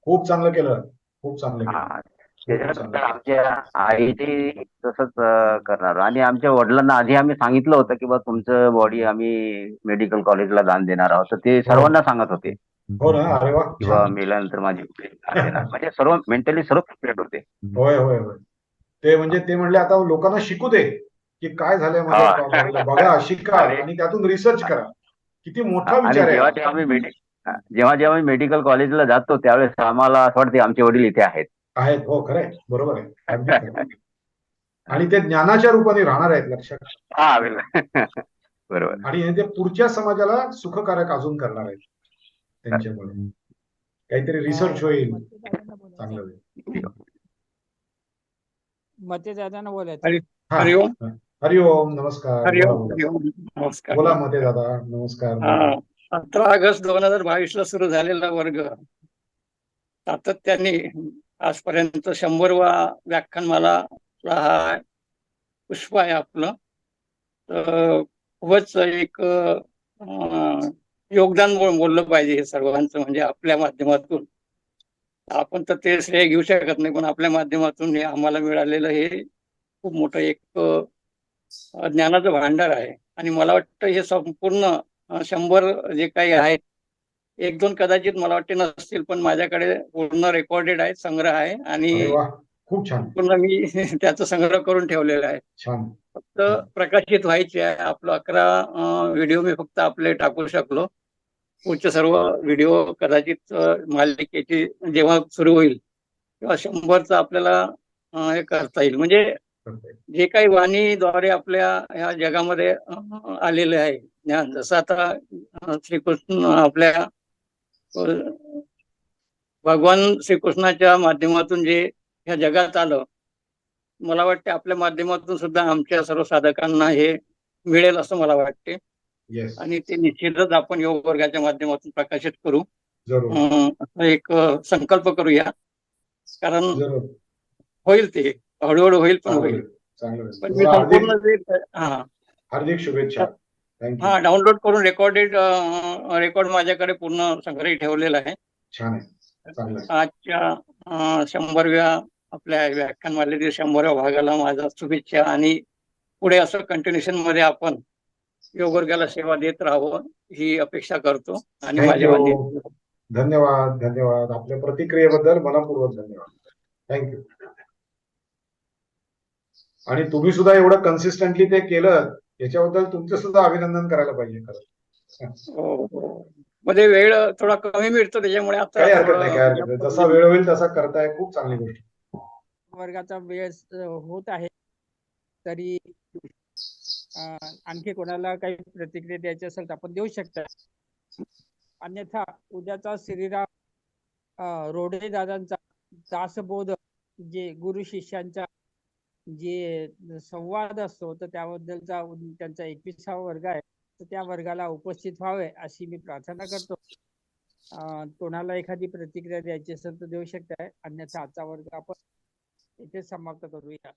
खूप चांगलं केलं, खूप चांगलं केलं. हा खूपच त्याच्यानंतर चांगलं. आमच्या आईची तसंच करणार आणि आमच्या वडिलांना आधी आम्ही सांगितलं होतं की बा तुमचं बॉडी आम्ही मेडिकल कॉलेजला दान देणार आहोत, तर ते सर्वांना सांगत होते हो ना, अरे वा, किंवा छान. मेल्यानंतर माझी body दान देणार. म्हणजे सर्व मेंटली सर्व प्रिपेअर्ड होते. होय होय होय. ते म्हणजे ते म्हणले आता लोकांना शिकू दे की काय झालंय माझ्या हा. बॉडीला, बघा, शिका आणि आणि त्यातून रिसर्च करा. किती मोठा आणि विचार आहे जेव्हा हा. जेव्हा मी जेव्हा मी मेडिकल कॉलेजला जातो त्यावेळेस आम्हाला असं वाटते आमचे वडील इथे आहेत. आहेत, हो, खरंय, बरोबर आहे, अगदी खरं. आणि ते ज्ञानाच्या रूपाने राहणार आहेत, लक्षात ठेवा. हा बरोबर. आणि ते पुढच्या समाजाला सुखकारक अजून करणार आहेत त्यांच्यामुळे. काहीतरी रिसर्च होईल, चांगलं होईल. मते दादांना बोलायचं. हा, हरिओम. हरिओम, नमस्कार. बोला हरिओम बोला हरिओम नमस्कार. बोला मते दादा, नमस्कार. 17 ऑगस्ट 2022 ला सुरू झालेला वर्ग सातत्याने आजपर्यंत 100वा व्याख्यानमाला हा पुष्प आहे आपलं. तर खूपच एक योगदान बोललं पाहिजे हे सर्वांचं, म्हणजे आपल्या माध्यमातून. आपण तर ते श्रेय घेऊ शकत नाही, पण आपल्या माध्यमातून हे आम्हाला मिळालेलं हे खूप मोठं एक ज्ञानाचं भांडार आहे. आणि मला वाटतं हे संपूर्ण 100 जे काही आहेत, 1-2 कदाचित मला वाटते नसतील, पण माझ्याकडे पूर्ण रेकॉर्डेड आहे, संग्रह आहे आणि अरे वा, खूप छान. पूर्ण मी त्याचा संग्रह करून ठेवलेला आहे. छान. फक्त प्रकाशित व्हायचे आहे. आपलं 11 व्हिडिओ मी फक्त आपले टाकू शकलो. पुढचे सर्व व्हिडिओ कदाचित मालिकेची जेव्हा सुरू होईल तेव्हा 100चा आपल्याला हे करता येईल. म्हणजे जे काही वाणीद्वारे आपल्या ह्या जगामध्ये आलेले आहे ज्ञान, जसं आता श्रीकृष्ण आपल्या भगवान श्रीकृष्णाच्या माध्यमातून जे ह्या जगात आलं, मला वाटते आपल्या माध्यमातून सुद्धा आमच्या सर्व साधकांना हे मिळेल असं मला वाटते. आणि ते निश्चितच आपण योग वर्गाच्या माध्यमातून प्रकाशित करू. असा एक संकल्प करूया, कारण होईल ते हळूहळू होईल, पण होईल. पण मी संपूर्ण हार्दिक शुभेच्छा. हा डाउनलोड करून रेकॉर्ड माझ्याकडे पूर्ण संग्रही ठेवलेला आहे. छान आहे. आजच्या 100व्या आपल्या व्याख्यानमालेतील 100व्या भागाला माझा शुभेच्छा. आणि पुढे असं कंटिन्युएशन मध्ये आपण योग वर्गाला सेवा देत राहावं ही अपेक्षा करतो. आणि माझ्या धन्यवाद, धन्यवाद. आपल्या प्रतिक्रियेबद्दल मनपूर्वक धन्यवाद. थँक्यू. आणि तुम्ही सुद्धा एवढं कन्सिस्टंटली ते केलं, याच्याबद्दल तुमचं सुद्धा अभिनंदन करायला पाहिजे खरं. मध्ये वेळ थोडा कमी मिळतो, त्याच्यामुळे आता काही हरकत नाही, काही हरकत नाही. जसा वेळ होईल तसा करताय, खूप चांगली गोष्ट. वर्गाचा वेळ होत आहे, तरी आणखी कोणाला काही प्रतिक्रिया द्यायची असेल तर आपण देऊ शकता. अन्यथा उद्याचा श्रीराम रोडे दादांचा दासबोध, जे गुरु शिष्यांचा जे संवाद असतो, तर त्याबद्दलचा त्यांचा 21वा वर्ग आहे, तर त्या वर्गाला उपस्थित व्हावे अशी मी प्रार्थना करतो. कोणाला एखादी प्रतिक्रिया द्यायची असेल तर देऊ शकताय, अन्यथा आजचा वर्ग आपण इथे समाप्त करूया.